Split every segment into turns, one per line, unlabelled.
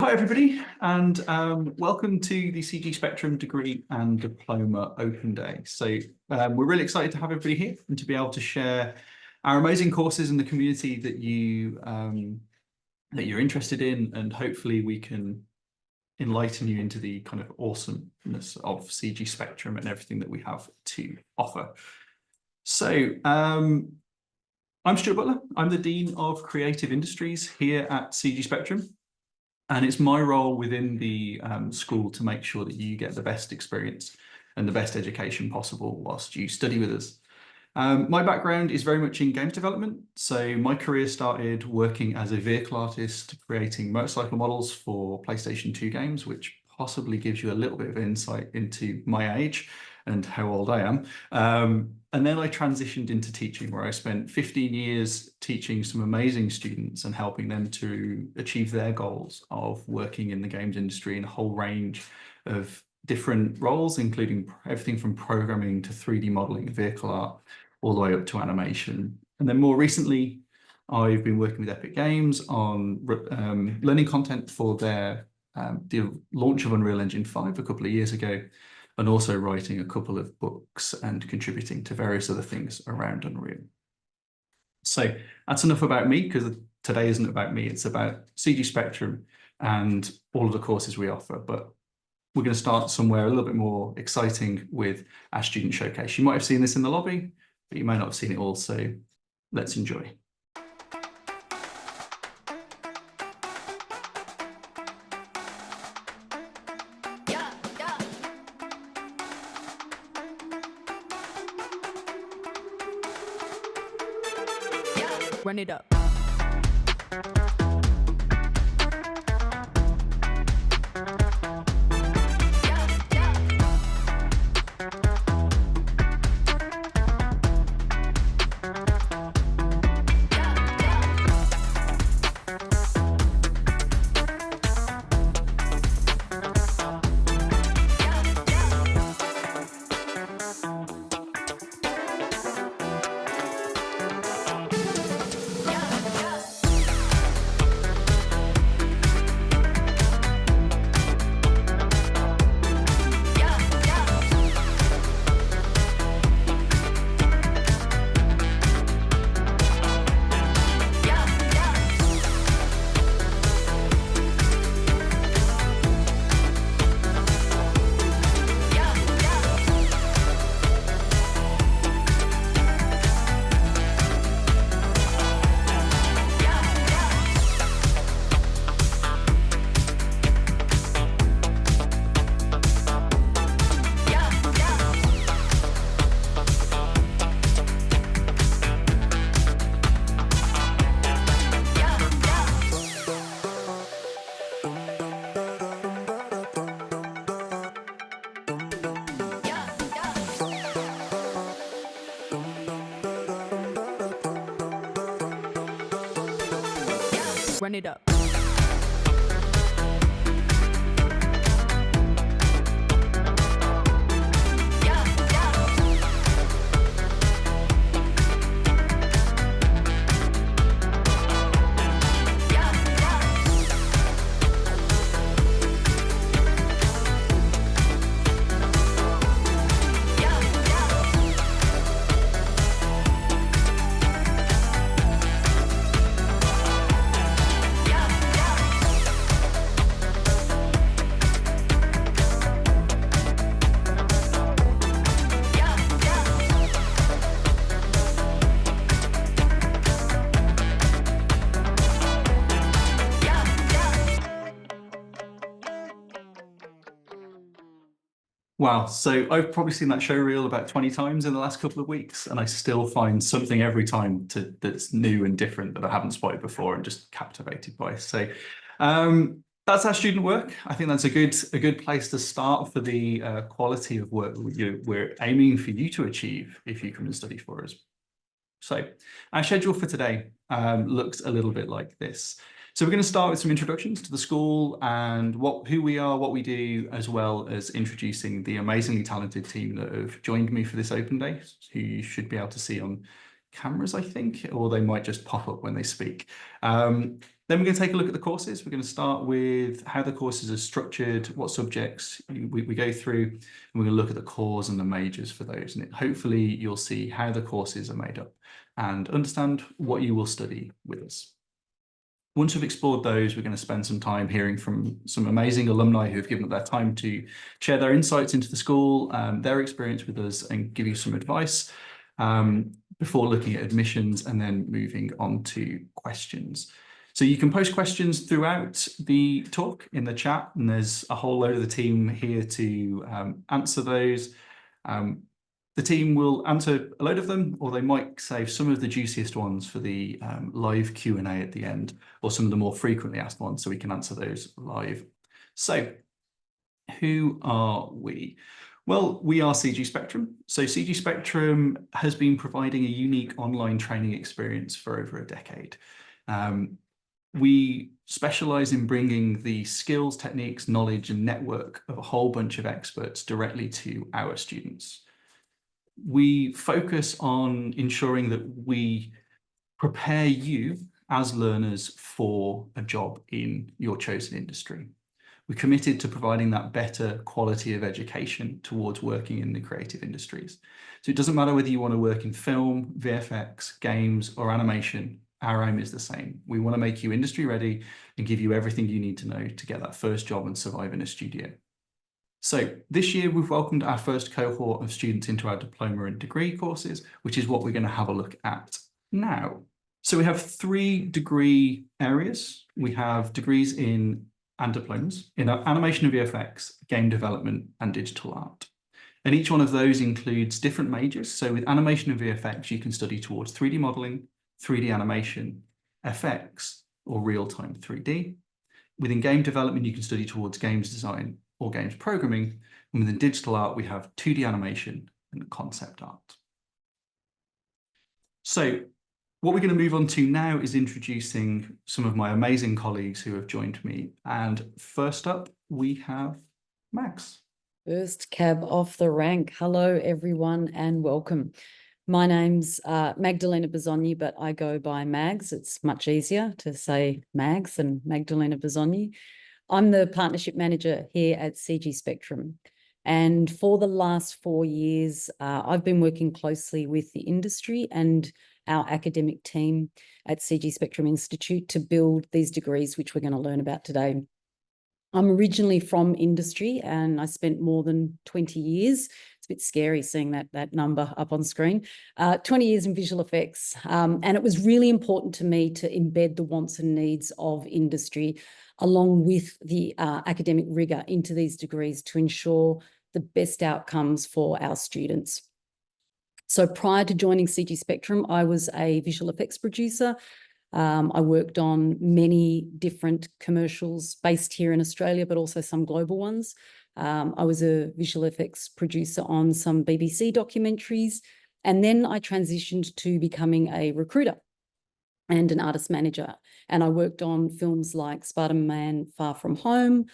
Hi everybody, and welcome to the CG Spectrum Degree and Diploma Open Day. So we're really excited to have everybody here and to be able to share our amazing courses in the community that you're interested in, and hopefully we can enlighten you into the kind of awesomeness of CG Spectrum and everything that we have to offer. So I'm Stuart Butler. I'm the Dean of Creative Industries here at CG Spectrum. And it's my role within the school to make sure that you get the best experience and the best education possible whilst you study with us. My background is very much in games development. So my career started working as a vehicle artist, creating motorcycle models for PlayStation 2 games, which possibly gives you a little bit of insight into my age and how old I am. And then I transitioned into teaching, where I spent 15 years teaching some amazing students and helping them to achieve their goals of working in the games industry in a whole range of different roles, including everything from programming to 3D modeling, vehicle art, all the way up to animation. And then more recently, I've been working with Epic Games on learning content for their the launch of Unreal Engine 5 a couple of years ago, and also writing a couple of books and contributing to various other things around Unreal. So that's enough about me, because today isn't about me, it's about CG Spectrum and all of the courses we offer. But we're going to start somewhere a little bit more exciting with our student showcase. You might have seen this in the lobby, but you may not have seen it all, so let's enjoy.
Run it up. Run it up.
Wow, so I've probably seen that show reel about 20 times in the last couple of weeks, and I still find something every time that's new and different that I haven't spotted before and just captivated by. So that's our student work. I think that's a good place to start for the quality of work we're aiming for you to achieve if you come and study for us. So our schedule for today looks a little bit like this. So we're going to start with some introductions to the school and who we are, what we do, as well as introducing the amazingly talented team that have joined me for this open day, who you should be able to see on cameras, I think, or they might just pop up when they speak. Then we're going to take a look at the courses. We're going to start with how the courses are structured, what subjects we go through, and we're going to look at the cores and the majors for those. And hopefully you'll see how the courses are made up and understand what you will study with us. Once we've explored those, we're going to spend some time hearing from some amazing alumni who have given up their time to share their insights into the school, their experience with us, and give you some advice before looking at admissions and then moving on to questions. So you can post questions throughout the talk in the chat, and there's a whole load of the team here to answer those. The team will answer a load of them, or they might save some of the juiciest ones for the live Q&A at the end, or some of the more frequently asked ones, so we can answer those live. So who are we? Well, we are CG Spectrum. So CG Spectrum has been providing a unique online training experience for over a decade. We specialize in bringing the skills, techniques, knowledge, and network of a whole bunch of experts directly to our students. We focus on ensuring that we prepare you as learners for a job in your chosen industry. We're committed to providing that better quality of education towards working in the creative industries. So it doesn't matter whether you want to work in film, VFX, games, or animation, our aim is the same. We want to make you industry ready and give you everything you need to know to get that first job and survive in a studio. So this year we've welcomed our first cohort of students into our diploma and degree courses, which is what we're going to have a look at now. So we have 3 degree areas. We have degrees in and diplomas in animation and VFX, game development, and digital art. And each one of those includes different majors. So with animation and VFX, you can study towards 3D modeling, 3D animation, FX, or real-time 3D. Within game development, you can study towards games design or games programming. And within digital art, we have 2D animation and concept art. So what we're going to move on to now is introducing some of my amazing colleagues who have joined me. And first up, we have Max.
First cab off the rank. Hello, everyone, and welcome. My name's Magdalena Bisogni, but I go by Mags. It's much easier to say Mags than Magdalena Bisogni. I'm the partnership manager here at CG Spectrum. And for the last 4 years, I've been working closely with the industry and our academic team at CG Spectrum Institute to build these degrees, which we're going to learn about today. I'm originally from industry and I spent more than 20 years. It's a bit scary seeing that number up on screen. 20 years in visual effects. And it was really important to me to embed the wants and needs of industry along with the academic rigor into these degrees to ensure the best outcomes for our students. So prior to joining CG Spectrum, I was a visual effects producer. I worked on many different commercials based here in Australia, but also some global ones. I was a visual effects producer on some BBC documentaries, and then I transitioned to becoming a recruiter and an artist manager. And I worked on films like Spider-Man Far From Home,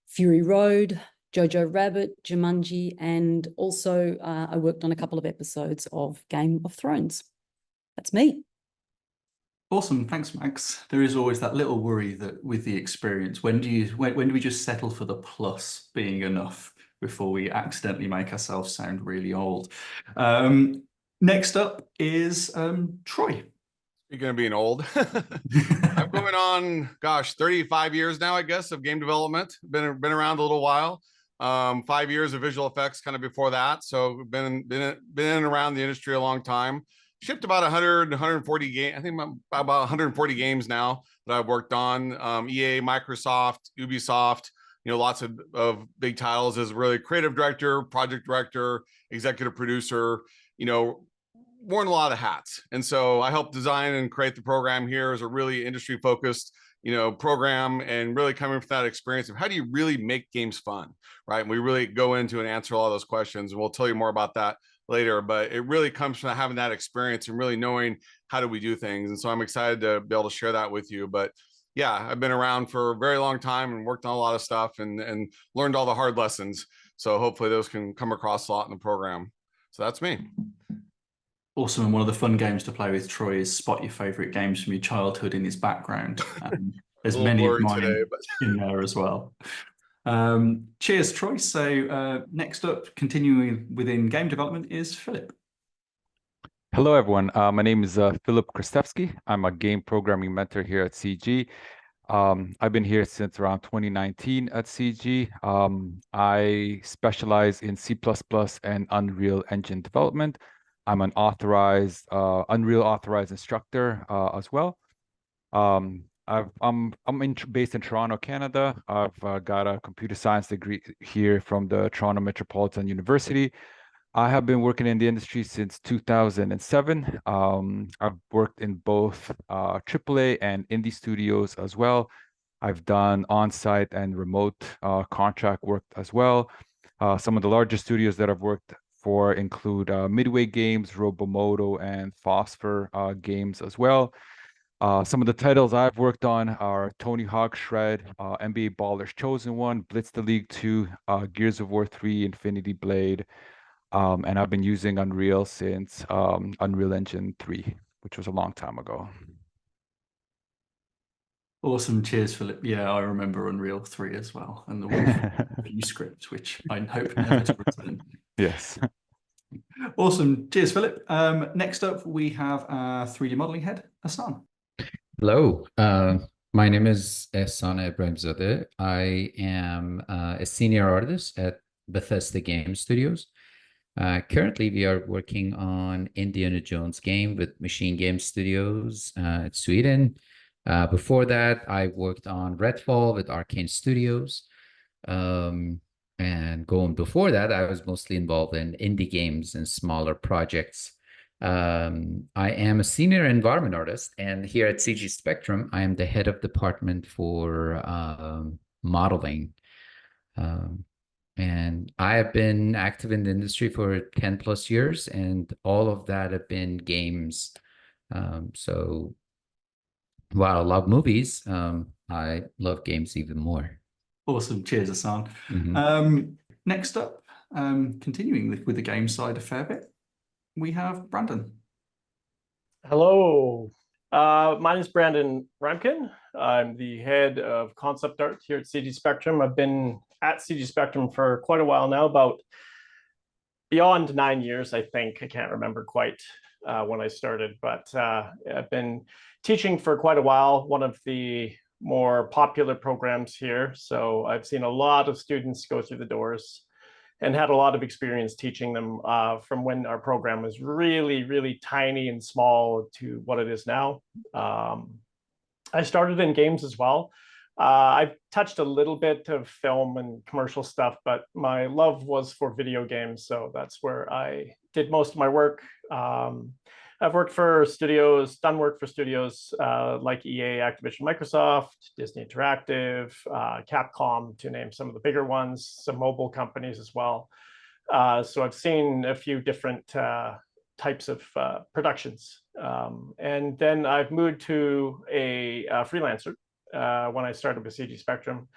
Fury Road, Jojo Rabbit, Jumanji, and also I worked on a couple of episodes of Game of Thrones. That's me.
Awesome, thanks, Max. There is always that little worry that with the experience, when do we just settle for the plus being enough before we accidentally make ourselves sound really old? Next up is Troy.
Speaking of being old, I'm going on, gosh, 35 years now, I guess, of game development. Been around a little while. 5 years of visual effects kind of before that. So been around the industry a long time. Shipped about 100, 140 games. I think about 140 games now that I've worked on. EA, Microsoft, Ubisoft, lots of big titles as really creative director, project director, executive producer, worn a lot of hats. And so I helped design and create the program here as a really industry focused, program, and really coming from that experience of how do you really make games fun, right? And we really go into and answer all those questions, and we'll tell you more about that later, but it really comes from having that experience and really knowing how do we do things. And so I'm excited to be able to share that with you. But yeah, I've been around for a very long time and worked on a lot of stuff and learned all the hard lessons. So hopefully those can come across a lot in the program. So that's me.
Awesome. And one of the fun games to play with Troy is spot your favorite games from your childhood in his background. There's
little
many of
blurry
mine
today, but
in there as well. Cheers, Troy. So next up, continuing within game development is Philip.
Hello, everyone. My name is Philip Kristevsky. I'm a game programming mentor here at CG. I've been here since around 2019 at CG. I specialize in C++ and Unreal Engine development. I'm an authorized Unreal authorized instructor as well. I'm based in Toronto, Canada. I've got a computer science degree here from the Toronto Metropolitan University. I have been working in the industry since 2007. I've worked in both AAA and indie studios as well. I've done on-site and remote contract work as well. Some of the largest studios that I've worked for include Midway Games, Robomoto, and Phosphor Games as well. Some of the titles I've worked on are Tony Hawk Shred, NBA Ballers Chosen One, Blitz the League 2, Gears of War 3, Infinity Blade, and I've been using Unreal since Unreal Engine 3, which was a long time ago.
Awesome. Cheers, Philip. Yeah, I remember Unreal 3 as well, and the wonderful view script, which I hope never to return.
Yes.
Awesome. Cheers, Philip. Next up, we have our 3D modeling head, Hassan.
Hello, my name is Ehsan Ebrahimzadeh. I am a senior artist at Bethesda Game Studios. Currently, we are working on Indiana Jones game with Machine Game Studios at Sweden. Before that, I worked on Redfall with Arcane Studios. And going before that, I was mostly involved in indie games and smaller projects. I am a senior environment artist, and here at CG Spectrum, I am the head of department for modeling. And I have been active in the industry for 10 plus years, and all of that have been games. So while I love movies, I love games even more.
Awesome. Cheers, Hassan. Next up, continuing with the game side a fair bit, we have Brandon.
Hello, my name is Brandon Ramkin. I'm the head of concept art here at CG Spectrum. I've been at CG Spectrum for quite a while now, about beyond 9 years, I think. I can't remember quite when I started, but I've been teaching for quite a while, one of the more popular programs here. So I've seen a lot of students go through the doors and had a lot of experience teaching them from when our program was really, really tiny and small to what it is now. I started in games as well. I've touched a little bit of film and commercial stuff, but my love was for video games. So that's where I did most of my work. I've worked for studios, done work for studios like EA, Activision, Microsoft, Disney Interactive, Capcom, to name some of the bigger ones, some mobile companies as well. So I've seen a few different types of productions. And then I've moved to a freelancer when I started with CG Spectrum,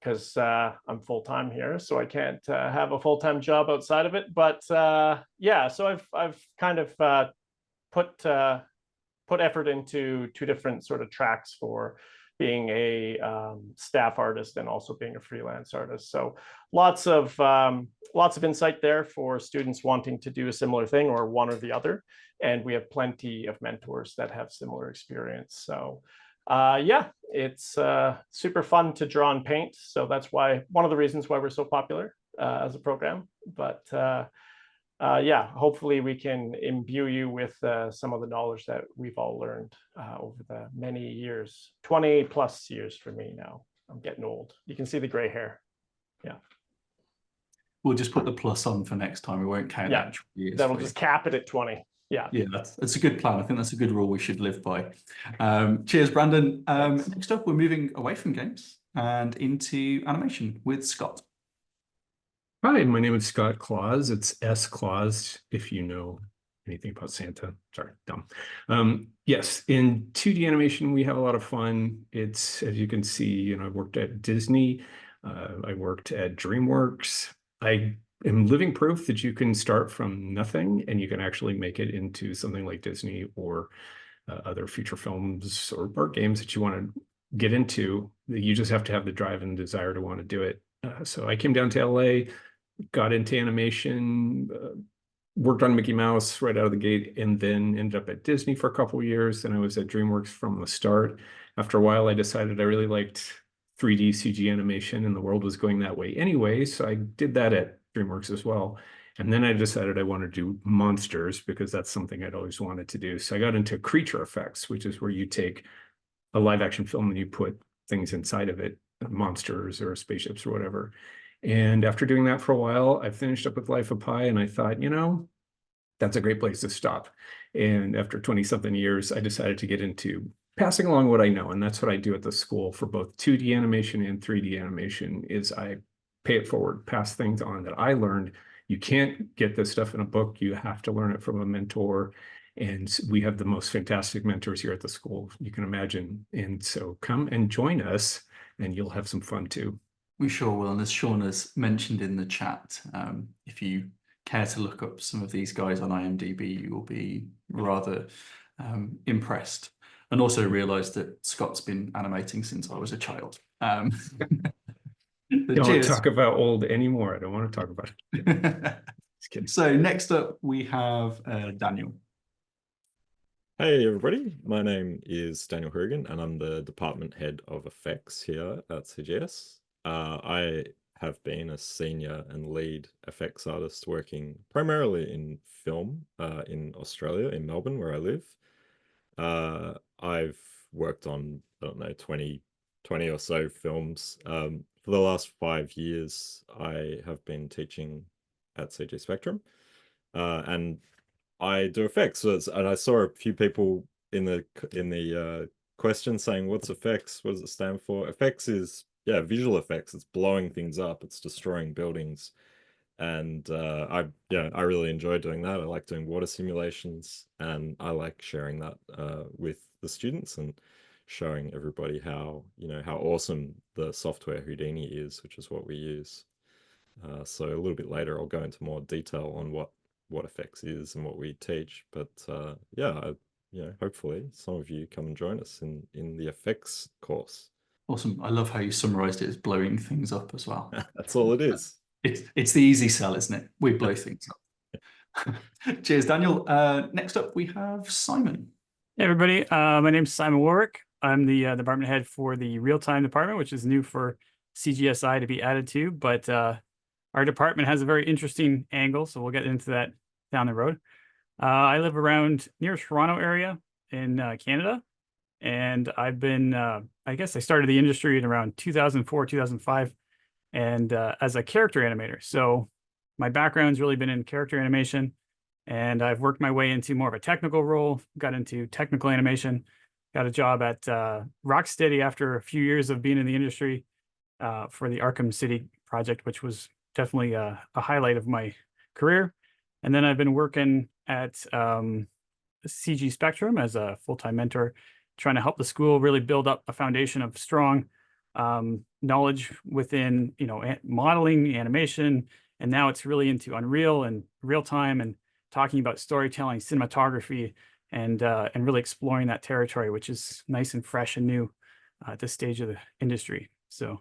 because I'm full-time here, so I can't have a full-time job outside of it. But yeah, so I've kind of put effort into two different sort of tracks for being a staff artist and also being a freelance artist. So lots of insight there for students wanting to do a similar thing or one or the other. And we have plenty of mentors that have similar experience. So yeah, it's super fun to draw and paint. So that's why one of the reasons why we're so popular as a program. But yeah, hopefully we can imbue you with some of the knowledge that we've all learned over the many years, 20 plus years for me now. I'm getting old. You can see the gray hair. Yeah.
We'll just put the plus on for next time. We won't count
Yeah,
years.
that'll just cap it at 20. Yeah.
Yeah, that's a good plan. I think that's a good rule we should live by. Cheers, Brandon. Next up, we're moving away from games and into animation with Scott.
Hi, my name is Scott Claus. It's S. Claus, if you know anything about Santa. Sorry, dumb. Yes, in 2D animation, we have a lot of fun. It's, as you can see, I worked at Disney. I worked at DreamWorks. I am living proof that you can start from nothing and you can actually make it into something like Disney or other feature films or art games that you want to get into. You just have to have the drive and desire to want to do it. So I came down to LA, got into animation, worked on Mickey Mouse right out of the gate, and then ended up at Disney for a couple of years. And I was at DreamWorks from the start. After a while, I decided I really liked 3D CG animation, and the world was going that way anyway. So I did that at DreamWorks as well. And then I decided I wanted to do monsters because that's something I'd always wanted to do. So I got into creature effects, which is where you take a live action film and you put things inside of it, monsters or spaceships or whatever. And after doing that for a while, I finished up with Life of Pi, and I thought, that's a great place to stop. And after 20-something years, I decided to get into passing along what I know. And that's what I do at the school for both 2D animation and 3D animation is I pay it forward, pass things on that I learned. You can't get this stuff in a book. You have to learn it from a mentor. And we have the most fantastic mentors here at the school you can imagine. And so come and join us and you'll have some fun too.
We sure will. And as Sean has mentioned in the chat, if you care to look up some of these guys on IMDb, you will be rather impressed. And also realise that Scott's been animating since I was a child.
Don't talk about old anymore. I don't want to talk about it. Just kidding.
So next up, we have Daniel.
Hey everybody, my name is Daniel Hourigan and I'm the department head of effects here at CGS. I have been a senior and lead effects artist working primarily in film in Australia, in Melbourne, where I live. I've worked on, 20 or so films. For the last 5 years, I have been teaching at CG Spectrum. And I do effects, and I saw a few people in the question saying, "What's effects? What does it stand for?" Effects is visual effects. It's blowing things up. It's destroying buildings, and I really enjoy doing that. I like doing water simulations, and I like sharing that with the students and showing everybody how awesome the software Houdini is, which is what we use. So a little bit later, I'll go into more detail on what effects is and what we teach, but hopefully some of you come and join us in the effects course.
Awesome. I love how you summarized it as blowing things up as well.
That's all it is.
It's the easy sell, isn't it? We blow things up. Cheers, Daniel. Next up, we have Simon.
Hey, everybody. My name is Simon Warwick. I'm the department head for the real-time department, which is new for CGSI to be added to, but our department has a very interesting angle, so we'll get into that down the road. I live around near Toronto area in Canada, and I've been, I guess I started the industry in around 2004, 2005, and as a character animator. So my background's really been in character animation, and I've worked my way into more of a technical role, got into technical animation, got a job at Rocksteady after a few years of being in the industry for the Arkham City project, which was definitely a highlight of my career. And then I've been working at CG Spectrum as a full-time mentor, trying to help the school really build up a foundation of strong knowledge within, modeling, animation. And now it's really into Unreal and real time and talking about storytelling, cinematography, and really exploring that territory, which is nice and fresh and new at this stage of the industry. So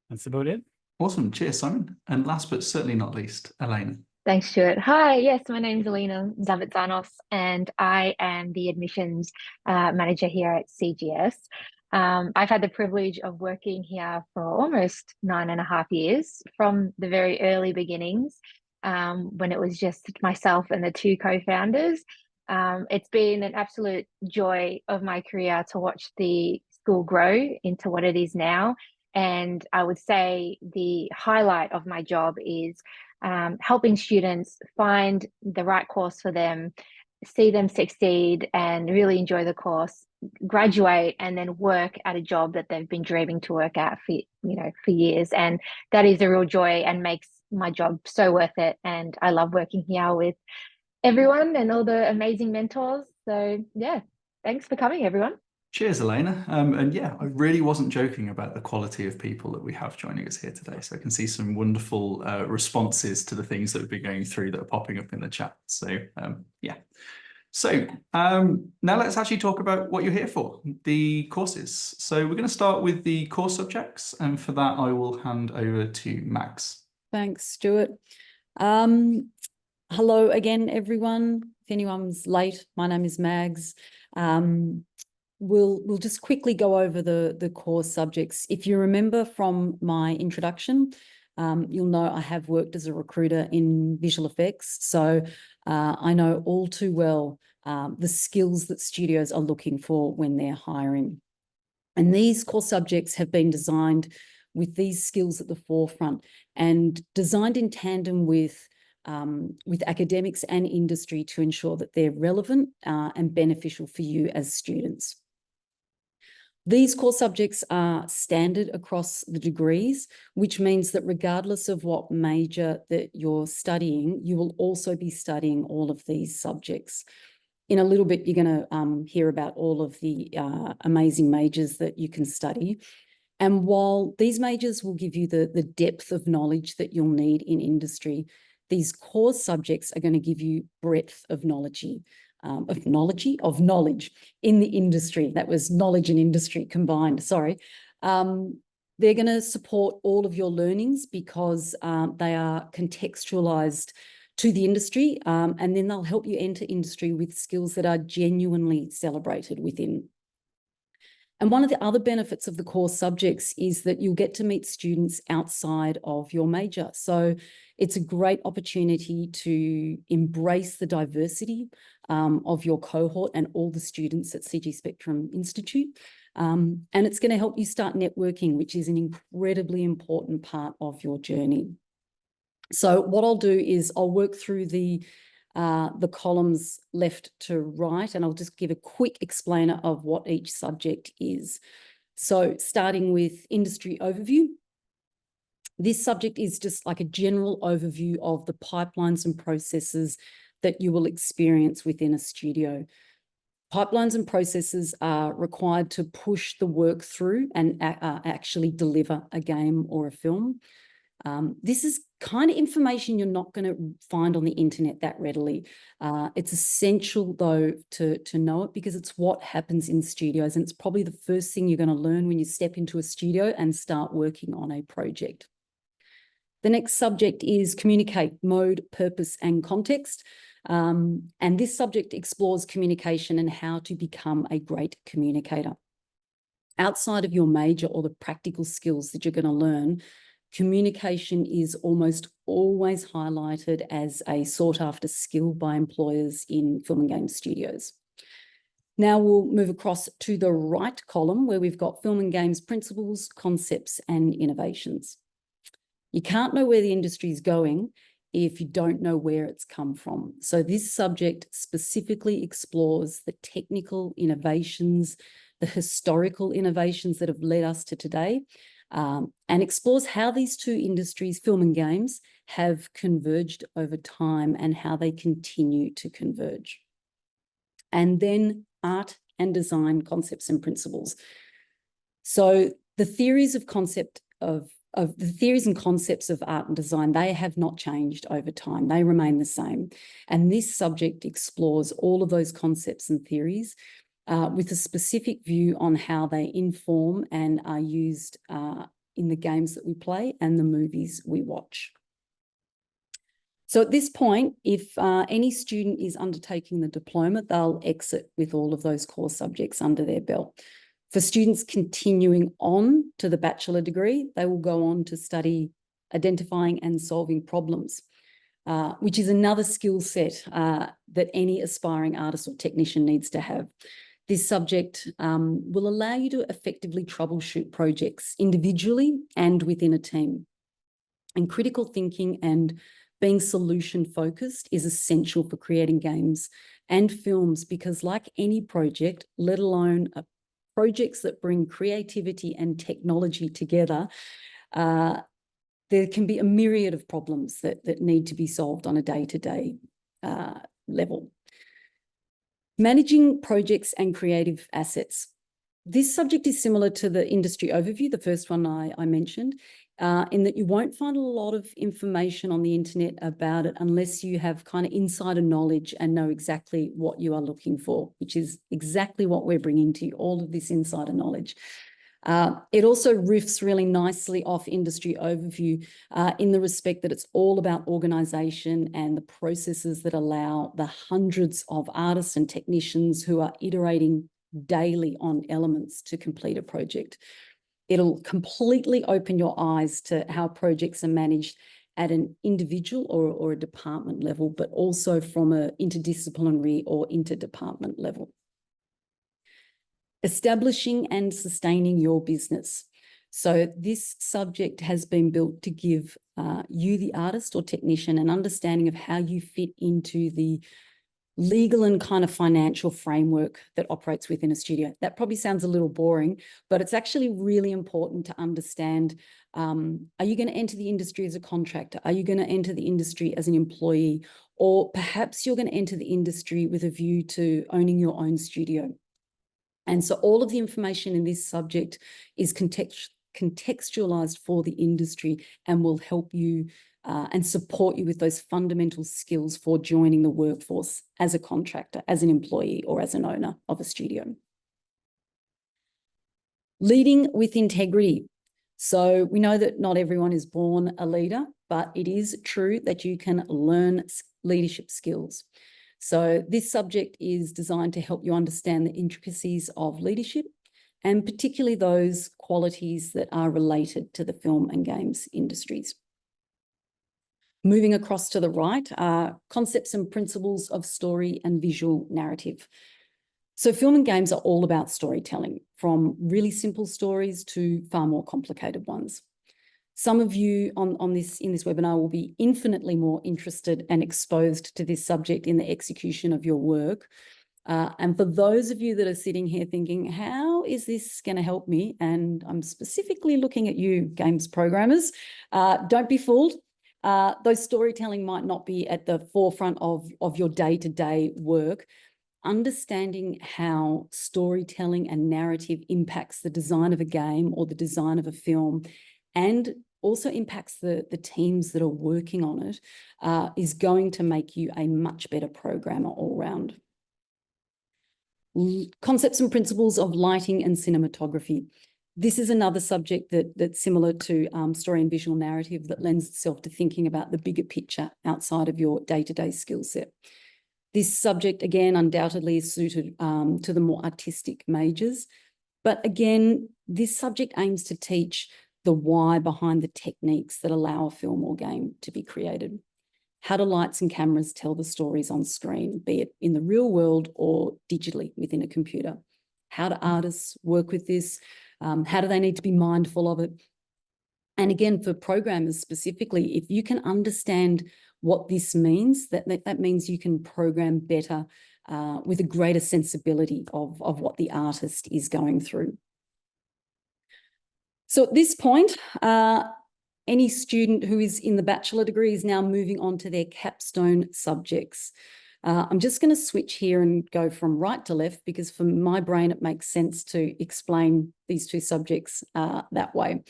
that's about it.
Awesome. Cheers, Simon. And last but certainly not least, Elena.
Thanks, Stuart. Hi, yes, my name is Elena Zavitzanos, and I am the admissions manager here at CGS. I've had the privilege of working here for almost 9.5 years, from the very early beginnings, when it was just myself and the two co-founders. It's been an absolute joy of my career to watch the school grow into what it is now. And I would say the highlight of my job is helping students find the right course for them, see them succeed and really enjoy the course, graduate, and then work at a job that they've been dreaming to work at for years. And that is a real joy and makes my job so worth it. And I love working here with everyone and all the amazing mentors. So yeah, thanks for coming, everyone.
Cheers, Elena. And yeah, I really wasn't joking about the quality of people that we have joining us here today. So I can see some wonderful responses to the things that we've been going through that are popping up in the chat. So yeah. So now let's actually talk about what you're here for, the courses. So we're going to start with the core subjects, and for that I will hand over to Max.
Thanks, Stuart. Hello again, everyone. If anyone's late, my name is Mags. We'll just quickly go over the core subjects. If you remember from my introduction, you'll know I have worked as a recruiter in visual effects, so I know all too well the skills that studios are looking for when they're hiring. And these core subjects have been designed with these skills at the forefront and designed in tandem with academics and industry to ensure that they're relevant and beneficial for you as students. These core subjects are standard across the degrees, which means that regardless of what major that you're studying, you will also be studying all of these subjects. In a little bit, you're going to hear about all of the amazing majors that you can study. And while these majors will give you the depth of knowledge that you'll need in industry, these core subjects are going to give you breadth of knowledge in the industry. That was knowledge and industry combined, sorry. They're going to support all of your learnings because they are contextualized to the industry, and then they'll help you enter industry with skills that are genuinely celebrated within. And one of the other benefits of the core subjects is that you'll get to meet students outside of your major. So it's a great opportunity to embrace the diversity of your cohort and all the students at CG Spectrum Institute. And it's going to help you start networking, which is an incredibly important part of your journey. So what I'll do is I'll work through the columns left to right, and I'll just give a quick explainer of what each subject is. So starting with industry overview. This subject is just like a general overview of the pipelines and processes that you will experience within a studio. Pipelines and processes are required to push the work through and actually deliver a game or a film. This is kind of information you're not going to find on the internet that readily. It's essential, though, to know it because it's what happens in studios, and it's probably the first thing you're going to learn when you step into a studio and start working on a project. The next subject is communicate, mode, purpose, and context. And this subject explores communication and how to become a great communicator. Outside of your major or the practical skills that you're going to learn, communication is almost always highlighted as a sought-after skill by employers in film and game studios. Now we'll move across to the right column where we've got film and games principles, concepts, and innovations. You can't know where the industry is going if you don't know where it's come from. So this subject specifically explores the technical innovations, the historical innovations that have led us to today, and explores how these two industries, film and games, have converged over time and how they continue to converge. And then art and design concepts and principles. So the theories and concepts of art and design, they have not changed over time. They remain the same. And this subject explores all of those concepts and theories with a specific view on how they inform and are used in the games that we play and the movies we watch. So at this point, if any student is undertaking the diploma, they'll exit with all of those core subjects under their belt. For students continuing on to the bachelor degree, they will go on to study identifying and solving problems, which is another skill set that any aspiring artist or technician needs to have. This subject will allow you to effectively troubleshoot projects individually and within a team. And critical thinking and being solution-focused is essential for creating games and films because, like any project, let alone projects that bring creativity and technology together, there can be a myriad of problems that need to be solved on a day-to-day level. Managing projects and creative assets. This subject is similar to the industry overview, the first one I mentioned, in that you won't find a lot of information on the internet about it unless you have kind of insider knowledge and know exactly what you are looking for, which is exactly what we're bringing to you, all of this insider knowledge. It also riffs really nicely off industry overview in the respect that it's all about organisation and the processes that allow the hundreds of artists and technicians who are iterating daily on elements to complete a project. It'll completely open your eyes to how projects are managed at an individual or a department level, but also from an interdisciplinary or interdepartment level. Establishing and sustaining your business. So this subject has been built to give you, the artist or technician, an understanding of how you fit into the legal and kind of financial framework that operates within a studio. That probably sounds a little boring, but it's actually really important to understand, are you going to enter the industry as a contractor? Are you going to enter the industry as an employee? Or perhaps you're going to enter the industry with a view to owning your own studio. And so all of the information in this subject is contextualized for the industry and will help you and support you with those fundamental skills for joining the workforce as a contractor, as an employee, or as an owner of a studio. Leading with integrity. So we know that not everyone is born a leader, but it is true that you can learn leadership skills. So this subject is designed to help you understand the intricacies of leadership, and particularly those qualities that are related to the film and games industries. Moving across to the right are concepts and principles of story and visual narrative. So film and games are all about storytelling, from really simple stories to far more complicated ones. Some of you in this webinar will be infinitely more interested and exposed to this subject in the execution of your work. And for those of you that are sitting here thinking, how is this going to help me? And I'm specifically looking at you, games programmers. Don't be fooled. Those storytelling might not be at the forefront of your day-to-day work. Understanding how storytelling and narrative impacts the design of a game or the design of a film, and also impacts the teams that are working on it, is going to make you a much better programmer all round. Concepts and principles of lighting and cinematography. This is another subject that's similar to story and visual narrative that lends itself to thinking about the bigger picture outside of your day-to-day skill set. This subject, again, undoubtedly is suited to the more artistic majors. But again, this subject aims to teach the why behind the techniques that allow a film or game to be created. How do lights and cameras tell the stories on screen, be it in the real world or digitally within a computer? How do artists work with this? How do they need to be mindful of it? And again, for programmers specifically, if you can understand what this means, that means you can program better with a greater sensibility of what the artist is going through. So at this point, any student who is in the bachelor degree is now moving on to their capstone subjects. I'm just going to switch here and go from right to left, because for my brain, it makes sense to explain these two subjects that way.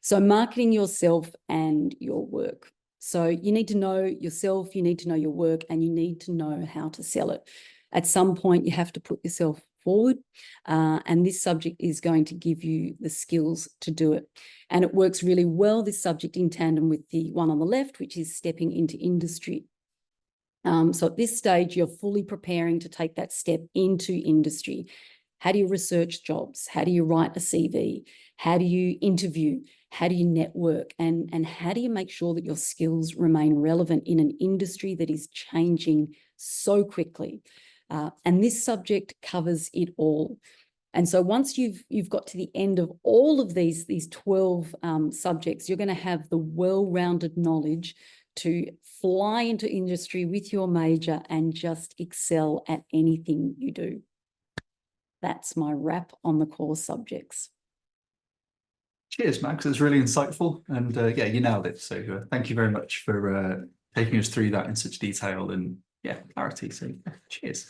So marketing yourself and your work. So you need to know yourself, you need to know your work, and you need to know how to sell it. At some point, you have to put yourself forward, and this subject is going to give you the skills to do it. And it works really well, this subject, in tandem with the one on the left, which is stepping into industry. So at this stage, you're fully preparing to take that step into industry. How do you research jobs? How do you write a CV? How do you interview? How do you network? And how do you make sure that your skills remain relevant in an industry that is changing so quickly? And this subject covers it all. And so once you've got to the end of all of these 12 subjects, you're going to have the well-rounded knowledge to fly into industry with your major and just excel at anything you do. That's my wrap on the core subjects.
Cheers, Max. It's really insightful, and yeah, you nailed it. So thank you very much for taking us through that in such detail and clarity. So cheers.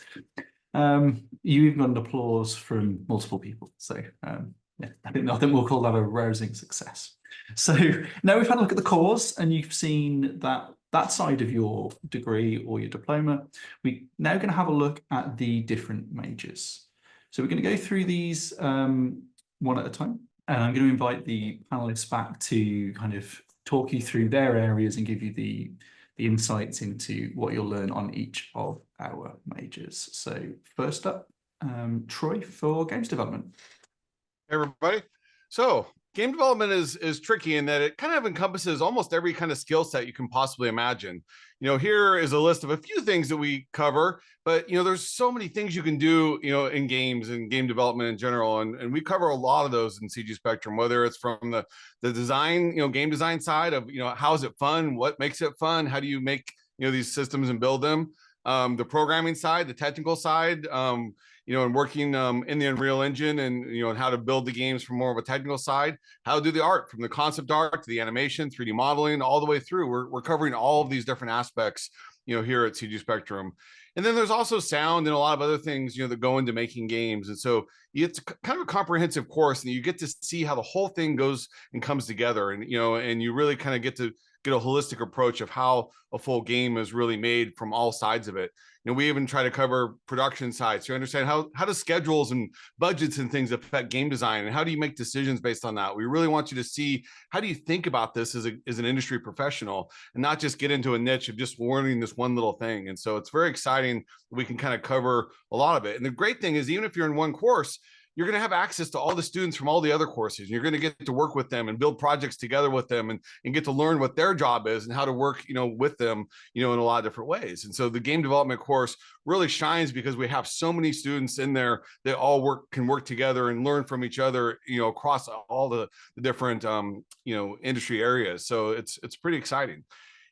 You even got an applause from multiple people. So yeah, I think we'll call that a rousing success. So now we've had a look at the course and you've seen that side of your degree or your diploma. We're now going to have a look at the different majors. So we're going to go through these one at a time. And I'm going to invite the panelists back to kind of talk you through their areas and give you the insights into what you'll learn on each of our majors. So first up, Troy for games development.
Hey, everybody. So game development is tricky in that it kind of encompasses almost every kind of skill set you can possibly imagine. Here is a list of a few things that we cover, but there's so many things you can do, in games and game development in general. And we cover a lot of those in CG Spectrum, whether it's from the design, game design side of, how is it fun? What makes it fun? How do you make, these systems and build them? The programming side, the technical side, and working in the Unreal Engine and how to build the games from more of a technical side, how to do the art, from the concept art to the animation, 3D modeling, all the way through. We're covering all of these different aspects, here at CG Spectrum. And then there's also sound and a lot of other things, that go into making games. And so it's kind of a comprehensive course, and you get to see how the whole thing goes and comes together. And, and you really kind of get to get a holistic approach of how a full game is really made from all sides of it. We even try to cover production sides. So you understand how do schedules and budgets and things affect game design, and how do you make decisions based on that? We really want you to see, how do you think about this as an industry professional, and not just get into a niche of just learning this one little thing. And so it's very exciting that we can kind of cover a lot of it. And the great thing is, even if you're in one course, you're going to have access to all the students from all the other courses. And you're going to get to work with them and build projects together with them, and get to learn what their job is and how to work, with them, in a lot of different ways. And so the game development course really shines because we have so many students in there that all can work together and learn from each other, across all the different, industry areas. So it's pretty exciting.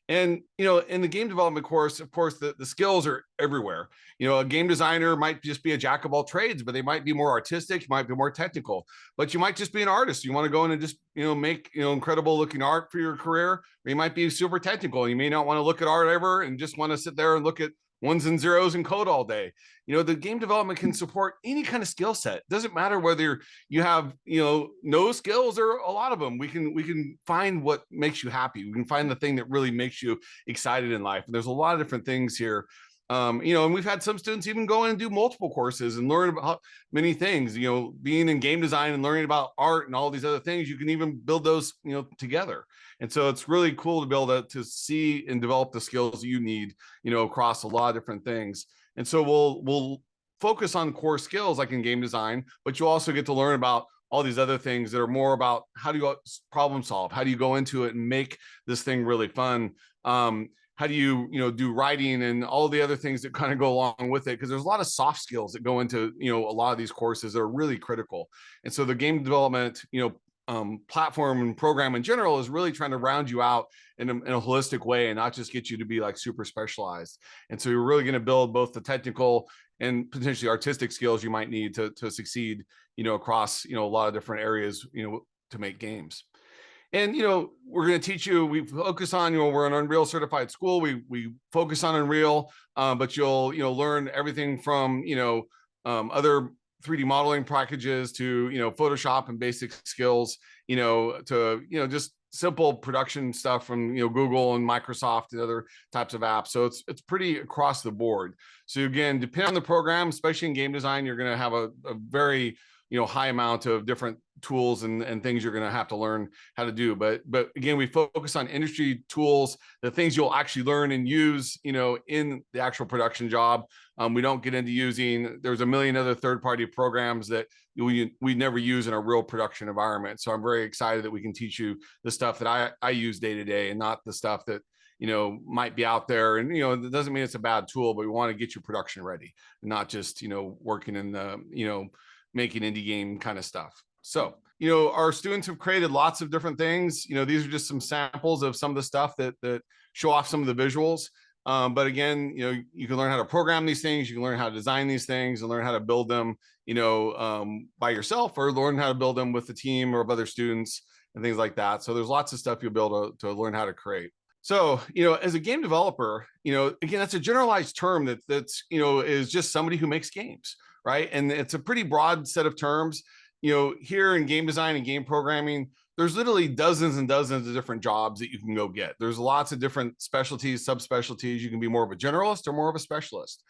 And, in the game development course, of course, the skills are everywhere. A game designer might just be a jack of all trades, but they might be more artistic, you might be more technical, but you might just be an artist. You want to go in and just, make, incredible looking art for your career, or you might be super technical. You may not want to look at art ever and just want to sit there and look at ones and zeros and code all day. The game development can support any kind of skill set. Doesn't matter whether you have, no skills or a lot of them. We can find what makes you happy. We can find the thing that really makes you excited in life. And there's a lot of different things here. And we've had some students even go in and do multiple courses and learn about many things, being in game design and learning about art and all these other things. You can even build those, together. And so it's really cool to be able to see and develop the skills you need, across a lot of different things. And so we'll focus on core skills like in game design, but you also get to learn about all these other things that are more about how do you problem solve? How do you go into it and make this thing really fun? How do you, do writing and all the other things that kind of go along with it? Because there's a lot of soft skills that go into, a lot of these courses that are really critical. And so the game development, platform and program in general is really trying to round you out in a holistic way and not just get you to be like super specialized. And so you're really going to build both the technical and potentially artistic skills you might need to succeed, across, a lot of different areas, to make games. And, we're going to teach you, we focus on, we're an Unreal certified school. We focus on Unreal, but you'll, learn everything from, other 3D modeling packages to, Photoshop and basic skills, to, just simple production stuff from, Google and Microsoft and other types of apps. So it's pretty across the board. So again, depending on the program, especially in game design, you're going to have a very, high amount of different tools and things you're going to have to learn how to do. But again, we focus on industry tools, the things you'll actually learn and use, in the actual production job. We don't get into using, there's a million other third-party programs that we never use in a real production environment. So I'm very excited that we can teach you the stuff that I use day to day and not the stuff that, might be out there. And, it doesn't mean it's a bad tool, but we want to get you production ready, not just, working in the, making indie game kind of stuff. So, our students have created lots of different things. These are just some samples of some of the stuff that show off some of the visuals. But again, you can learn how to program these things. You can learn how to design these things and learn how to build them, by yourself, or learn how to build them with a team or of other students and things like that. So there's lots of stuff you'll be able to learn how to create. So, as a game developer, again, that's a generalized term that's, is just somebody who makes games, right? And it's a pretty broad set of terms. Here in game design and game programming, there's literally dozens and dozens of different jobs that you can go get. There's lots of different specialties, subspecialties. You can be more of a generalist or more of a specialist.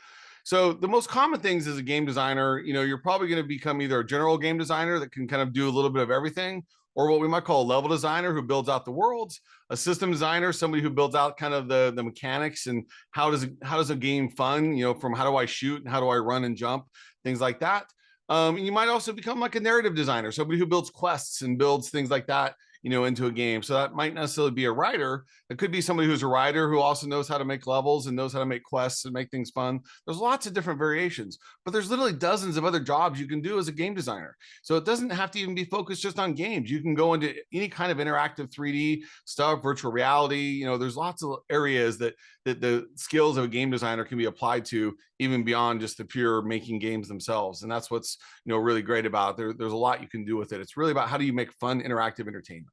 So the most common things as a game designer, you're probably going to become either a general game designer that can kind of do a little bit of everything, or what we might call a level designer who builds out the worlds, a system designer, somebody who builds out kind of the mechanics and how does a game fun, from how do I shoot and how do I run and jump, things like that. You might also become like a narrative designer, somebody who builds quests and builds things like that, into a game. So that might necessarily be a writer. It could be somebody who's a writer who also knows how to make levels and knows how to make quests and make things fun. There's lots of different variations, but there's literally dozens of other jobs you can do as a game designer. So it doesn't have to even be focused just on games. You can go into any kind of interactive 3D stuff, virtual reality. There's lots of areas that the skills of a game designer can be applied to, even beyond just the pure making games themselves. And that's what's really great about it. There's a lot you can do with it. It's really about how do you make fun interactive entertainment,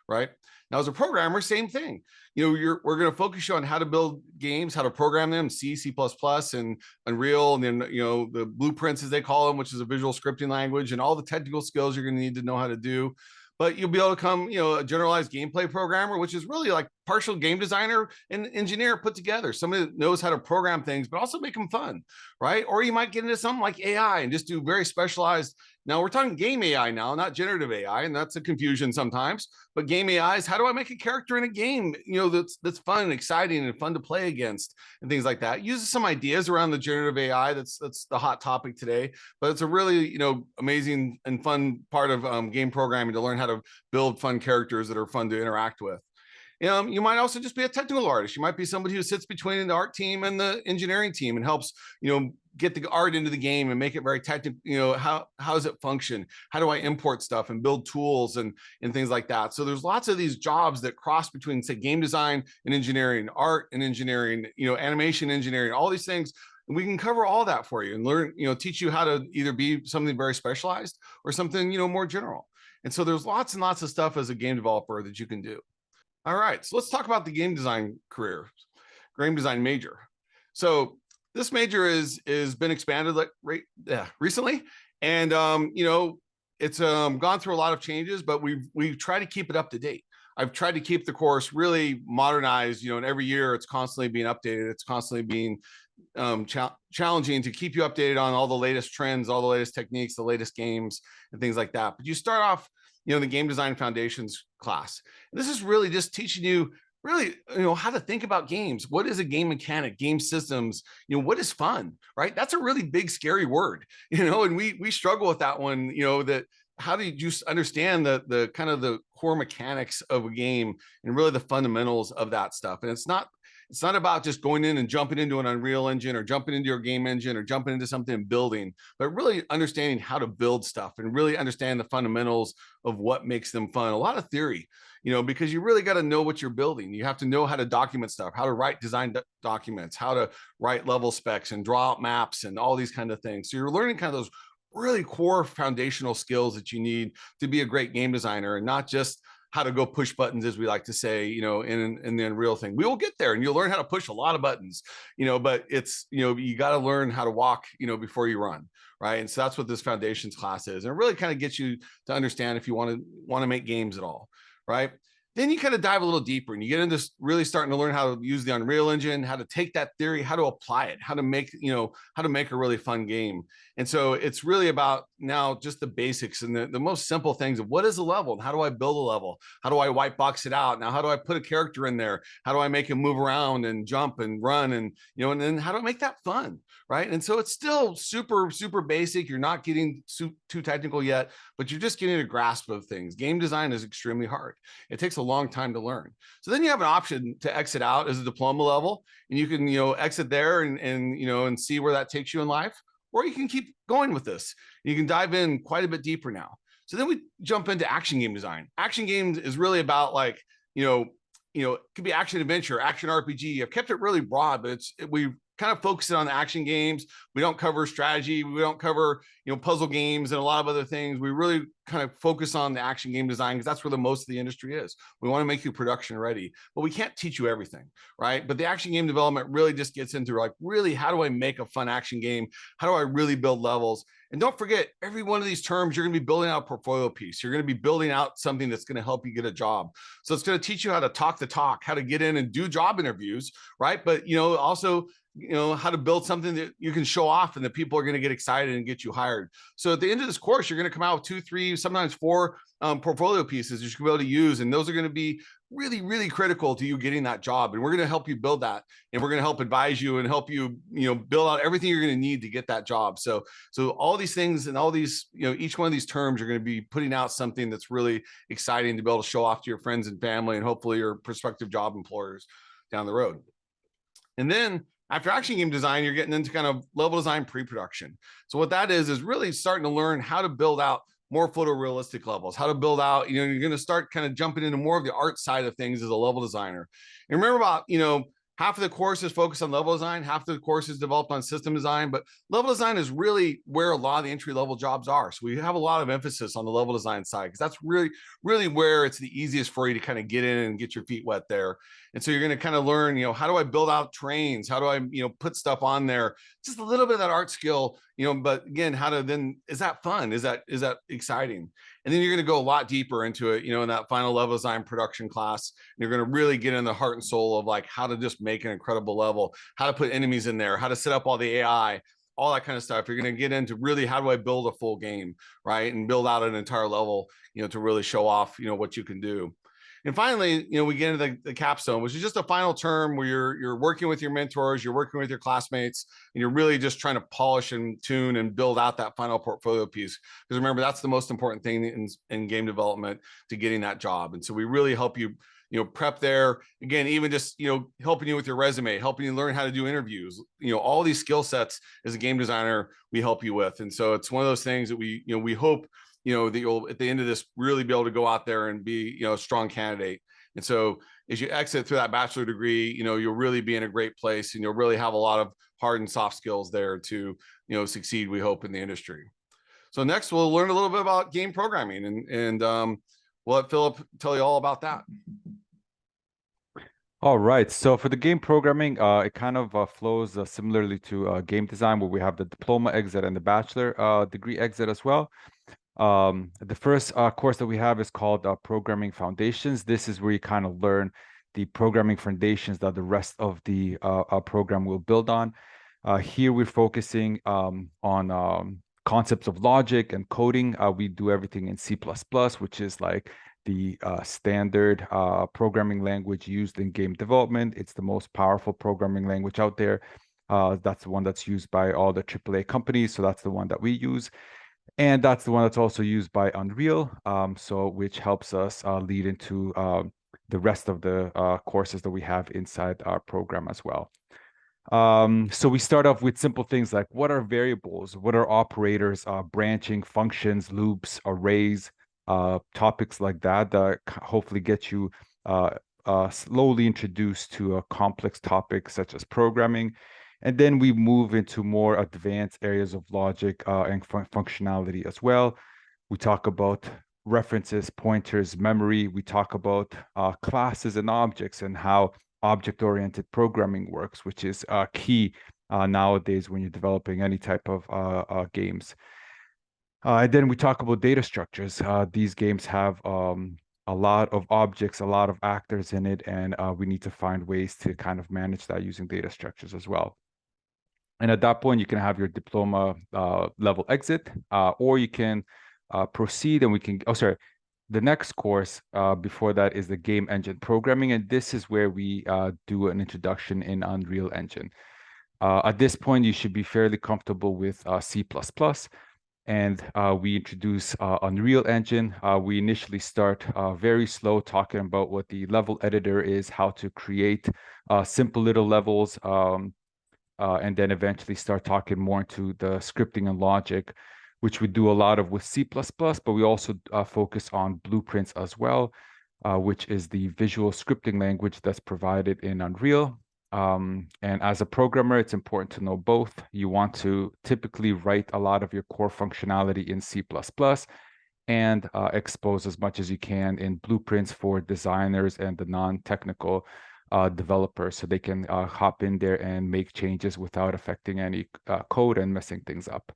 right? Now, as a programmer, same thing. We're going to focus you on how to build games, how to program them, C, C++, and Unreal, and then the blueprints, as they call them, which is a visual scripting language, and all the technical skills you're going to need to know how to do. But you'll be able to become, a generalized gameplay programmer, which is really like partial game designer and engineer put together. Somebody that knows how to program things, but also make them fun, right? Or you might get into something like AI and just do very specialized. Now we're talking game AI now, not generative AI, and that's a confusion sometimes. But game AI is how do I make a character in a game, that's fun and exciting and fun to play against and things like that. Uses some ideas around the generative AI. That's the hot topic today. But it's a really amazing and fun part of game programming to learn how to build fun characters that are fun to interact with. You might also just be a technical artist. You might be somebody who sits between the art team and the engineering team and helps, get the art into the game and make it very technical. How does it function? How do I import stuff and build tools and things like that? So there's lots of these jobs that cross between, say, game design and engineering, art and engineering, animation engineering, all these things. And we can cover all that for you and learn, teach you how to either be something very specialized or something, more general. And so there's lots and lots of stuff as a game developer that you can do. All right, so let's talk about the game design career, game design major. So this major is been expanded recently, and it's gone through a lot of changes, but we've tried to keep it up to date. I've tried to keep the course really modernized, and every year it's constantly being updated. It's constantly being challenging to keep you updated on all the latest trends, all the latest techniques, the latest games, and things like that. But you start off, the game design foundations class. And this is really just teaching you really, how to think about games. What is a game mechanic, game systems, what is fun, right? That's a really big, scary word, and we struggle with that one, that how do you just understand the kind of the core mechanics of a game and really the fundamentals of that stuff. And it's not about just going in and jumping into an Unreal Engine or jumping into your game engine or jumping into something and building, but really understanding how to build stuff and really understand the fundamentals of what makes them fun. A lot of theory, because you really got to know what you're building. You have to know how to document stuff, how to write design documents, how to write level specs and draw out maps and all these kind of things. So you're learning kind of those really core foundational skills that you need to be a great game designer, and not just how to go push buttons, as we like to say, in the Unreal thing. We will get there and you'll learn how to push a lot of buttons, but it's, you got to learn how to walk, before you run, right? And so that's what this foundations class is. And it really kind of gets you to understand if you want to make games at all, right? Then you kind of dive a little deeper and you get into really starting to learn how to use the Unreal Engine, how to take that theory, how to apply it, how to make, how to make a really fun game. And so it's really about now just the basics and the most simple things of what is a level and how do I build a level? How do I white box it out? Now, how do I put a character in there? How do I make him move around and jump and run? And, and then how do I make that fun? Right. And so it's still super, super basic. You're not getting too technical yet, but you're just getting a grasp of things. Game design is extremely hard. It takes a long time to learn. So then you have an option to exit out as a diploma level, and you can, exit there and see where that takes you in life, or you can keep going with this. You can dive in quite a bit deeper now. So then we jump into action game design. Action games is really about like, it could be action adventure, action RPG. I've kept it really broad, but we've kind of focusing on the action games. We don't cover strategy. We don't cover, puzzle games and a lot of other things. We really kind of focus on the action game design because that's where the most of the industry is. We want to make you production ready, but we can't teach you everything, right? But the action game development really just gets into like, really, how do I make a fun action game? How do I really build levels? And don't forget, every one of these terms, you're going to be building out a portfolio piece. You're going to be building out something that's going to help you get a job. So it's going to teach you how to talk the talk, how to get in and do job interviews, right? But, also, how to build something that you can show off and that people are going to get excited and get you hired. So at the end of this course, you're going to come out with 2, 3, sometimes 4 portfolio pieces that you're going to be able to use. And those are going to be really, really critical to you getting that job. And we're going to help you build that. And we're going to help advise you and help you, build out everything you're going to need to get that job. So all these things and all these, each one of these terms, you're going to be putting out something that's really exciting to be able to show off to your friends and family and hopefully your prospective job employers down the road. And then after action game design, you're getting into kind of level design pre-production. So what that is really starting to learn how to build out more photorealistic levels, how to build out, you're going to start kind of jumping into more of the art side of things as a level designer. And remember about, half of the course is focused on level design, half of the course is developed on system design, but level design is really where a lot of the entry-level jobs are. So we have a lot of emphasis on the level design side because that's really, really where it's the easiest for you to kind of get in and get your feet wet there. And so you're going to kind of learn, how do I build out trains? How do I, put stuff on there? Just a little bit of that art skill, but again, how to then, is that fun? Is that exciting? And then you're going to go a lot deeper into it, in that final level design production class. You're going to really get in the heart and soul of like how to just make an incredible level, how to put enemies in there, how to set up all the AI, all that kind of stuff. You're going to get into really how do I build a full game, right? And build out an entire level, to really show off, what you can do. And finally, we get into the capstone, which is just a final term where you're working with your mentors, you're working with your classmates, and you're really just trying to polish and tune and build out that final portfolio piece. Because remember, that's the most important thing in game development to getting that job. And so we really help you, prep there. Again, even just, helping you with your resume, helping you learn how to do interviews, all these skill sets as a game designer, we help you with. And so it's one of those things that we hope that you'll at the end of this really be able to go out there and be, a strong candidate. And so as you exit through that bachelor degree, you'll really be in a great place and you'll really have a lot of hard and soft skills there to, succeed, we hope, in the industry. So next we'll learn a little bit about game programming and we'll let Philip tell you all about that.
All right. So for the game programming, it kind of flows similarly to game design, where we have the diploma exit and the bachelor degree exit as well. The first course that we have is called Programming Foundations. This is where you kind of learn the programming foundations that the rest of the program will build on. Here we're focusing on concepts of logic and coding. We do everything in C++, which is like the standard programming language used in game development. It's the most powerful programming language out there. That's the one that's used by all the AAA companies. So that's the one that we use. And that's the one that's also used by Unreal, which helps us lead into the rest of the courses that we have inside our program as well. So we start off with simple things like what are variables, what are operators, branching, functions, loops, arrays, topics like that hopefully get you slowly introduced to complex topics such as programming. And then we move into more advanced areas of logic and functionality as well. We talk about references, pointers, memory. We talk about classes and objects and how object-oriented programming works, which is key nowadays when you're developing any type of games. And then we talk about data structures. These games have a lot of objects, a lot of actors in it, and we need to find ways to kind of manage that using data structures as well. And at that point, you can have your diploma level exit, or you can proceed and we can, the next course before that is the game engine programming. And this is where we do an introduction in Unreal Engine. At this point, you should be fairly comfortable with C++. And we introduce Unreal Engine. We initially start very slow, talking about what the level editor is, how to create simple little levels, and then eventually start talking more into the scripting and logic, which we do a lot of with C++, but we also focus on blueprints as well, which is the visual scripting language that's provided in Unreal. And as a programmer, it's important to know both. You want to typically write a lot of your core functionality in C++ and expose as much as you can in blueprints for designers and the non-technical developers, so they can hop in there and make changes without affecting any code and messing things up.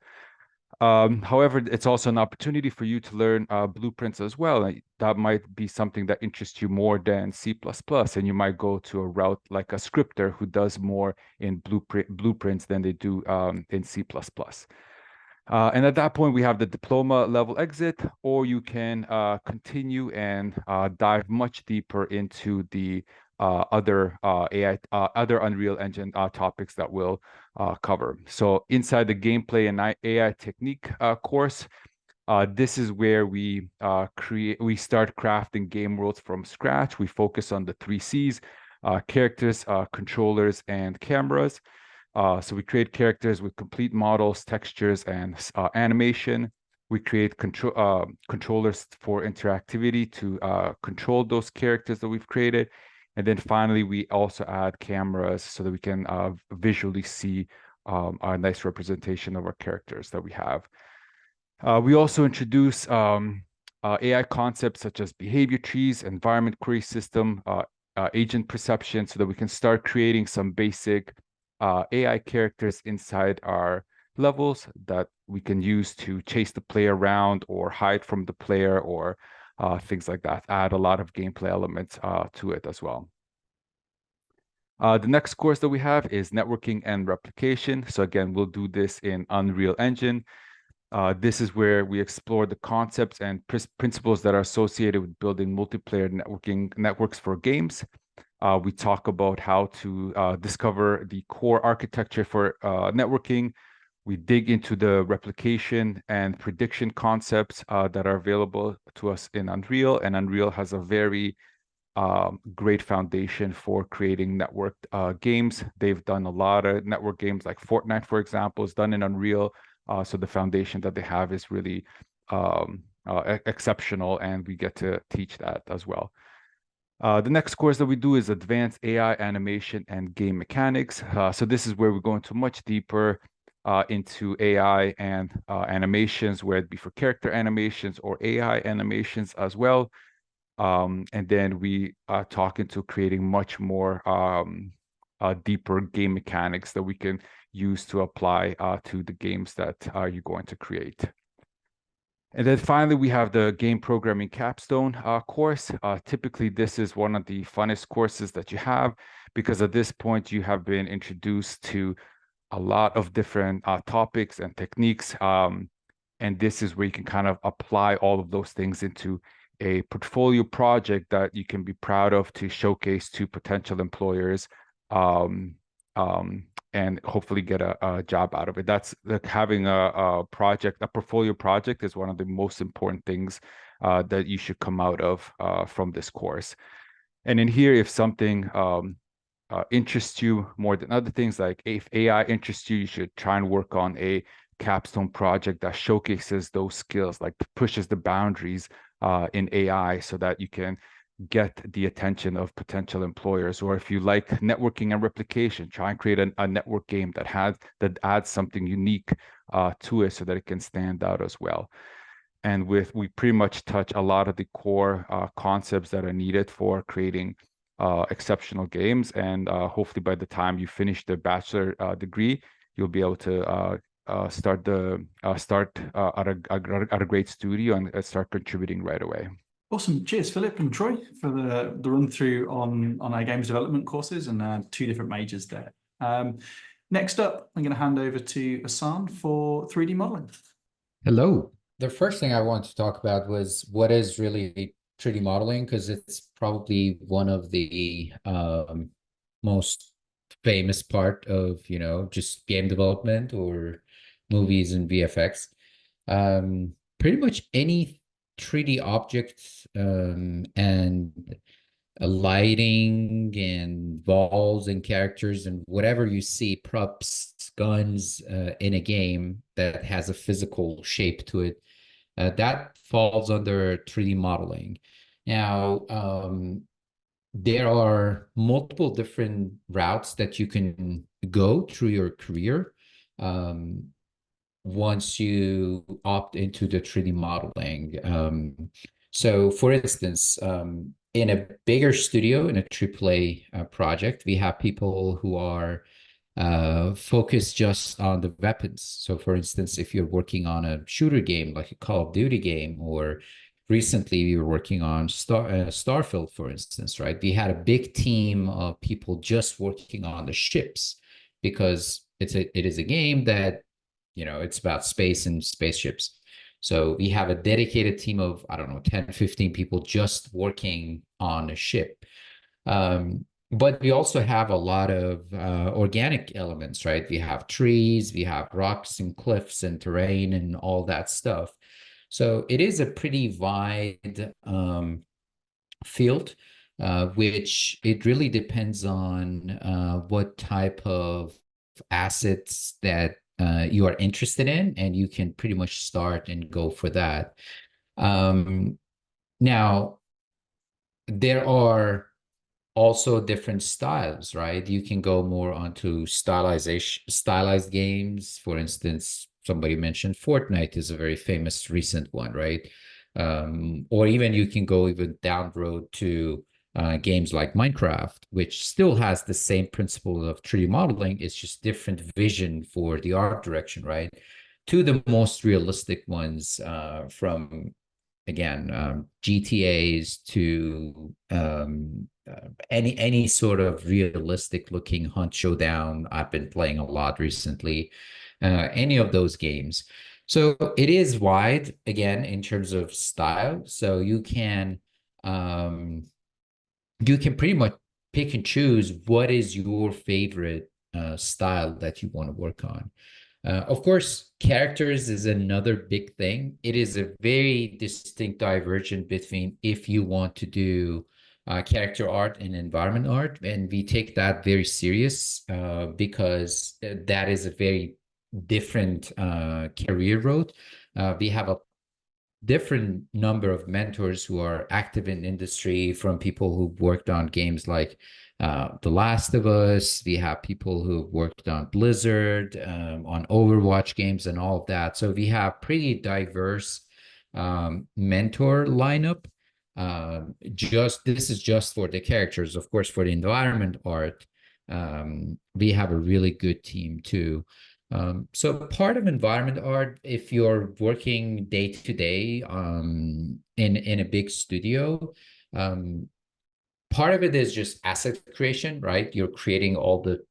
However, it's also an opportunity for you to learn blueprints as well. And that might be something that interests you more than C++, and you might go to a route like a scripter who does more in blueprints than they do in C++. And at that point, we have the diploma level exit, or you can continue and dive much deeper into the other other Unreal Engine topics that we'll cover. So inside the gameplay and AI technique course, this is where we start crafting game worlds from scratch. We focus on the 3 C's: characters, controllers, and cameras. So we create characters with complete models, textures, and animation. We create controllers for interactivity to control those characters that we've created. And then finally, we also add cameras so that we can visually see a nice representation of our characters that we have. We also introduce AI concepts such as behavior trees, environment query system, agent perception, so that we can start creating some basic AI characters inside our levels that we can use to chase the player around or hide from the player, or things like that. Add a lot of gameplay elements to it as well. The next course that we have is networking and replication. So again, we'll do this in Unreal Engine. This is where we explore the concepts and principles that are associated with building multiplayer networks for games. We talk about how to discover the core architecture for networking. We dig into the replication and prediction concepts that are available to us in Unreal, and Unreal has a very great foundation for creating networked games. They've done a lot of network games, like Fortnite, for example, is done in Unreal. So the foundation that they have is really exceptional, and we get to teach that as well. The next course that we do is Advanced AI Animation and Game Mechanics. So this is where we go into much deeper into AI and animations, whether it be for character animations or AI animations as well. And then we talk into creating much more deeper game mechanics that we can use to apply to the games that you're going to create. And then finally, we have the game programming capstone course. Typically, this is one of the funnest courses that you have, because at this point, you have been introduced to a lot of different topics and techniques. And this is where you can kind of apply all of those things into a portfolio project that you can be proud of to showcase to potential employers, and hopefully get a job out of it. That's like having a project, a portfolio project is one of the most important things that you should come out of from this course. And in here, if something interests you more than other things, like if AI interests you, you should try and work on a capstone project that showcases those skills, like pushes the boundaries in AI, so that you can get the attention of potential employers. Or if you like networking and replication, try and create a network game that adds something unique to it, so that it can stand out as well. And we pretty much touch a lot of the core concepts that are needed for creating exceptional games. And hopefully by the time you finish the bachelor degree, you'll be able to start at a great studio and start contributing right away.
Awesome. Cheers, Philip and Troy, for the run through on our games development courses and 2 different majors there. Next up, I'm going to hand over to Hassan for 3D modeling.
Hello. The first thing I wanted to talk about was what is really 3D modeling, because it's probably one of the most famous part of, just game development or movies and VFX. Pretty much any 3D objects and lighting and walls and characters and whatever you see, props, guns in a game that has a physical shape to it, that falls under 3D modeling. Now, there are multiple different routes that you can go through your career once you opt into the 3D modeling. So for instance, in a bigger studio, in a AAA project, we have people who are focused just on the weapons. So for instance, if you're working on a shooter game, like a Call of Duty game, or recently we were working on Starfield, for instance, right? We had a big team of people just working on the ships because it is a game that, it's about space and spaceships. So we have a dedicated team of, I don't know, 10, 15 people just working on a ship. But we also have a lot of organic elements, right? We have trees, we have rocks and cliffs and terrain and all that stuff. So it is a pretty wide field, which it really depends on what type of assets that you are interested in, and you can pretty much start and go for that. Now, there are also different styles, right? You can go more onto stylized games. For instance, somebody mentioned Fortnite is a very famous recent one, right? Or even you can go even down the road to games like Minecraft, which still has the same principle of 3D modeling. It's just different vision for the art direction, right? To the most realistic ones from, again, GTAs to any sort of realistic looking hunt showdown. I've been playing a lot recently, any of those games. So it is wide, again, in terms of style. So you can pretty much pick and choose what is your favorite style that you want to work on. Of course, characters is another big thing. It is a very distinct divergence between if you want to do character art and environment art, and we take that very serious because that is a very different career road. We have a different number of mentors who are active in industry, from people who've worked on games like The Last of Us. We have people who've worked on Blizzard, on Overwatch games and all of that. So we have pretty diverse mentor lineup. This is just for the characters. Of course, for the environment art, we have a really good team too. So part of environment art, if you're working day to day in a big studio, part of it is just asset creation, right? You're creating all the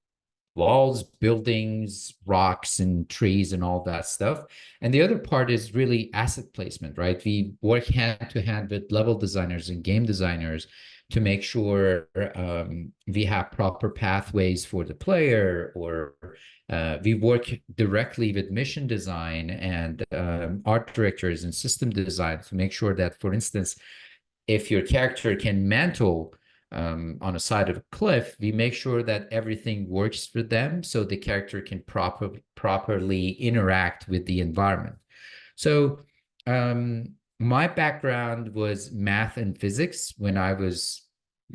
walls, buildings, rocks, and trees, and all that stuff. And the other part is really asset placement, right? We work hand to hand with level designers and game designers to make sure we have proper pathways for the player, or we work directly with mission design and art directors and system design to make sure that, for instance, if your character can mantle on a side of a cliff, we make sure that everything works for them so the character can properly interact with the environment. So my background was math and physics when I was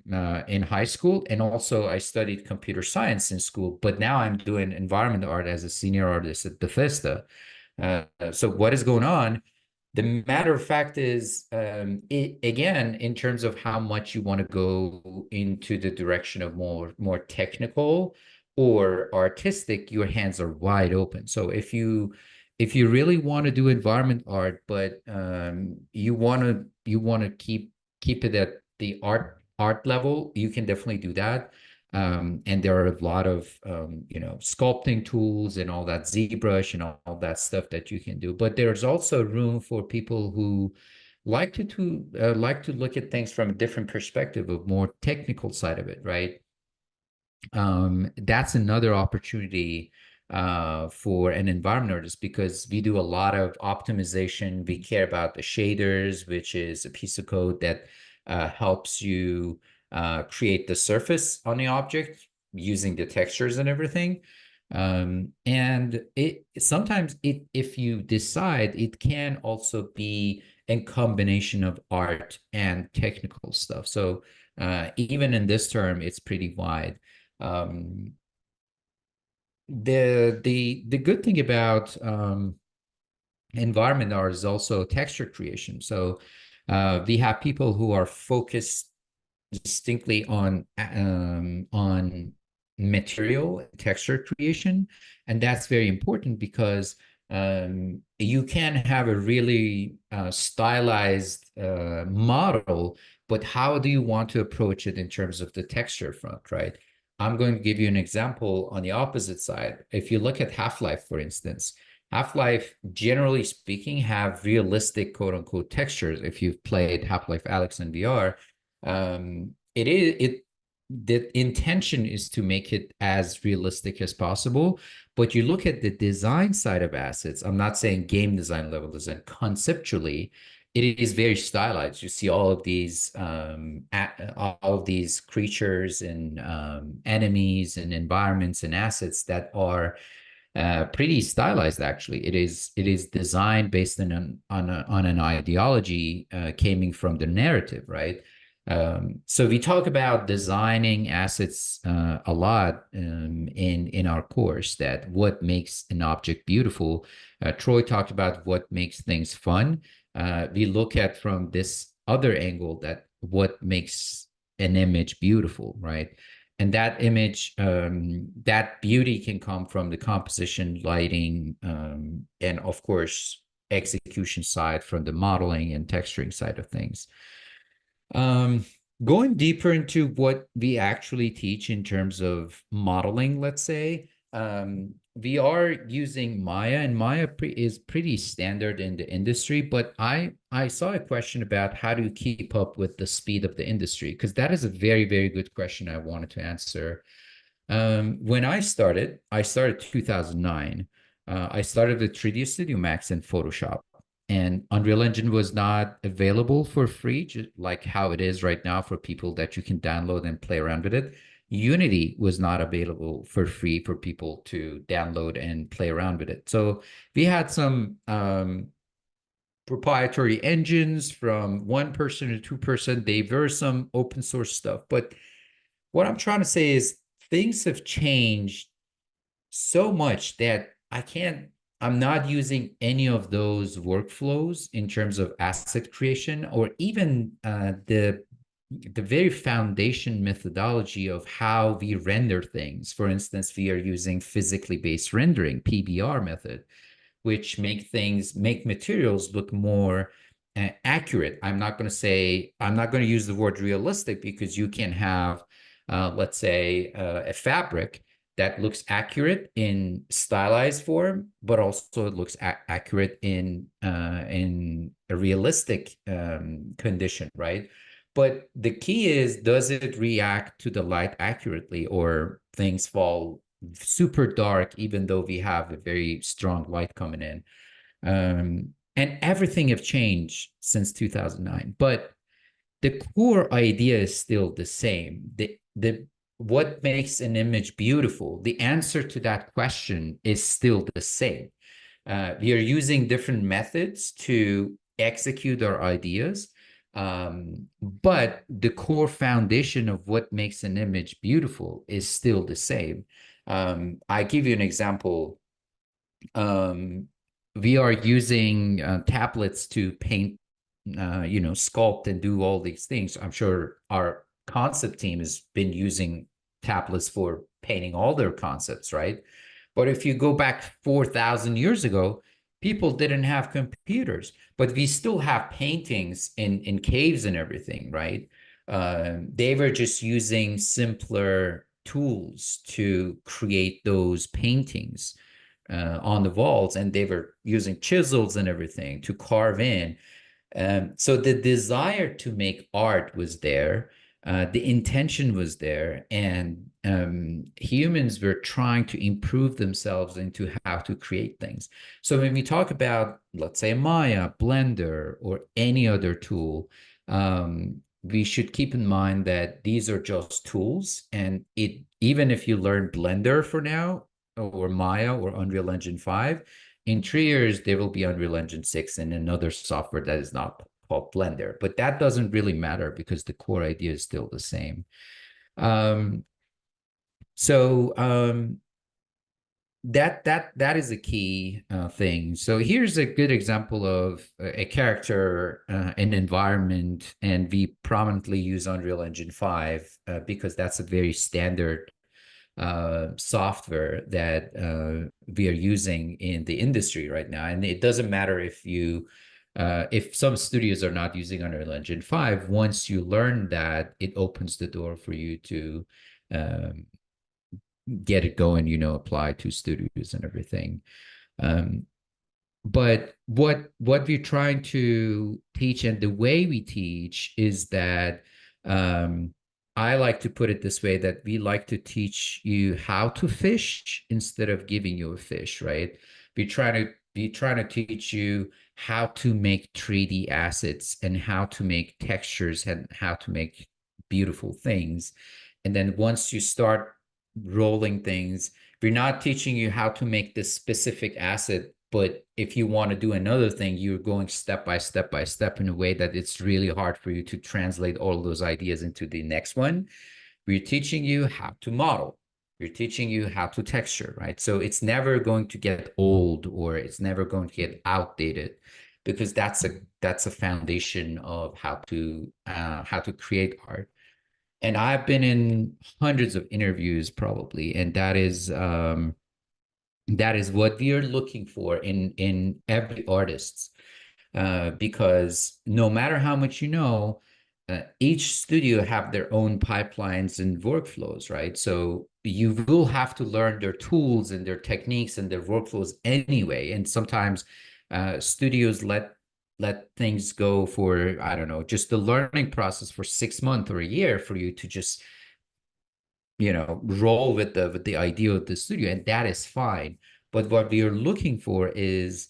in high school, and also I studied computer science in school, but now I'm doing environment art as a senior artist at Bethesda. So what is going on? The matter of fact is, again, in terms of how much you want to go into the direction of more technical or artistic, your hands are wide open. So if you really want to do environment art, but you want to keep it at the art level, you can definitely do that. And there are a lot of sculpting tools and all that, ZBrush and all that stuff that you can do. But there's also room for people who like to look at things from a different perspective, of more technical side of it, right? That's another opportunity for an environment artist, because we do a lot of optimization. We care about the shaders, which is a piece of code that helps you create the surface on the object using the textures and everything. And sometimes if you decide, it can also be a combination of art and technical stuff. So Even in this term, it's pretty wide. The good thing about environment art is also texture creation. So we have people who are focused distinctly on material texture creation, and that's very important because you can have a really stylized model, but how do you want to approach it in terms of the texture front, right? I'm going to give you an example on the opposite side. If you look at Half-Life, for instance, Half-Life, generally speaking, have realistic quote unquote textures. If you've played Half-Life Alyx in VR, the intention is to make it as realistic as possible. But you look at the design side of assets, I'm not saying game design level design, conceptually, it is very stylized. You see all of these creatures and enemies and environments and assets that are pretty stylized. Actually, it is designed based on an ideology coming from the narrative, right? So we talk about designing assets a lot in our course. That what makes an object beautiful. Troy talked about what makes things fun. We look at from this other angle that what makes an image beautiful, right? And that image, that beauty can come from the composition, lighting, and of course, execution side from the modeling and texturing side of things. Going deeper into what we actually teach in terms of modeling, let's say, we are using Maya, and Maya is pretty standard in the industry, but I saw a question about how do you keep up with the speed of the industry, because that is a very, very good question I wanted to answer. When I started 2009. I started with 3D Studio Max and Photoshop, and Unreal Engine was not available for free, just like how it is right now for people that you can download and play around with it. Unity was not available for free for people to download and play around with it. So we had some proprietary engines from 1% to 2%. They were some open source stuff. But what I'm trying to say is things have changed so much that I'm not using any of those workflows in terms of asset creation, or even the very foundation methodology of how we render things. For instance, we are using physically based rendering, PBR method, which make materials look more accurate. I'm not going to use the word realistic, because you can have, let's say, a fabric that looks accurate in stylized form, but also it looks accurate in a realistic condition, right? But the key is, does it react to the light accurately, or things fall super dark, even though we have a very strong light coming in? And everything have changed since 2009, but the core idea is still the same. What makes an image beautiful? The answer to that question is still the same. We are using different methods to execute our ideas, but the core foundation of what makes an image beautiful is still the same. I give you an example. We are using tablets to paint, sculpt and do all these things. I'm sure our concept team has been using tablets for painting all their concepts, right? But if you go back 4,000 years ago, people didn't have computers, but we still have paintings in caves and everything, right? They were just using simpler tools to create those paintings on the walls, and they were using chisels and everything to carve in. So the desire to make art was there, the intention was there, and humans were trying to improve themselves into how to create things. So when we talk about, let's say, Maya, Blender, or any other tool, we should keep in mind that these are just tools, and even if you learn Blender for now, or Maya, or Unreal Engine 5, in 3 years, there will be Unreal Engine 6 and another software that is not called Blender, but that doesn't really matter because the core idea is still the same. Um, so that is a key thing. So here's a good example of a character, an environment, and we prominently use Unreal Engine 5 because that's a very standard software that we are using in the industry right now. And it doesn't matter if some studios are not using Unreal Engine 5, once you learn that, it opens the door for you to get it going, apply to studios and everything. But what we're trying to teach, and the way we teach, is that I like to put it this way, that we like to teach you how to fish instead of giving you a fish, right? We're trying to teach you how to make 3D assets and how to make textures and how to make beautiful things. And then once you start rolling things, we're not teaching you how to make this specific asset, but if you want to do another thing, you're going step by step by step in a way that it's really hard for you to translate all those ideas into the next one. We're teaching you how to model. We're teaching you how to texture, right? So it's never going to get old, or it's never going to get outdated, because that's a foundation of how to create art. And I've been in hundreds of interviews probably, and that is what we are looking for in every artist, because no matter how much each studio have their own pipelines and workflows, right? So you will have to learn their tools and their techniques and their workflows anyway. And sometimes studios let things go for, I don't know, just the learning process for 6 months or a year for you to just roll with the idea of the studio, and that is fine. But what we are looking for is,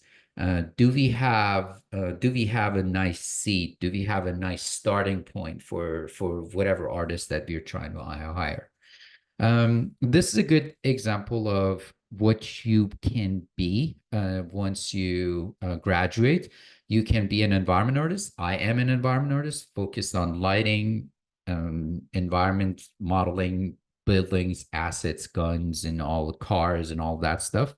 do we have a nice seat? Do we have a nice starting point for whatever artist that we're trying to hire? This is a good example of what you can be once you graduate. You can be an environment artist. I am an environment artist focused on lighting, environment modeling, buildings, assets, guns, and all cars and all that stuff.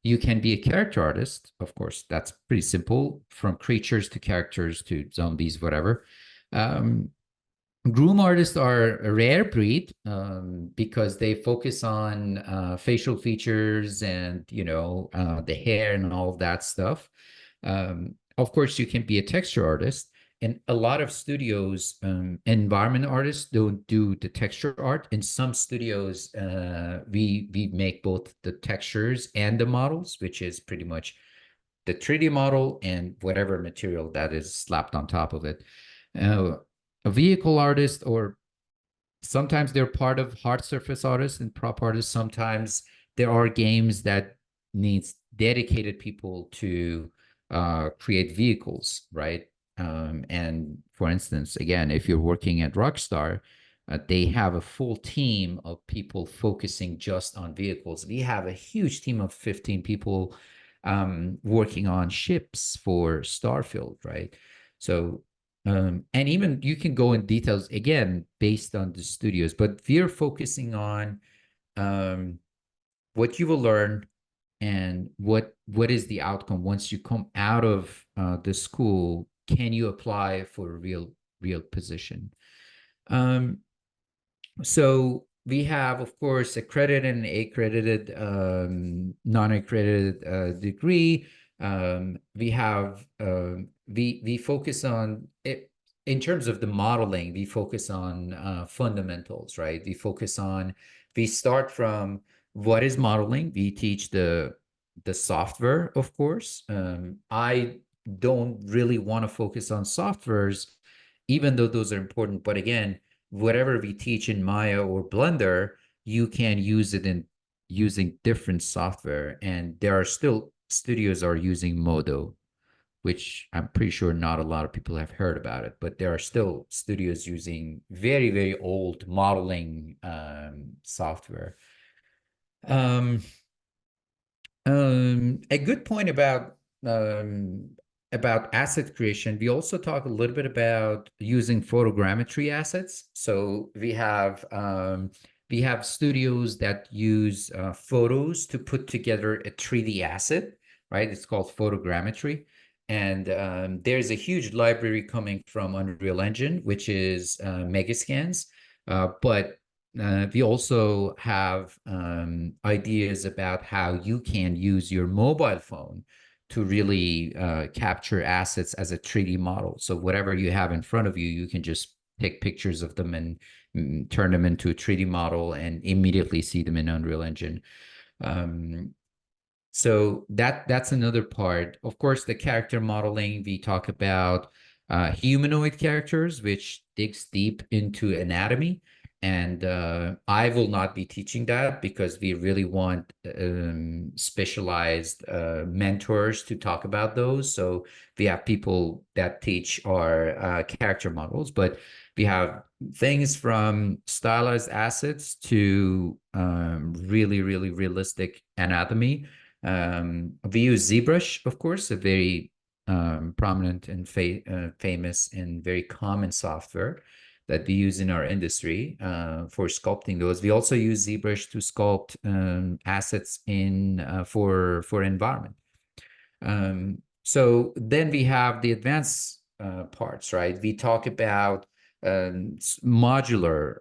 You can be a character artist. Of course, that's pretty simple, from creatures to characters to zombies, whatever. Groom artists are a rare breed because they focus on facial features and, the hair and all of that stuff. Of course, you can be a texture artist. And a lot of studios, environment artists don't do the texture art. In some studios, we make both the textures and the models, which is pretty much the 3D model and whatever material that is slapped on top of it. A vehicle artist, or sometimes they're part of hard surface artists and prop artists. Sometimes there are games that needs dedicated people to create vehicles, right? And for instance, again, if you're working at Rockstar, they have a full team of people focusing just on vehicles. We have a huge team of 15 people working on ships for Starfield, right? So, and even you can go in details again based on the studios, but we're focusing on what you will learn and what is the outcome once you come out of the school. Can you apply for a real position? So we have, of course, accredited and accredited, non-accredited degree. We have we focus on it in terms of the modeling. We focus on fundamentals, right? We start from what is modeling. We teach the software, of course. I don't really want to focus on softwares, even though those are important. But again, whatever we teach in Maya or Blender, you can use it in using different software. And there are still studios are using Modo, which I'm pretty sure not a lot of people have heard about it, but there are still studios using very, very old modeling software. A good point about about asset creation, we also talk a little bit about using photogrammetry assets. So we have studios that use photos to put together a 3D asset, right? It's called photogrammetry. And there's a huge library coming from Unreal Engine, which is Megascans. But we also have ideas about how you can use your mobile phone to really capture assets as a 3D model. So whatever you have in front of you, you can just take pictures of them and turn them into a 3D model and immediately see them in Unreal Engine. So that's another part. Of course, the character modeling, we talk about humanoid characters, which digs deep into anatomy. And I will not be teaching that because we really want specialized mentors to talk about those. So we have people that teach our character models, but we have things from stylized assets to really, really realistic anatomy. We use ZBrush, of course, a very prominent and famous and very common software that we use in our industry for sculpting those. We also use ZBrush to sculpt assets in for environment. So then we have the advanced parts, right? We talk about modular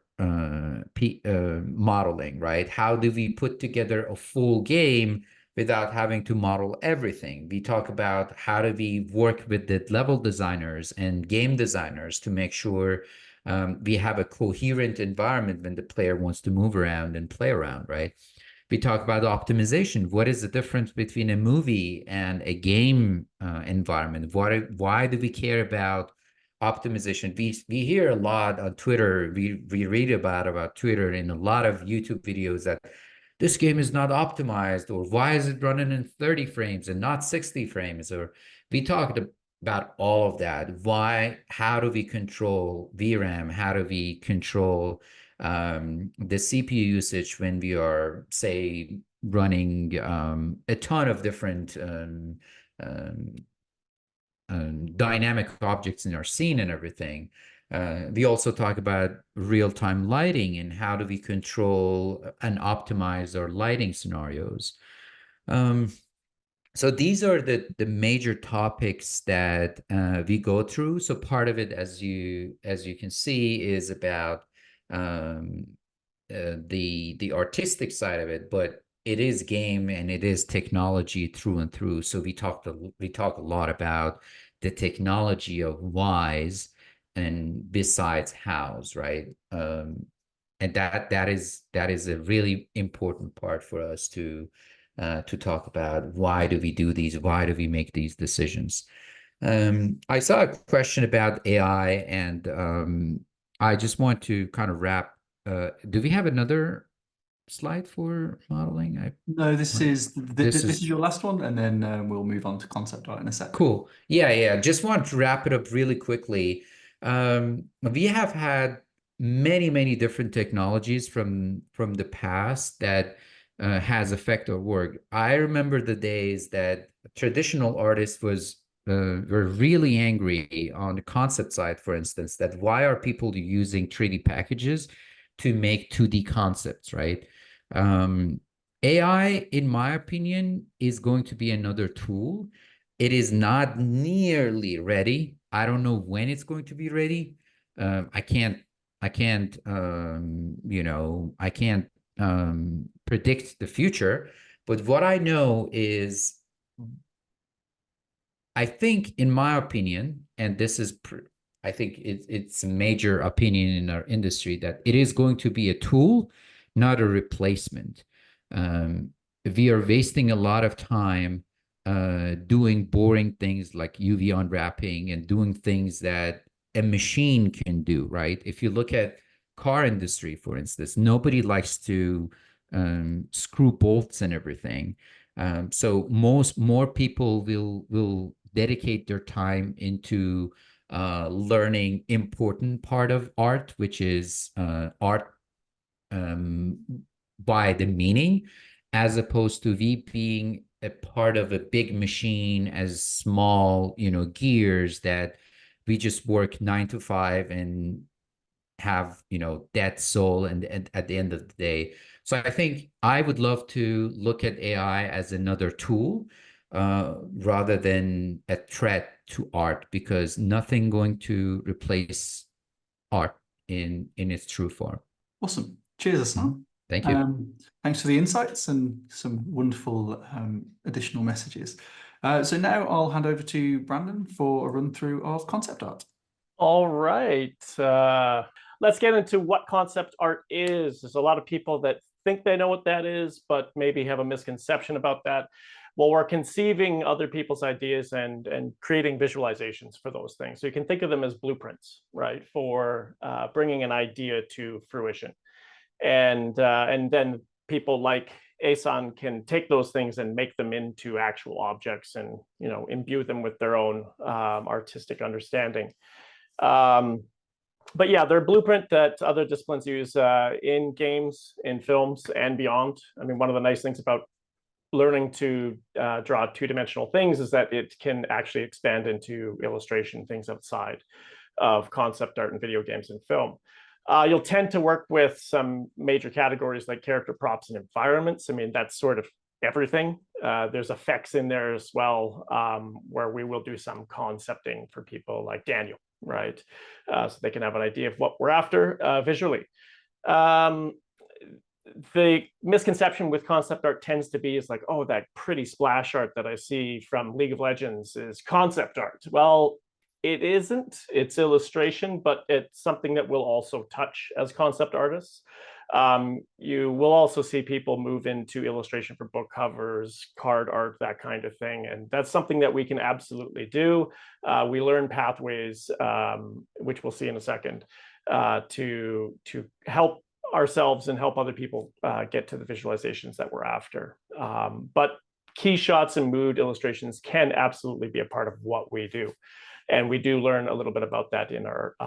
modeling, right? How do we put together a full game without having to model everything? We talk about how do we work with the level designers and game designers to make sure we have a coherent environment when the player wants to move around and play around, right? We talk about optimization. What is the difference between a movie and a game environment? Why do we care about optimization? We hear a lot on Twitter. We read about Twitter in a lot of YouTube videos that this game is not optimized, or why is it running in 30 frames and not 60 frames? Or we talked about all of that. How do we control VRAM? How do we control the CPU usage when we are, say, running a ton of different dynamic objects in our scene and everything? We also talk about real-time lighting and how do we control and optimize our lighting scenarios. So these are the major topics that we go through. So part of it, as you can see, is about the artistic side of it, but it is game and it is technology through and through. So we talk a lot about the technology of whys and besides hows, right? And that is a really important part for us to talk about. Why do we do these? Why do we make these decisions? I saw a question about AI, and I just want to kind of wrap. Do we have another slide for modeling?
No, this is your last one, and then we'll move on to concept art in a second.
Cool. Yeah. Just want to wrap it up really quickly. We have had many different technologies from the past that has affected our work. I remember the days that traditional artists were really angry on the concept side, for instance, that why are people using 3D packages to make 2D concepts, right? AI, in my opinion, is going to be another tool. It is not nearly ready. I don't know when it's going to be ready. I can't predict the future. But what I know is, I think, in my opinion, and this is, I think it's a major opinion in our industry, that it is going to be a tool, not a replacement. We are wasting a lot of time doing boring things like UV unwrapping and doing things that a machine can do, right? If you look at car industry, for instance, nobody likes to screw bolts and everything. So more people will dedicate their time into learning important part of art, which is art by the meaning, as opposed to we being a part of a big machine as small, gears that we just work 9 to 5 and have, that soul and at the end of the day. So I think I would love to look at AI as another tool rather than a threat to art, because nothing going to replace art in its true form.
Awesome. Cheers, Hassan.
Thank you.
Thanks for the insights and some wonderful additional messages. So now I'll hand over to Brandon for a run through of concept art.
All right. Let's get into what concept art is. There's a lot of people that think they know what that is, but maybe have a misconception about that. Well, we're conceiving other people's ideas and creating visualizations for those things. So you can think of them as blueprints, right, for bringing an idea to fruition. And then people like Ehsan can take those things and make them into actual objects and, imbue them with their own artistic understanding. But yeah, they're a blueprint that other disciplines use in games, in films, and beyond. I mean, one of the nice things about learning to draw two-dimensional things is that it can actually expand into illustration, things outside of concept art and video games and film. You'll tend to work with some major categories like character props and environments. I mean, that's sort of everything. There's effects in there as well, where we will do some concepting for people like Daniel, right? So they can have an idea of what we're after visually. The misconception with concept art tends to be is like, oh, that pretty splash art that I see from League of Legends is concept art. Well, it isn't. It's illustration, but it's something that we'll also touch as concept artists. You will also see people move into illustration for book covers, card art, that kind of thing. And that's something that we can absolutely do. We learn pathways, which we'll see in a second, to help ourselves and help other people get to the visualizations that we're after. But key shots and mood illustrations can absolutely be a part of what we do. And we do learn a little bit about that in our,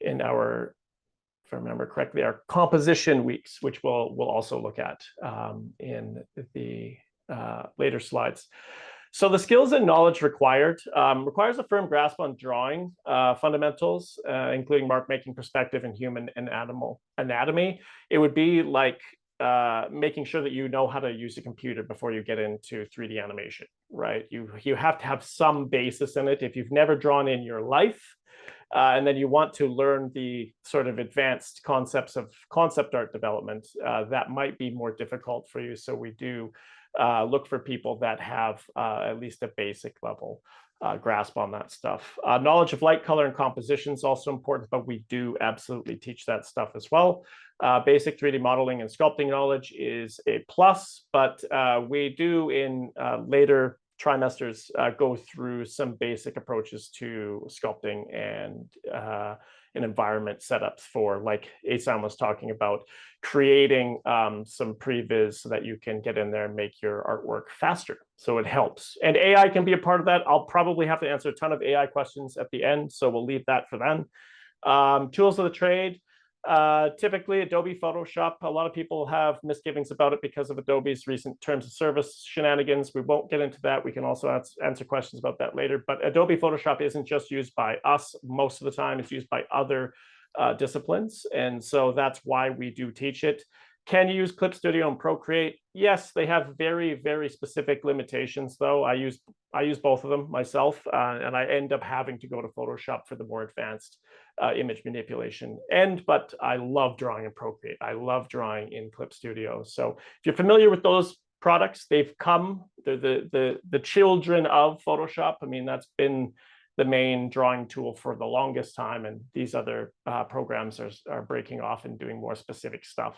if I remember correctly, our composition weeks, which we'll also look at in the later slides. So the skills and knowledge required requires a firm grasp on drawing fundamentals, including mark making, perspective, and human and animal anatomy. It would be like making sure that you know how to use a computer before you get into 3D animation, right? You have to have some basis in it. If you've never drawn in your life, and then you want to learn the sort of advanced concepts of concept art development, that might be more difficult for you. So we do look for people that have at least a basic level grasp on that stuff. Knowledge of light, color, and composition is also important, but we do absolutely teach that stuff as well. Basic 3D modeling and sculpting knowledge is a plus, but we do in later trimesters go through some basic approaches to sculpting and environment setups for, like Ehsan was talking about, creating some previs so that you can get in there and make your artwork faster. So it helps. And AI can be a part of that. I'll probably have to answer a ton of AI questions at the end, so we'll leave that for then. Tools of the trade. Typically Adobe Photoshop, a lot of people have misgivings about it because of Adobe's recent terms of service shenanigans. We won't get into that. We can also answer questions about that later. But Adobe Photoshop isn't just used by us most of the time. It's used by other disciplines. And so that's why we do teach it. Can you use Clip Studio and Procreate? Yes, they have very, very specific limitations, though. I use both of them myself, and I end up having to go to Photoshop for the more advanced image manipulation. But I love drawing in Procreate. I love drawing in Clip Studio. So if you're familiar with those products, they're the children of Photoshop. I mean, that's been the main drawing tool for the longest time, and these other programs are breaking off and doing more specific stuff.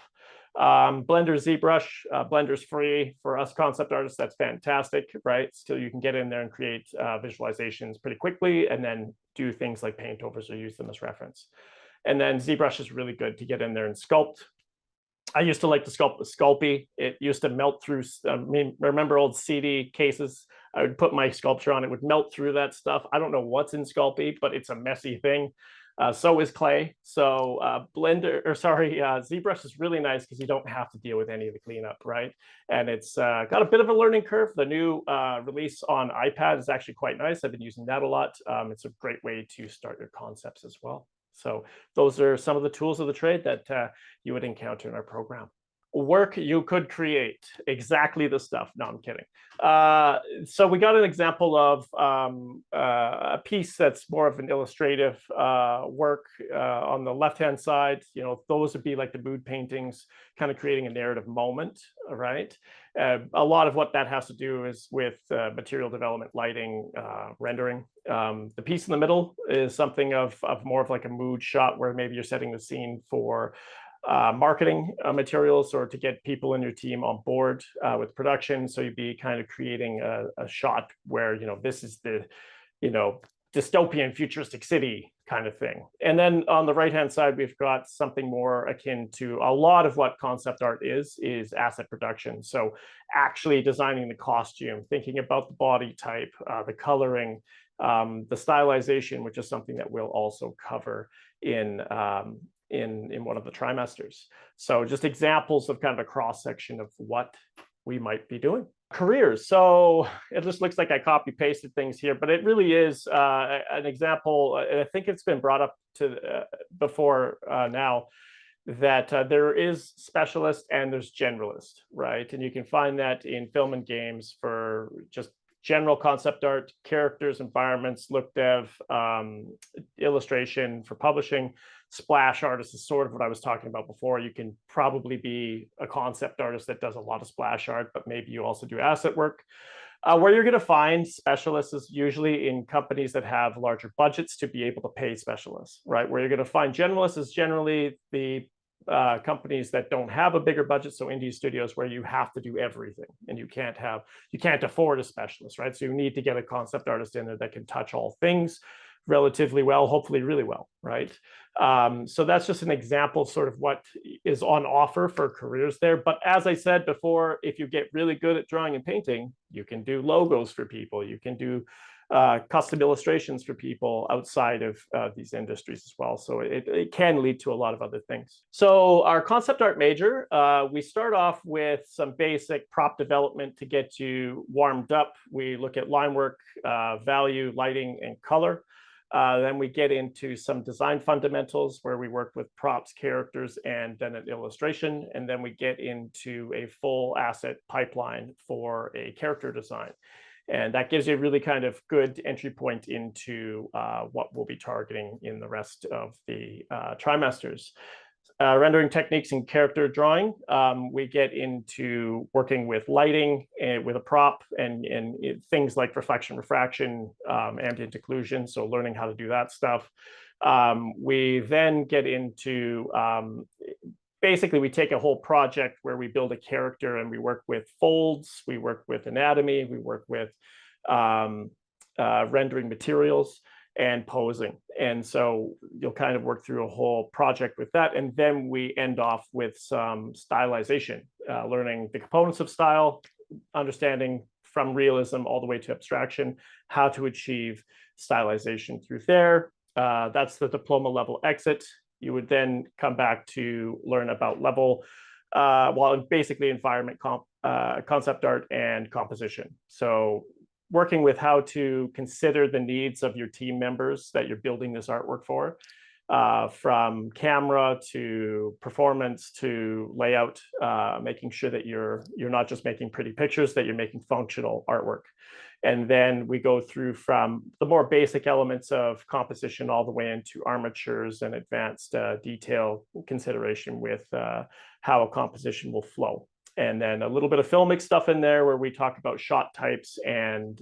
Blender, ZBrush, Blender's free for us concept artists. That's fantastic, right? So you can get in there and create visualizations pretty quickly, and then do things like paint overs or use them as reference. And then ZBrush is really good to get in there and sculpt. I used to like to sculpt with Sculpey. It used to melt through, remember old CD cases? I would put my sculpture on, it would melt through that stuff. I don't know what's in Sculpey, but it's a messy thing. So is clay. So ZBrush is really nice because you don't have to deal with any of the cleanup, right? And it's got a bit of a learning curve. The new release on iPad is actually quite nice. I've been using that a lot. It's a great way to start your concepts as well. So those are some of the tools of the trade that you would encounter in our program. Work you could create exactly the stuff. No, I'm kidding. So we got an example of a piece that's more of an illustrative work on the left-hand side. You know, those would be like the mood paintings, kind of creating a narrative moment, right? A lot of what that has to do is with material development, lighting, rendering. The piece in the middle is something of more of like a mood shot where maybe you're setting the scene for marketing materials or to get people in your team on board with production. So you'd be kind of creating a shot where, you know, this is the, you know, dystopian futuristic city kind of thing. And then on the right-hand side, we've got something more akin to a lot of what concept art is asset production. So actually designing the costume, thinking about the body type, the coloring, the stylization, which is something that we'll also cover in one of the trimesters. So just examples of kind of a cross section of what we might be doing. Careers. So it just looks like I copy pasted things here, but it really is an example. I think it's been brought up to before now that there is specialist and there's generalist, right? And you can find that in film and games for just general concept art, characters, environments, look dev, illustration for publishing. Splash artist is sort of what I was talking about before. You can probably be a concept artist that does a lot of splash art, but maybe you also do asset work. Where you're going to find specialists is usually in companies that have larger budgets to be able to pay specialists, right? Where you're going to find generalists is generally the companies that don't have a bigger budget, so indie studios where you have to do everything and you can't afford a specialist, right? So you need to get a concept artist in there that can touch all things relatively well, hopefully really well, right? So that's just an example sort of what is on offer for careers there. But as I said before, if you get really good at drawing and painting, you can do logos for people, you can do custom illustrations for people outside of these industries as well. So it can lead to a lot of other things. So our concept art major, we start off with some basic prop development to get you warmed up. We look at line work, value, lighting, and color. Then we get into some design fundamentals where we work with props, characters, and then an illustration. And then we get into a full asset pipeline for a character design. And that gives you a really kind of good entry point into what we'll be targeting in the rest of the trimesters. Rendering techniques and character drawing, we get into working with lighting and with a prop and things like reflection, refraction, ambient occlusion. So learning how to do that stuff. We then get into basically, we take a whole project where we build a character and we work with folds, we work with anatomy, we work with rendering materials and posing. And so you'll kind of work through a whole project with that. And then we end off with some stylization, learning the components of style, understanding from realism all the way to abstraction, how to achieve stylization through there. That's the diploma level exit. You would then come back to learn about level, basically environment concept art and composition. So working with how to consider the needs of your team members that you're building this artwork for, from camera to performance to layout, making sure that you're not just making pretty pictures, that you're making functional artwork. And then we go through from the more basic elements of composition all the way into armatures and advanced detail consideration with how a composition will flow. And then a little bit of filmic stuff in there where we talk about shot types and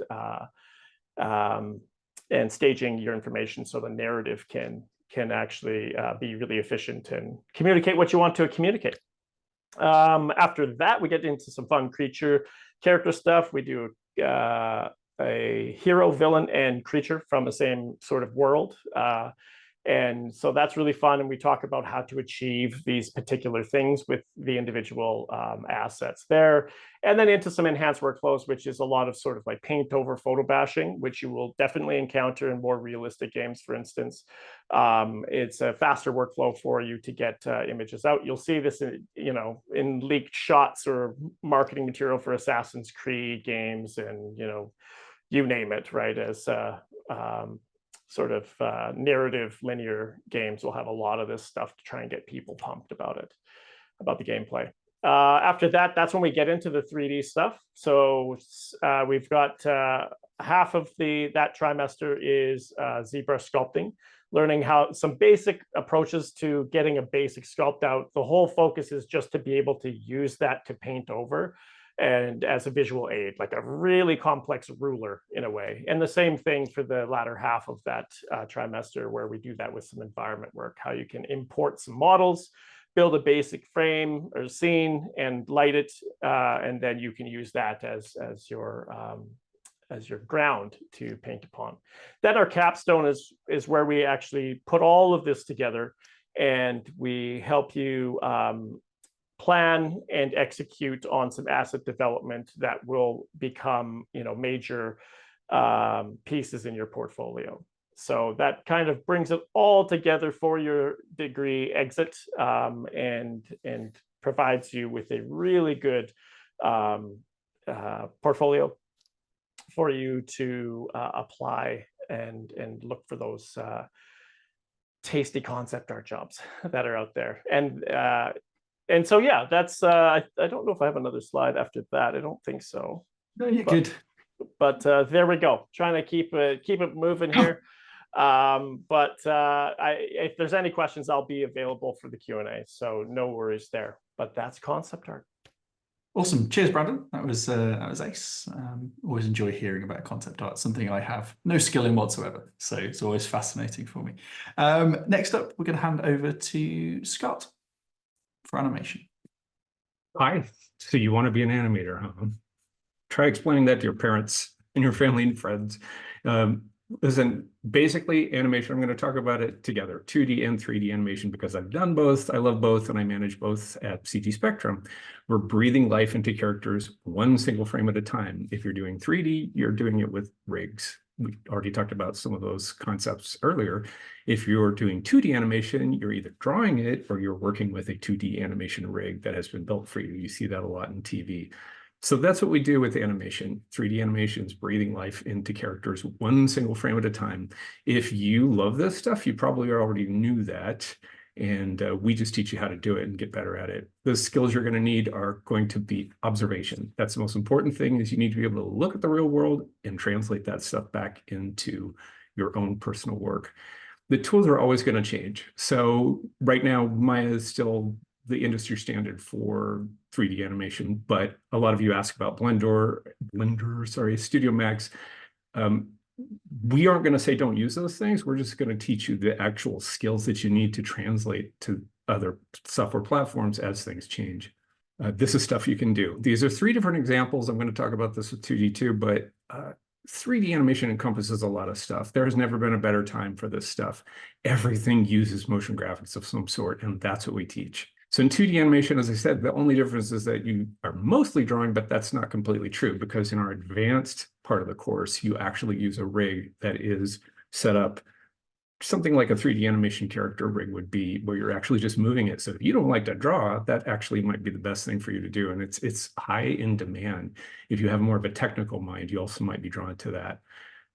staging your information so the narrative can actually be really efficient and communicate what you want to communicate. After that, we get into some fun character stuff. We do a hero, villain, and creature from the same sort of world. And so that's really fun. And we talk about how to achieve these particular things with the individual assets there. And then into some enhanced workflows, which is a lot of sort of like paint over photo bashing, which you will definitely encounter in more realistic games, for instance. It's a faster workflow for you to get images out. You'll see this in leaked shots or marketing material for Assassin's Creed games, and you name it, right? As sort of narrative linear games will have a lot of this stuff to try and get people pumped about it, about the gameplay. After that, that's when we get into the 3D stuff. So we've got half of that trimester is zebra sculpting, learning how some basic approaches to getting a basic sculpt out. The whole focus is just to be able to use that to paint over, and as a visual aid, like a really complex ruler in a way. And the same thing for the latter half of that trimester, where we do that with some environment work, how you can import some models, build a basic frame or scene and light it, and then you can use that as your ground to paint upon. Then our capstone is where we actually put all of this together, and we help you plan and execute on some asset development that will become major pieces in your portfolio. So that kind of brings it all together for your degree exit, and provides you with a really good portfolio for you to apply and look for those tasty concept art jobs that are out there. And so, yeah, that's, I don't know if I have another slide after that. I don't think so.
No, you're good.
But there we go. Trying to keep it moving here. If there's any questions, I'll be available for the Q&A. So no worries there. But that's concept art.
Awesome. Cheers, Brandon. That was ace. Always enjoy hearing about concept art, something I have no skill in whatsoever. So it's always fascinating for me. Next up, we're going to hand over to Scott for animation.
Hi. So you want to be an animator, huh? Try explaining that to your parents and your family and friends. Listen, basically animation, I'm going to talk about it together, 2D and 3D animation, because I've done both. I love both, and I manage both at CG Spectrum. We're breathing life into characters one single frame at a time. If you're doing 3D, you're doing it with rigs. We already talked about some of those concepts earlier. If you're doing 2D animation, you're either drawing it or you're working with a 2D animation rig that has been built for you. You see that a lot in TV. So that's what we do with animation. 3D animation is breathing life into characters one single frame at a time. If you love this stuff, you probably already knew that. And we just teach you how to do it and get better at it. The skills you're going to need are going to be observation. That's the most important thing, is you need to be able to look at the real world and translate that stuff back into your own personal work. The tools are always going to change. So right now, Maya is still the industry standard for 3D animation, but a lot of you ask about Studio Max. We aren't going to say don't use those things. We're just going to teach you the actual skills that you need to translate to other software platforms as things change. This is stuff you can do. These are 3 different examples. I'm going to talk about this with 2D too, but 3D animation encompasses a lot of stuff. There has never been a better time for this stuff. Everything uses motion graphics of some sort, and that's what we teach. So in 2D animation, as I said, the only difference is that you are mostly drawing, but that's not completely true, because in our advanced part of the course, you actually use a rig that is set up something like a 3D animation character rig would be, where you're actually just moving it. So if you don't like to draw, that actually might be the best thing for you to do. And it's high in demand. If you have more of a technical mind, you also might be drawn to that.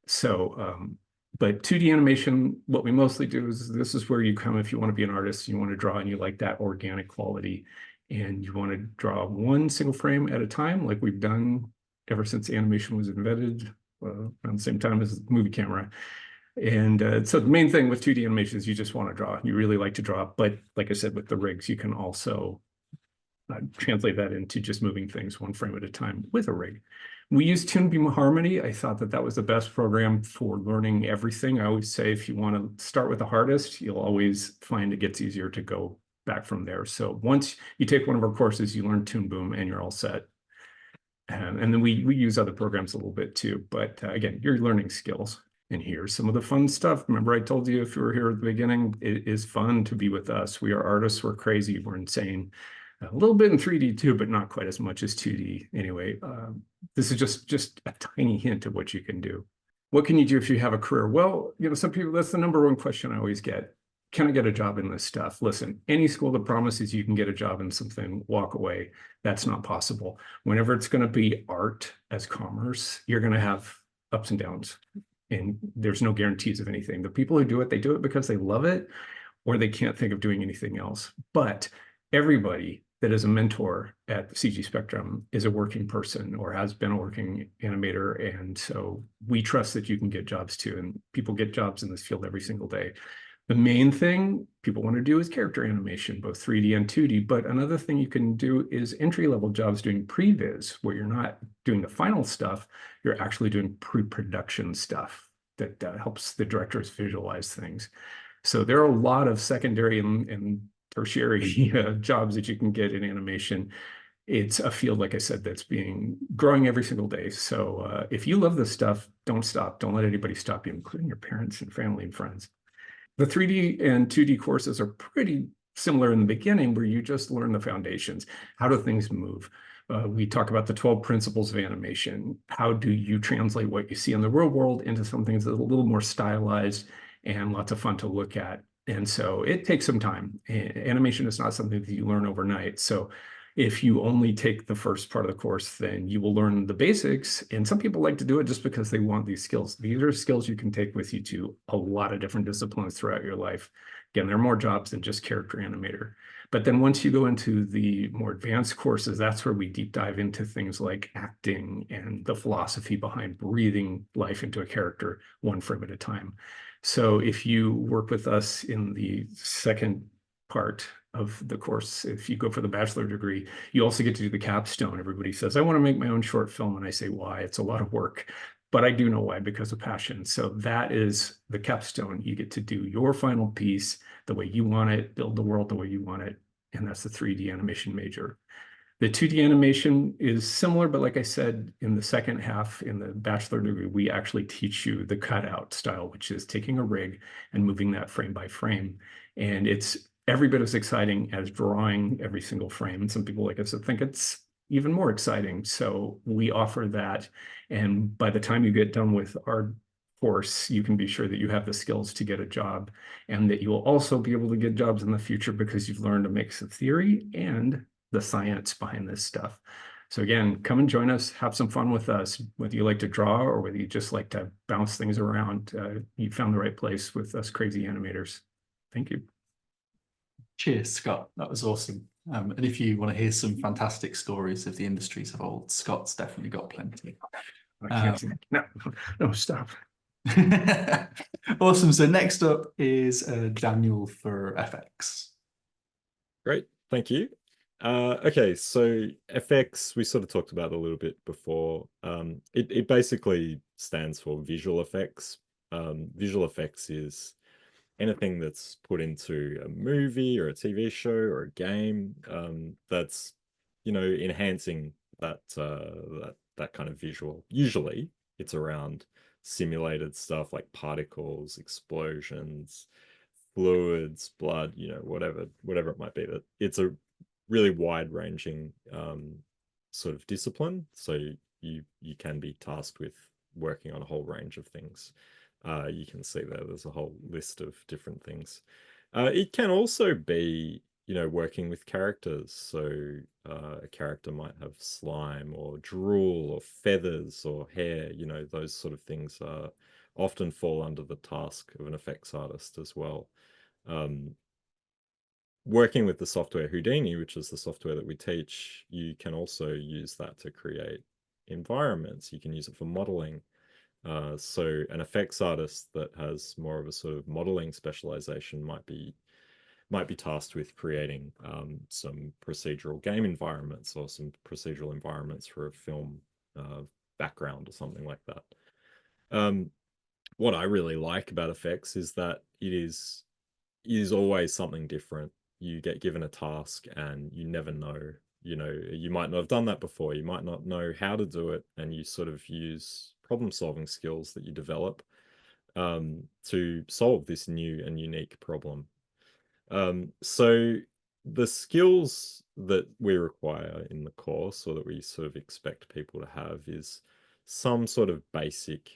So, but 2D animation, what we mostly do is, this is where you come if you want to be an artist, you want to draw and you like that organic quality, and you want to draw one single frame at a time, like we've done ever since animation was invented, around the same time as the movie camera. And so the main thing with 2D animation is you just want to draw. You really like to draw, but like I said, with the rigs, you can also translate that into just moving things one frame at a time with a rig. We use Toonbeam Harmony. I thought that was the best program for learning everything. I always say, if you want to start with the hardest, you'll always find it gets easier to go back from there. So once you take one of our courses, you learn Toon Boom and you're all set. And then we use other programs a little bit too. But again, you're learning skills. And here's some of the fun stuff. Remember, I told you if you were here at the beginning, it is fun to be with us. We are artists, we're crazy, we're insane. A little bit in 3D too, but not quite as much as 2D. Anyway, this is just a tiny hint of what you can do. What can you do if you have a career? Well, some people, that's the number one question I always get. Can I get a job in this stuff? Listen, any school that promises you can get a job in something, walk away. That's not possible. Whenever it's going to be art as commerce, you're going to have ups and downs. And there's no guarantees of anything. The people who do it, they do it because they love it, or they can't think of doing anything else. But everybody that is a mentor at the CG Spectrum is a working person or has been a working animator. And so we trust that you can get jobs too. And people get jobs in this field every single day. The main thing people want to do is character animation, both 3D and 2D. But another thing you can do is entry-level jobs doing previs, where you're not doing the final stuff, you're actually doing pre-production stuff that helps the directors visualize things. So there are a lot of secondary and tertiary jobs that you can get in animation. It's a field, like I said, that's growing every single day. So if you love this stuff, don't stop. Don't let anybody stop you, including your parents and family and friends. The 3D and 2D courses are pretty similar in the beginning, where you just learn the foundations. How do things move? We talk about the 12 principles of animation. How do you translate what you see in the real world into something that's a little more stylized and lots of fun to look at? And so it takes some time. Animation is not something that you learn overnight. So if you only take the first part of the course, then you will learn the basics. And some people like to do it just because they want these skills. These are skills you can take with you to a lot of different disciplines throughout your life. Again, there are more jobs than just character animator. But then once you go into the more advanced courses, that's where we deep dive into things like acting and the philosophy behind breathing life into a character one frame at a time. So if you work with us in the second part of the course, if you go for the bachelor degree, you also get to do the capstone. Everybody says, I want to make my own short film. And I say, why? It's a lot of work. But I do know why, because of passion. So that is the capstone. You get to do your final piece the way you want it, build the world the way you want it. And that's the 3D animation major. The 2D animation is similar, but like I said, in the second half, in the bachelor degree, we actually teach you the cutout style, which is taking a rig and moving that frame by frame. And it's every bit as exciting as drawing every single frame. And some people like us think it's even more exciting. So we offer that. And by the time you get done with our course, you can be sure that you have the skills to get a job, and that you will also be able to get jobs in the future because you've learned a mix of theory and the science behind this stuff. So again, come and join us, have some fun with us, whether you like to draw or whether you just like to bounce things around. You found the right place with us crazy animators. Thank you.
Cheers, Scott. That was awesome. And if you want to hear some fantastic stories of the industries of old, Scott's definitely got plenty.
No, stop.
Awesome. So next up is Daniel for FX.
Great, thank you. Okay, so FX, we sort of talked about a little bit before. It basically stands for visual effects. Visual effects is anything that's put into a movie or a TV show or a game that's, enhancing that that kind of visual. Usually it's around simulated stuff like particles, explosions, fluids, blood, whatever it might be. That it's a really wide-ranging sort of discipline. So you can be tasked with working on a whole range of things. You can see there's a whole list of different things. It can also be, working with characters. So a character might have slime or drool or feathers or hair, those sort of things often fall under the task of an effects artist as well. Working with the software Houdini, which is the software that we teach, you can also use that to create environments. You can use it for modeling. So an effects artist that has more of a sort of modeling specialization might be tasked with creating some procedural game environments or some procedural environments for a film background or something like that. What I really like about effects is that it is always something different. You get given a task and you never know, you might not have done that before. You might not know how to do it, and you sort of use problem-solving skills that you develop to solve this new and unique problem. So the skills that we require in the course, or that we sort of expect people to have, is some sort of basic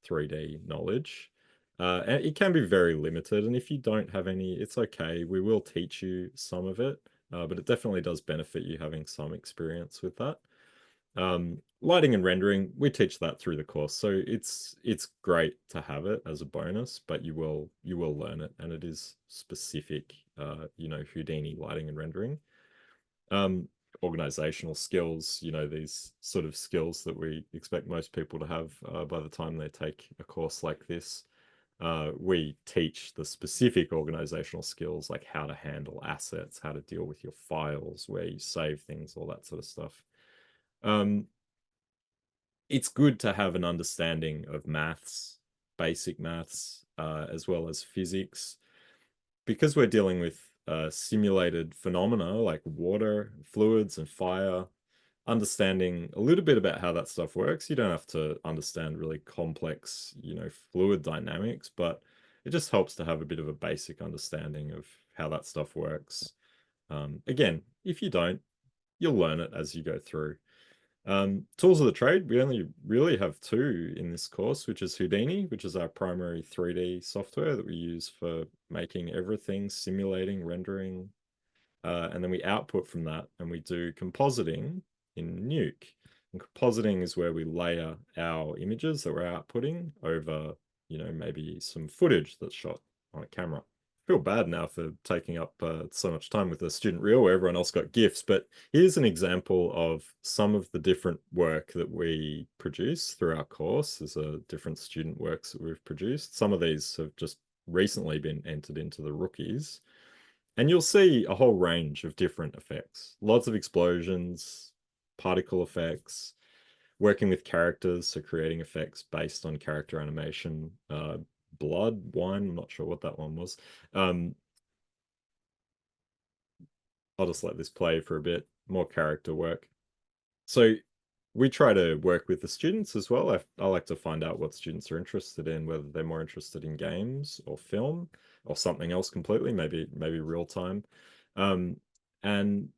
3D knowledge. And it can be very limited, and if you don't have any, it's okay. We will teach you some of it, but it definitely does benefit you having some experience with that. Lighting and rendering, we teach that through the course, so it's great to have it as a bonus, but you will learn it, and it is specific, you know, Houdini lighting and rendering. Organizational skills, you know, these sort of skills that we expect most people to have by the time they take a course like this. We teach the specific organizational skills, like how to handle assets, how to deal with your files, where you save things, all that sort of stuff. It's good to have an understanding of maths, basic maths, as well as physics, because we're dealing with simulated phenomena like water, fluids, and fire. Understanding a little bit about how that stuff works. You don't have to understand really complex, you know, fluid dynamics, but it just helps to have a bit of a basic understanding of how that stuff works. Again, if you don't, you'll learn it as you go through. Tools of the trade, we only really have two in this course, which is Houdini, which is our primary 3D software that we use for making everything, simulating, rendering, and then we output from that and we do compositing in Nuke. And compositing is where we layer our images that we're outputting over, you know, maybe some footage that's shot on a camera. I feel bad now for taking up so much time with the student reel where everyone else got GIFs, but here's an example of some of the different work that we produce through our course. There's different student works that we've produced. Some of these have just recently been entered into the rookies. And you'll see a whole range of different effects. Lots of explosions, particle effects, working with characters, so creating effects based on character animation, blood, wine, I'm not sure what that one was. I'll just let this play for a bit, more character work. So we try to work with the students as well. I like to find out what students are interested in, whether they're more interested in games or film or something else completely, maybe real time. And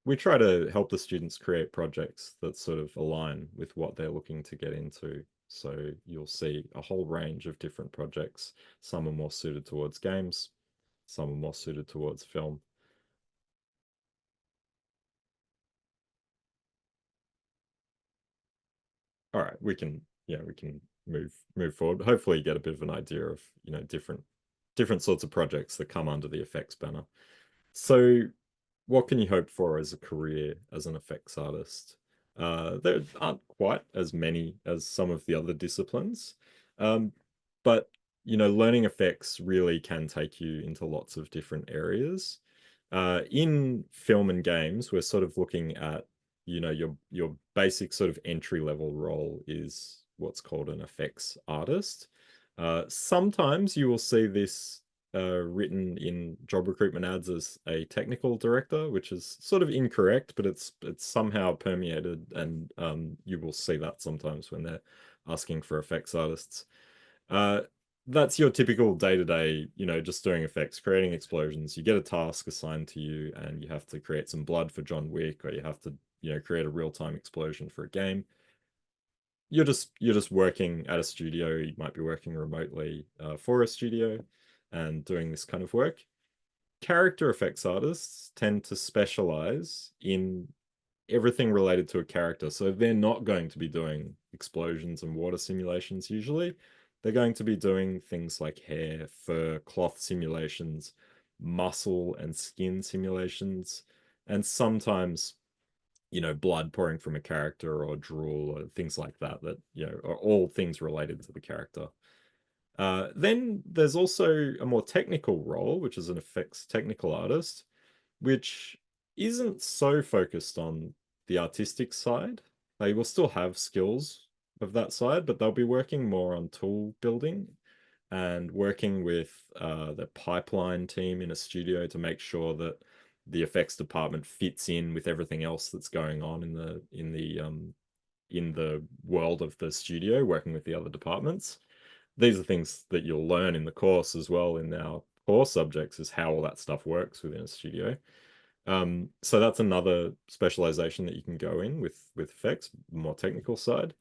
we try to help the students create projects that sort of align with what they're looking to get into. So you'll see a whole range of different projects. Some are more suited towards games, some are more suited towards film. All right, we can move forward. Hopefully get a bit of an idea of, you know, different sorts of projects that come under the effects banner. So what can you hope for as a career as an effects artist? There aren't quite as many as some of the other disciplines, but you know, learning effects really can take you into lots of different areas. In film and games, we're sort of looking at, you know, your basic sort of entry level role is what's called an effects artist. Sometimes you will see this written in job recruitment ads as a technical director, which is sort of incorrect, but it's somehow permeated, and you will see that sometimes when they're asking for effects artists. That's your typical day-to-day, you know, just doing effects, creating explosions. You get a task assigned to you and you have to create some blood for John Wick, or you have to, you know, create a real-time explosion for a game. You're just working at a studio. You might be working remotely for a studio and doing this kind of work. Character effects artists tend to specialize in everything related to a character. So they're not going to be doing explosions and water simulations usually. They're going to be doing things like hair, fur, cloth simulations, muscle and skin simulations, and sometimes, you know, blood pouring from a character or drool or things like that, you know, are all things related to the character. Then there's also a more technical role, which is an effects technical artist, which isn't so focused on the artistic side. They will still have skills of that side, but they'll be working more on tool building and working with the pipeline team in a studio to make sure that the effects department fits in with everything else that's going on in the world of the studio, working with the other departments. these are things that you'll learn in the course as well in our core subjects, is how all that stuff works within a studio. So that's another specialization that you can go in with effects, more technical side.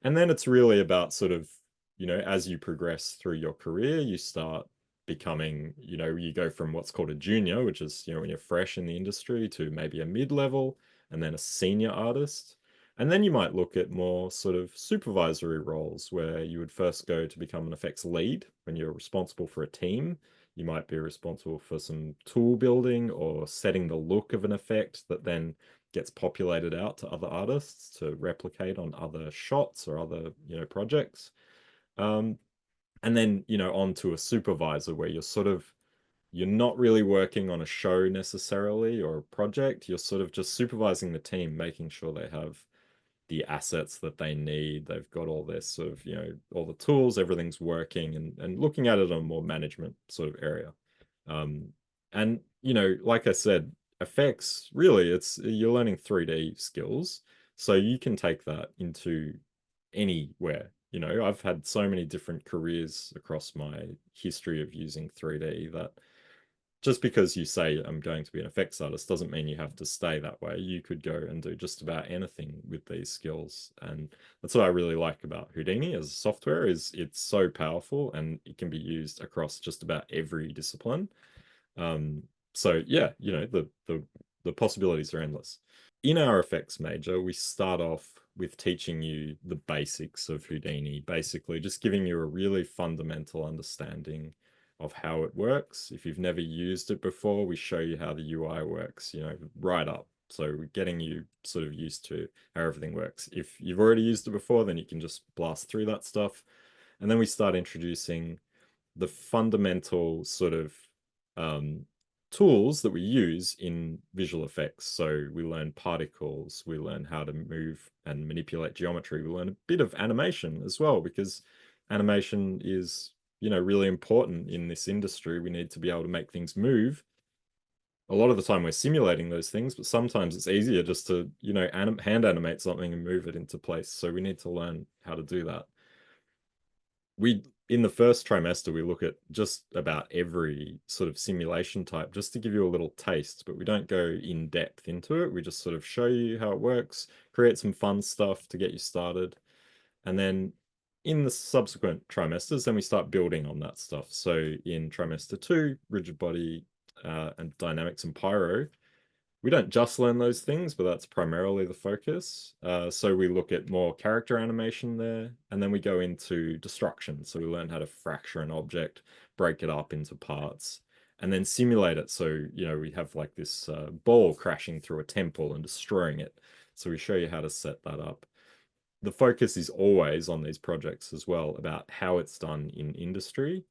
And then it's really about sort of, you know, as you progress through your career, you start becoming, you know, you go from what's called a junior, which is, you know, when you're fresh in the industry, to maybe a mid-level and then a senior artist. And then you might look at more sort of supervisory roles where you would first go to become an effects lead when you're responsible for a team. You might be responsible for some tool building or setting the look of an effect that then gets populated out to other artists to replicate on other shots or other, you know, projects. And then, you know, on to a supervisor where you're not really working on a show necessarily or a project. You're sort of just supervising the team, making sure they have the assets that they need. They've got all this sort of, you know, all the tools, everything's working, and looking at it on a more management sort of area. And, you know, like I said, effects, really, you're learning 3D skills. So you can take that into anywhere. You know, I've had so many different careers across my history of using 3D that just because you say I'm going to be an effects artist doesn't mean you have to stay that way. You could go and do just about anything with these skills. And that's what I really like about Houdini as a software, is it's so powerful and it can be used across just about every discipline. So yeah, you know, the possibilities are endless. In our effects major, we start off with teaching you the basics of Houdini, basically just giving you a really fundamental understanding of how it works. If you've never used it before, we show you how the UI works, you know, right up. So we're getting you sort of used to how everything works. If you've already used it before, then you can just blast through that stuff. And then we start introducing the fundamental sort of tools that we use in visual effects. So we learn particles, we learn how to move and manipulate geometry, we learn a bit of animation as well, because animation is, you know, really important in this industry. We need to be able to make things move. A lot of the time we're simulating those things, but sometimes it's easier just to, you know, hand animate something and move it into place. So we need to learn how to do that. In the first trimester, we look at just about every sort of simulation type, just to give you a little taste, but we don't go in depth into it. We just sort of show you how it works, create some fun stuff to get you started. And then in the subsequent trimesters, then we start building on that stuff. So in trimester 2, rigid body and dynamics and pyro, we don't just learn those things, but that's primarily the focus. So we look at more character animation there, and then we go into destruction. So we learn how to fracture an object, break it up into parts, and then simulate it. So, you know, we have like this ball crashing through a temple and destroying it. So we show you how to set that up. The focus is always on these projects as well about how it's done in industry.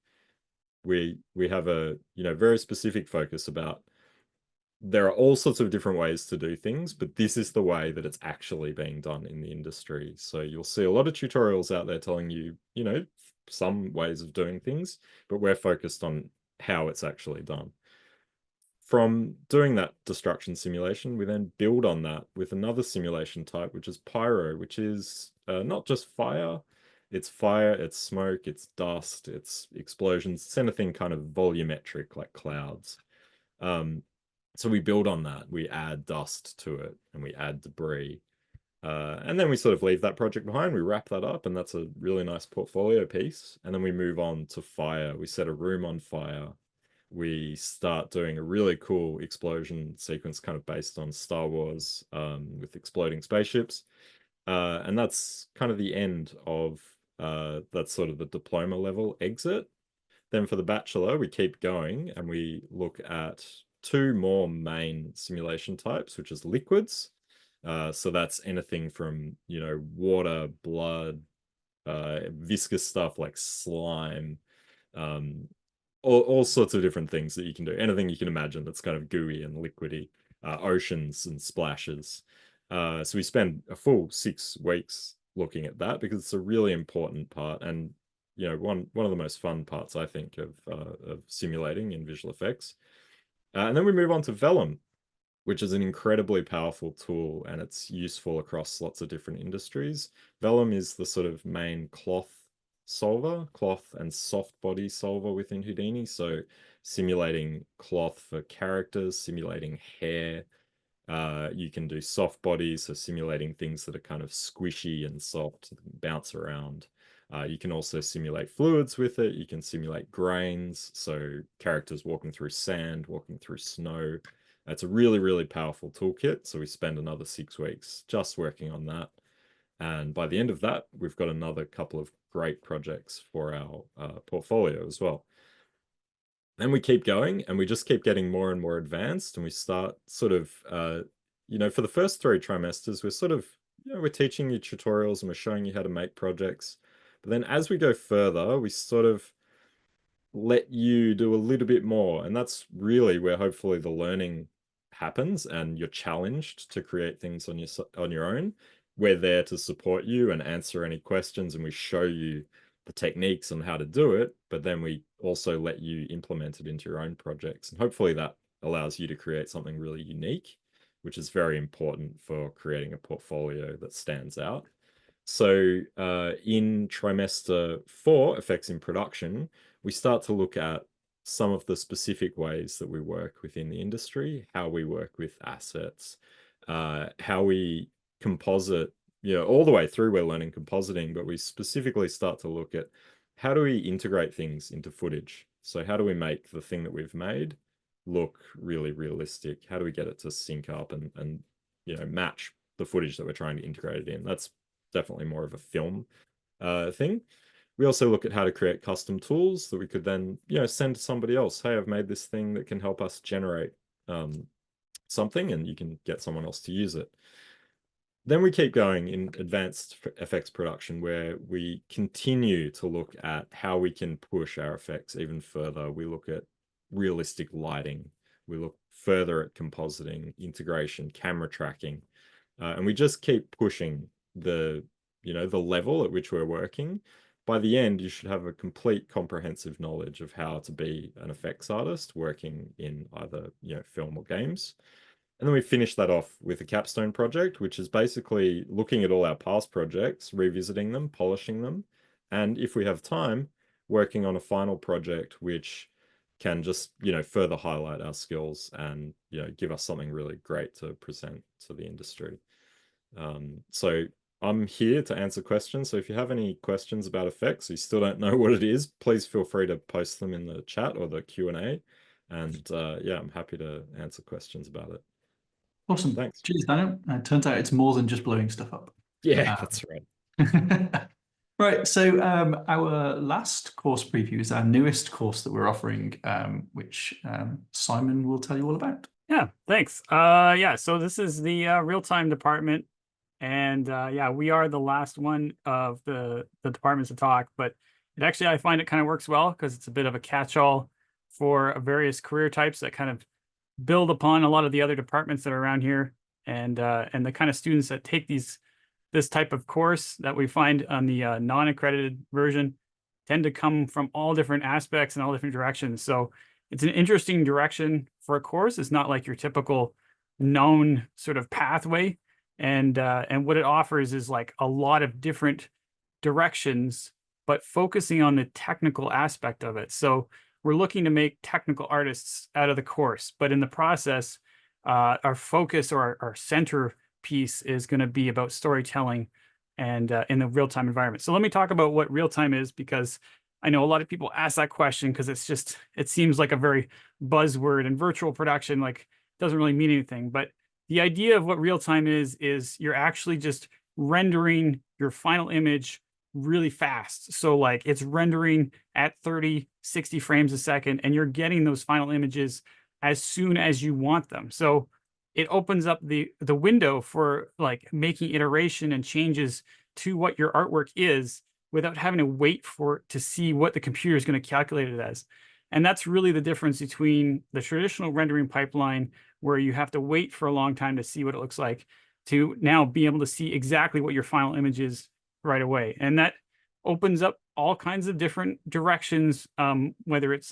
We have a, you know, very specific focus about there are all sorts of different ways to do things, but this is the way that it's actually being done in the industry. So you'll see a lot of tutorials out there telling you, you know, some ways of doing things, but we're focused on how it's actually done. From doing that destruction simulation, we then build on that with another simulation type, which is pyro, which is not just fire, it's smoke, it's dust, it's explosions, it's anything kind of volumetric like clouds. So we build on that, we add dust to it and we add debris. And then we sort of leave that project behind, we wrap that up, and that's a really nice portfolio piece. And then we move on to fire. We set a room on fire. We start doing a really cool explosion sequence kind of based on Star Wars with exploding spaceships. And that's kind of the end of that's sort of the diploma level exit. Then for the bachelor, we keep going and we look at 2 more main simulation types, which is liquids. So that's anything from, you know, water, blood, viscous stuff like slime, all sorts of different things that you can do. Anything you can imagine that's kind of gooey and liquidy, oceans and splashes. So we spend a full 6 weeks looking at that because it's a really important part, and you know, one of the most fun parts, I think, of simulating in visual effects. And then we move on to vellum, which is an incredibly powerful tool, and it's useful across lots of different industries. Vellum is the sort of main cloth solver, cloth and soft body solver within Houdini. So simulating cloth for characters, simulating hair. You can do soft bodies, so simulating things that are kind of squishy and soft, bounce around. You can also simulate fluids with it. You can simulate grains, so characters walking through sand, walking through snow. It's a really, really powerful toolkit. So we spend another 6 weeks just working on that. And by the end of that, we've got another couple of great projects for our portfolio as well. Then we keep going and we just keep getting more and more advanced, and we start sort of, for the first 3 trimesters, we're sort of, we're teaching you tutorials and we're showing you how to make projects. But then as we go further, we sort of let you do a little bit more. And that's really where hopefully the learning happens and you're challenged to create things on your own. We're there to support you and answer any questions, and we show you the techniques on how to do it, but then we also let you implement it into your own projects. And hopefully that allows you to create something really unique, which is very important for creating a portfolio that stands out. So in trimester 4, effects in production, we start to look at some of the specific ways that we work within the industry, how we work with assets, how we composite, all the way through we're learning compositing, but we specifically start to look at how do we integrate things into footage? So how do we make the thing that we've made look really realistic? How do we get it to sync up and match the footage that we're trying to integrate it in? That's definitely more of a film thing. We also look at how to create custom tools that we could then, send to somebody else. Hey, I've made this thing that can help us generate something, and you can get someone else to use it. Then we keep going in advanced effects production, where we continue to look at how we can push our effects even further. We look at realistic lighting. We look further at compositing, integration, camera tracking, and we just keep pushing the level at which we're working. By the end, you should have a complete comprehensive knowledge of how to be an effects artist working in either film or games. And then we finish that off with a capstone project, which is basically looking at all our past projects, revisiting them, polishing them, and if we have time, working on a final project which can just further highlight our skills and give us something really great to present to the industry. So I'm here to answer questions. So if you have any questions about effects, you still don't know what it is, please feel free to post them in the chat or the Q&A. And I'm happy to answer questions about it.
Awesome.
Thanks.
Cheers, Daniel. Turns out it's more than just blowing stuff up.
Yeah, that's right.
Right, so our last course preview is our newest course that we're offering, which Simon will tell you all about.
Yeah, thanks. So this is the real-time department, and we are the last one of the departments to talk, but I find it kind of works well because it's a bit of a catch-all for various career types that kind of build upon a lot of the other departments that are around here, and the kind of students that take this type of course that we find on the non-accredited version tend to come from all different aspects and all different directions. So it's an interesting direction for a course. It's not like your typical known sort of pathway, and what it offers is like a lot of different directions, but focusing on the technical aspect of it. So we're looking to make technical artists out of the course, but in the process, our focus or our center piece is going to be about storytelling and in the real-time environment. So let me talk about what real-time is, because I know a lot of people ask that question because it seems like a very buzzword, and virtual production doesn't really mean anything. But the idea of what real-time is you're actually just rendering your final image really fast. So it's rendering at 30, 60 frames a second, and you're getting those final images as soon as you want them. So it opens up the window for making iteration and changes to what your artwork is without having to wait to see what the computer is going to calculate it as. And that's really the difference between the traditional rendering pipeline, where you have to wait for a long time to see what it looks like, to now be able to see exactly what your final image is right away. And that opens up all kinds of different directions, whether it's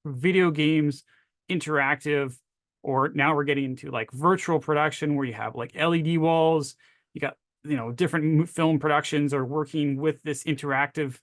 video games, interactive, or now we're getting into virtual production, where you have LED walls. You got different film productions are working with this interactive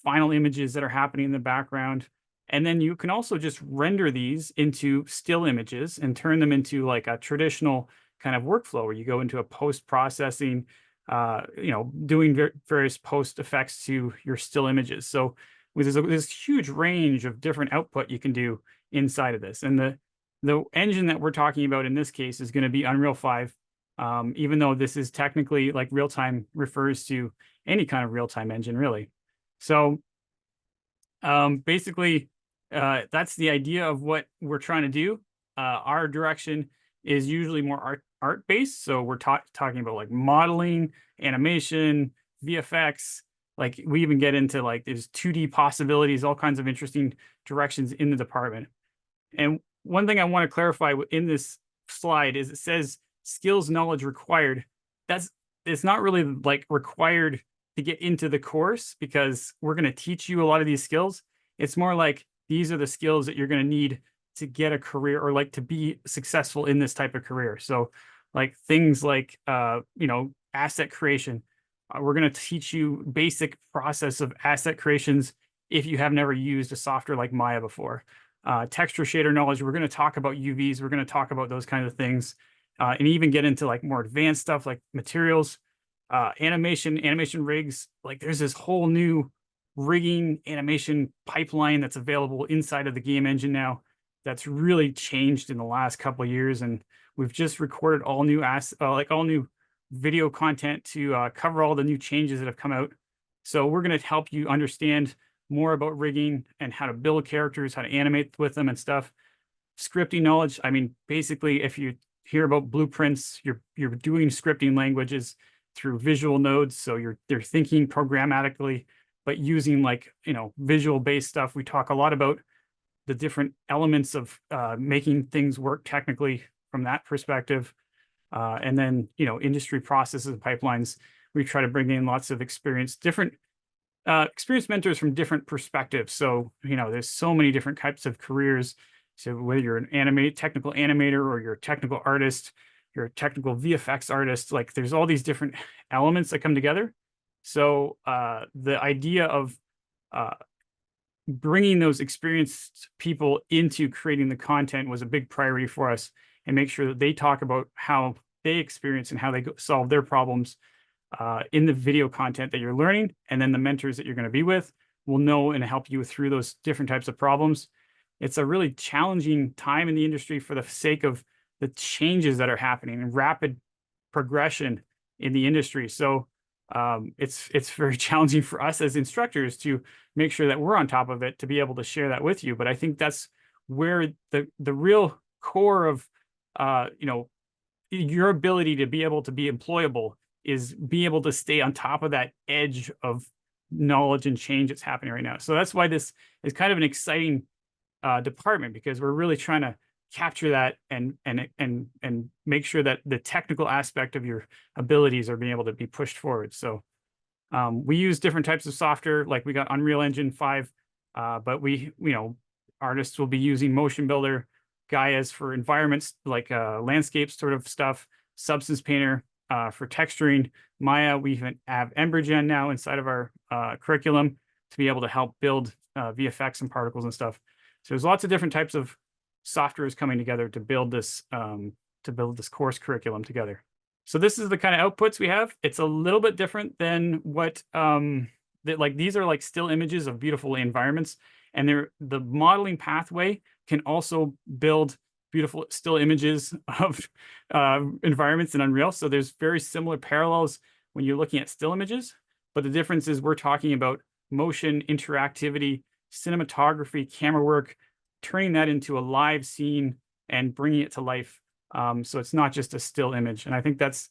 final images that are happening in the background. And then you can also just render these into still images and turn them into like a traditional kind of workflow where you go into a post-processing, doing various post effects to your still images. So there's this huge range of different output you can do inside of this. And the engine that we're talking about in this case is going to be Unreal 5, even though this is technically like real-time refers to any kind of real-time engine, really. So basically, that's the idea of what we're trying to do. Our direction is usually more art-based. So we're talking about like modeling, animation, VFX. Like we even get into like there's 2D possibilities, all kinds of interesting directions in the department. And one thing I want to clarify in this slide is it says skills, knowledge required. It's not really like required to get into the course because we're going to teach you a lot of these skills. It's more like these are the skills that you're going to need to get a career or like to be successful in this type of career. So like things like, asset creation. We're going to teach you basic process of asset creations if you have never used a software like Maya before. Texture shader knowledge, we're going to talk about UVs. We're going to talk about those kinds of things and even get into like more advanced stuff like materials, animation rigs. Like there's this whole new rigging animation pipeline that's available inside of the game engine now that's really changed in the last couple of years. And we've just recorded all new all new video content to cover all the new changes that have come out. So we're going to help you understand more about rigging and how to build characters, how to animate with them and stuff. Scripting knowledge. I mean, basically, if you hear about blueprints, you're doing scripting languages through visual nodes. So they're thinking programmatically, but using like, visual based stuff. We talk a lot about the different elements of making things work technically from that perspective. And then, industry processes and pipelines. We try to bring in lots of different experienced mentors from different perspectives. So, there's so many different types of careers. So whether you're an technical animator or you're a technical artist, you're a technical VFX artist, like there's all these different elements that come together. So the idea of bringing those experienced people into creating the content was a big priority for us, and make sure that they talk about how they experience and how they solve their problems in the video content that you're learning. And then the mentors that you're going to be with will know and help you through those different types of problems. It's a really challenging time in the industry for the sake of the changes that are happening and rapid progression in the industry. So it's very challenging for us as instructors to make sure that we're on top of it, to be able to share that with you. But I think that's where the real core of your ability to be able to be employable is be able to stay on top of that edge of knowledge and change that's happening right now. So that's why this is kind of an exciting department, because we're really trying to capture that and make sure that the technical aspect of your abilities are being able to be pushed forward. So we use different types of software, like we got Unreal Engine 5, but artists will be using Motion Builder, Gaia's for environments like landscape sort of stuff, Substance Painter for texturing, Maya. We even have EmberGen now inside of our curriculum to be able to help build VFX and particles and stuff. So there's lots of different types of softwares coming together to build this course curriculum together. So this is the kind of outputs we have. It's a little bit different than what these are like still images of beautiful environments, and the modeling pathway can also build beautiful still images of environments in Unreal. So there's very similar parallels when you're looking at still images, but the difference is we're talking about motion, interactivity, cinematography, camera work, turning that into a live scene and bringing it to life. So it's not just a still image. And I think that's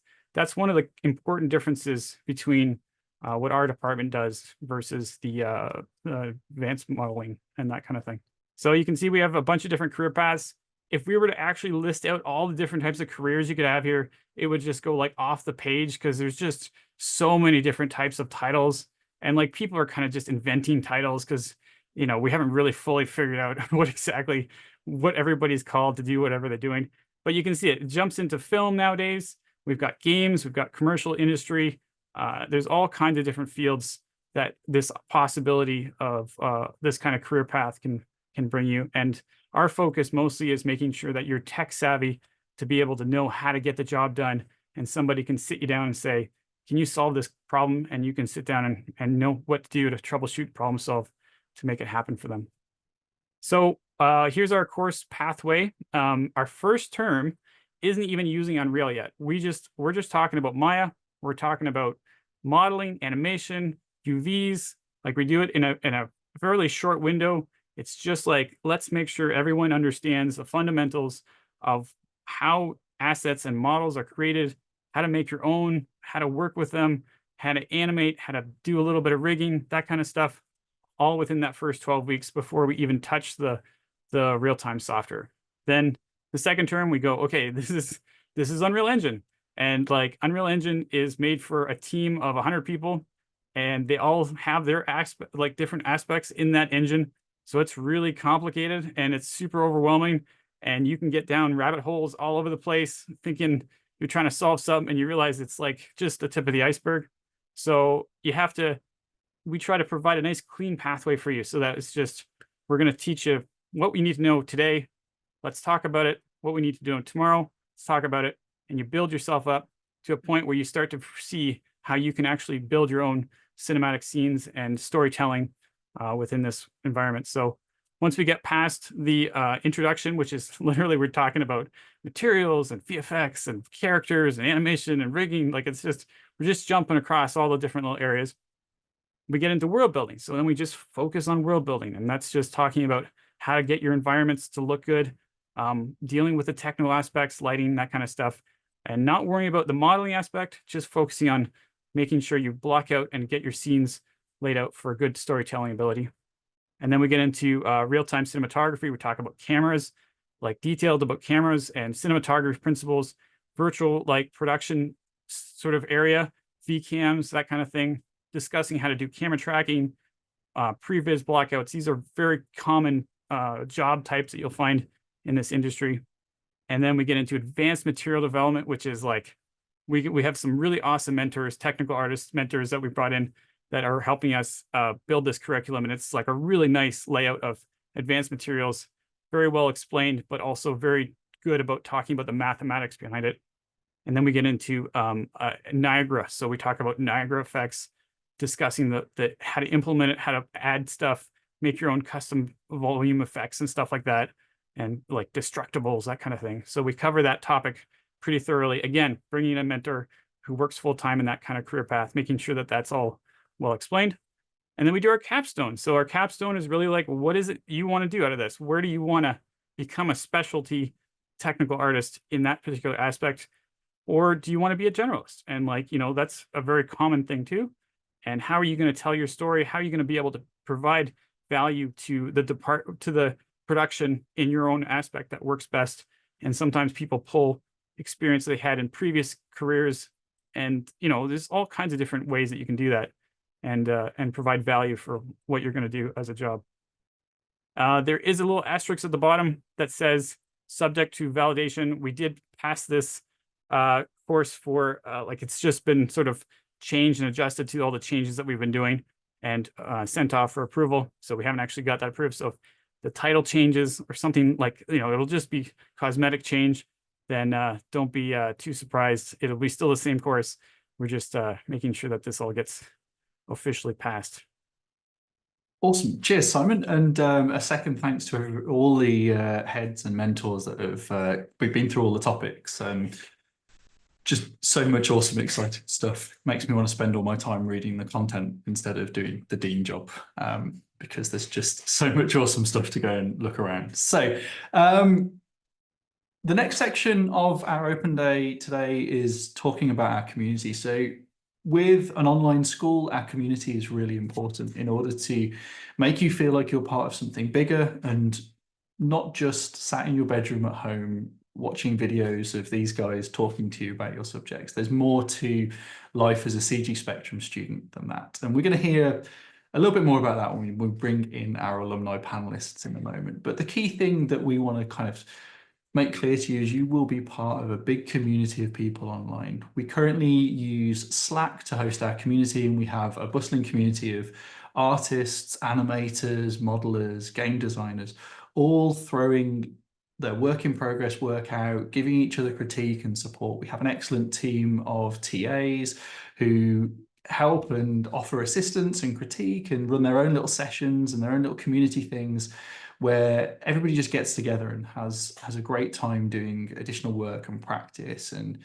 one of the important differences between what our department does versus the advanced modeling and that kind of thing. So you can see we have a bunch of different career paths. If we were to actually list out all the different types of careers you could have here, it would just go like off the page, because there's just so many different types of titles. And like people are kind of just inventing titles because, we haven't really fully figured out what everybody's called to do whatever they're doing. But you can see it jumps into film nowadays. We've got games, we've got commercial industry. There's all kinds of different fields that this possibility of this kind of career path can bring you. And our focus mostly is making sure that you're tech savvy to be able to know how to get the job done. And somebody can sit you down and say, can you solve this problem? And you can sit down and know what to do to troubleshoot, problem solve to make it happen for them. So here's our course pathway. Our first term isn't even using Unreal yet. We're just talking about Maya. We're talking about modeling, animation, UVs. Like we do it in a fairly short window. It's just like, let's make sure everyone understands the fundamentals of how assets and models are created, how to make your own, how to work with them, how to animate, how to do a little bit of rigging, that kind of stuff, all within that first 12 weeks before we even touch the real-time software. Then the second term, we go, okay, this is Unreal Engine. And like Unreal Engine is made for a team of 100 people, and they all have their different aspects in that engine. So it's really complicated and it's super overwhelming. And you can get down rabbit holes all over the place thinking you're trying to solve something and you realize it's like just the tip of the iceberg. So we try to provide a nice clean pathway for you so that it's just, we're going to teach you what we need to know today. Let's talk about it. What we need to do tomorrow, let's talk about it. And you build yourself up to a point where you start to see how you can actually build your own cinematic scenes and storytelling within this environment. So once we get past the introduction, which is literally we're talking about materials and VFX and characters and animation and rigging, like we're just jumping across all the different little areas. We get into world building. So then we just focus on world building. And that's just talking about how to get your environments to look good, dealing with the technical aspects, lighting, that kind of stuff, and not worrying about the modeling aspect, just focusing on making sure you block out and get your scenes laid out for good storytelling ability. And then we get into real-time cinematography. We talk about cameras, like detailed about cameras and cinematography principles, virtual like production sort of area, VCams, that kind of thing, discussing how to do camera tracking, previs blockouts. These are very common job types that you'll find in this industry. And then we get into advanced material development, which is like, we have some really awesome mentors, technical artists, mentors that we brought in that are helping us build this curriculum. And it's like a really nice layout of advanced materials, very well explained, but also very good about talking about the mathematics behind it. And then we get into Niagara. So we talk about Niagara effects, discussing the how to implement it, how to add stuff, make your own custom volume effects and stuff like that, and like destructibles, that kind of thing. So we cover that topic pretty thoroughly. Again, bringing in a mentor who works full-time in that kind of career path, making sure that that's all well explained. And then we do our capstone. So our capstone is really like, what is it you want to do out of this? Where do you want to become a specialty technical artist in that particular aspect? Or do you want to be a generalist? And like, that's a very common thing too. And how are you going to tell your story? How are you going to be able to provide value to the production in your own aspect that works best? And sometimes people pull experience they had in previous careers. And, there's all kinds of different ways that you can do that and provide value for what you're going to do as a job. There is a little asterisk at the bottom that says subject to validation. We did pass this course for it's just been sort of changed and adjusted to all the changes that we've been doing and sent off for approval. So we haven't actually got that approved. So if the title changes or something like, it'll just be cosmetic change, then don't be too surprised. It'll be still the same course. We're just making sure that this all gets officially passed.
Awesome. Cheers, Simon. And a second thanks to all the heads and mentors that have we've been through all the topics. Just so much awesome, exciting stuff. Makes me want to spend all my time reading the content instead of doing the dean job, because there's just so much awesome stuff to go and look around. So the next section of our open day today is talking about our community. So with an online school, our community is really important in order to make you feel like you're part of something bigger and not just sat in your bedroom at home watching videos of these guys talking to you about your subjects. There's more to life as a CG Spectrum student than that. And we're going to hear a little bit more about that when we bring in our alumni panelists in a moment. But the key thing that we want to kind of make clear to you is you will be part of a big community of people online. We currently use Slack to host our community, and we have a bustling community of artists, animators, modelers, game designers, all throwing their work in progress work out, giving each other critique and support. We have an excellent team of TAs who help and offer assistance and critique and run their own little sessions and their own little community things, where everybody just gets together and has a great time doing additional work and practice and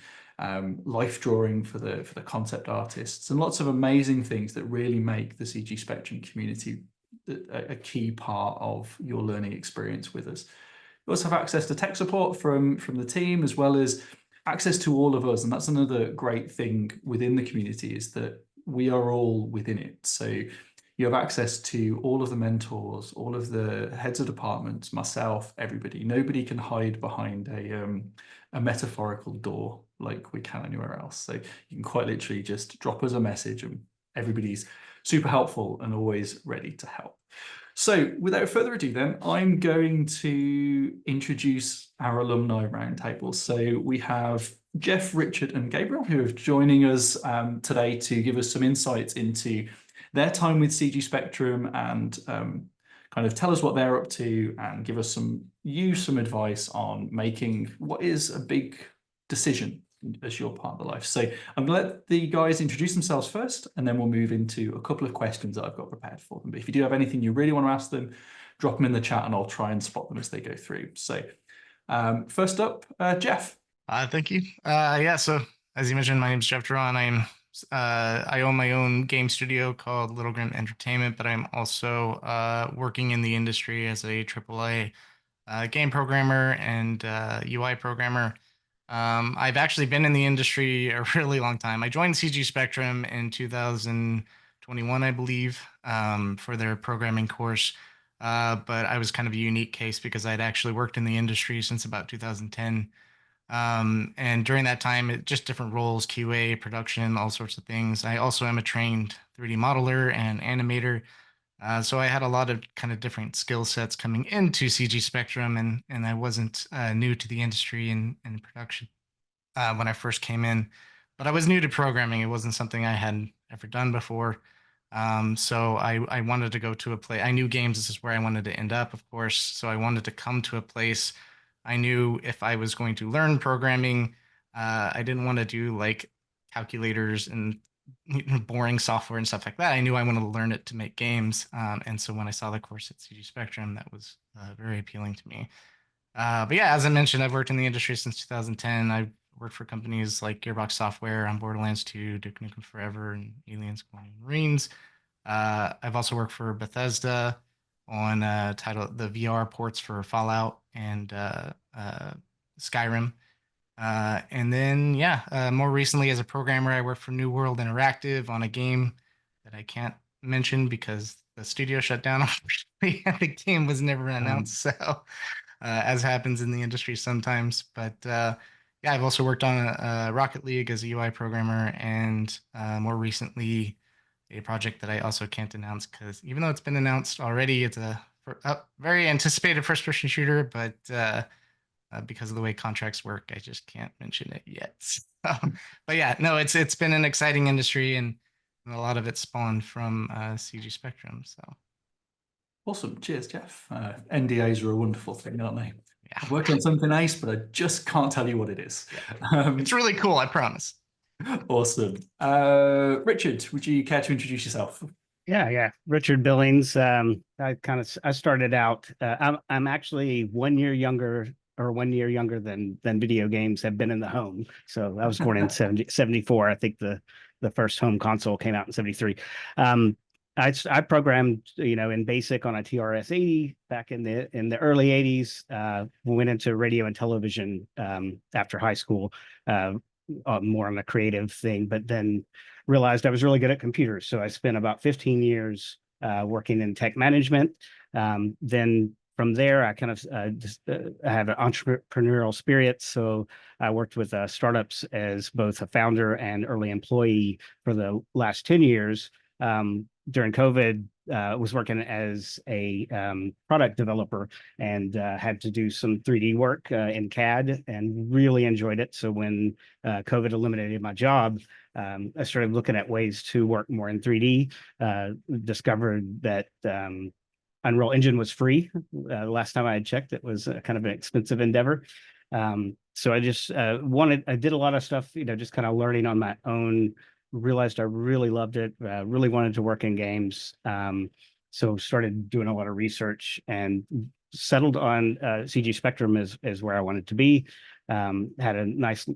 life drawing for the concept artists, and lots of amazing things that really make the CG Spectrum community a key part of your learning experience with us. You also have access to tech support from the team, as well as access to all of us. And that's another great thing within the community, is that we are all within it. So you have access to all of the mentors, all of the heads of departments, myself, everybody. Nobody can hide behind a metaphorical door like we can anywhere else. So you can quite literally just drop us a message, and everybody's super helpful and always ready to help. So without further ado then, I'm going to introduce our alumni roundtable. So we have Jeff, Richard and Gabriel, who are joining us today to give us some insights into their time with CG Spectrum and kind of tell us what they're up to and give us some advice on making what is a big decision as your part of the life. So I'm going to let the guys introduce themselves first, and then we'll move into a couple of questions that I've got prepared for them. But if you do have anything you really want to ask them, drop them in the chat and I'll try and spot them as they go through. So first up, Jeff.
Thank you. Yeah, so as you mentioned, my name is Jeff Duran. I own my own game studio called Little Grim Entertainment, but I'm also working in the industry as a AAA game programmer and UI programmer. I've actually been in the industry a really long time. I joined CG Spectrum in 2021, I believe, for their programming course. But I was kind of a unique case because I'd actually worked in the industry since about 2010. And during that time, just different roles, QA, production, all sorts of things. I also am a trained 3D modeler and animator. So I had a lot of kind of different skill sets coming into CG Spectrum, and I wasn't new to the industry and production when I first came in, but I was new to programming. It wasn't something I had ever done before. So I wanted to go to a place. I knew games, this is where I wanted to end up, of course. So I wanted to come to a place. I knew if I was going to learn programming, I didn't want to do like calculators and boring software and stuff like that. I knew I wanted to learn it to make games. And so when I saw the course at CG Spectrum, that was very appealing to me. But yeah, as I mentioned, I've worked in the industry since 2010. I've worked for companies like Gearbox Software on Borderlands 2, Duke Nukem Forever, and Aliens Colonial Marines. I've also worked for Bethesda on the VR ports for Fallout and Skyrim. And then, yeah, more recently as a programmer, I worked for New World Interactive on a game that I can't mention because the studio shut down. And the game was never announced. So, as happens in the industry sometimes. But yeah, I've also worked on Rocket League as a UI programmer, and more recently, a project that I also can't announce because even though it's been announced already, it's a very anticipated first-person shooter, but because of the way contracts work, I just can't mention it yet. So, but yeah, no, it's been an exciting industry, and a lot of it spawned from CG Spectrum. So
Awesome. Cheers, Jeff. NDAs are a wonderful thing, aren't they?
yeah,
I've worked on something nice, but I just can't tell you what it is.
it's really cool, I promise.
Awesome. Richard, would you care to introduce yourself?
Yeah. Richard Billings. I started out. I'm actually 1 year younger than video games have been in the home. So I was born in 74. I think the first home console came out in 73. I programmed, in BASIC on a TRS-80 back in the early 80s. Went into radio and television after high school, more on a creative thing, but then realized I was really good at computers. So I spent about 15 years working in tech management. Then from there, I kind of I have an entrepreneurial spirit. So I worked with startups as both a founder and early employee for the last 10 years. During COVID, was working as a product developer and had to do some 3D work in CAD and really enjoyed it. So when COVID eliminated my job, I started looking at ways to work more in 3D, discovered that Unreal Engine was free. Last time I had checked, it was kind of an expensive endeavor. So I just I did a lot of stuff, just kind of learning on my own, realized I really loved it, really wanted to work in games. So started doing a lot of research and settled on CG Spectrum as where I wanted to be. Had a nice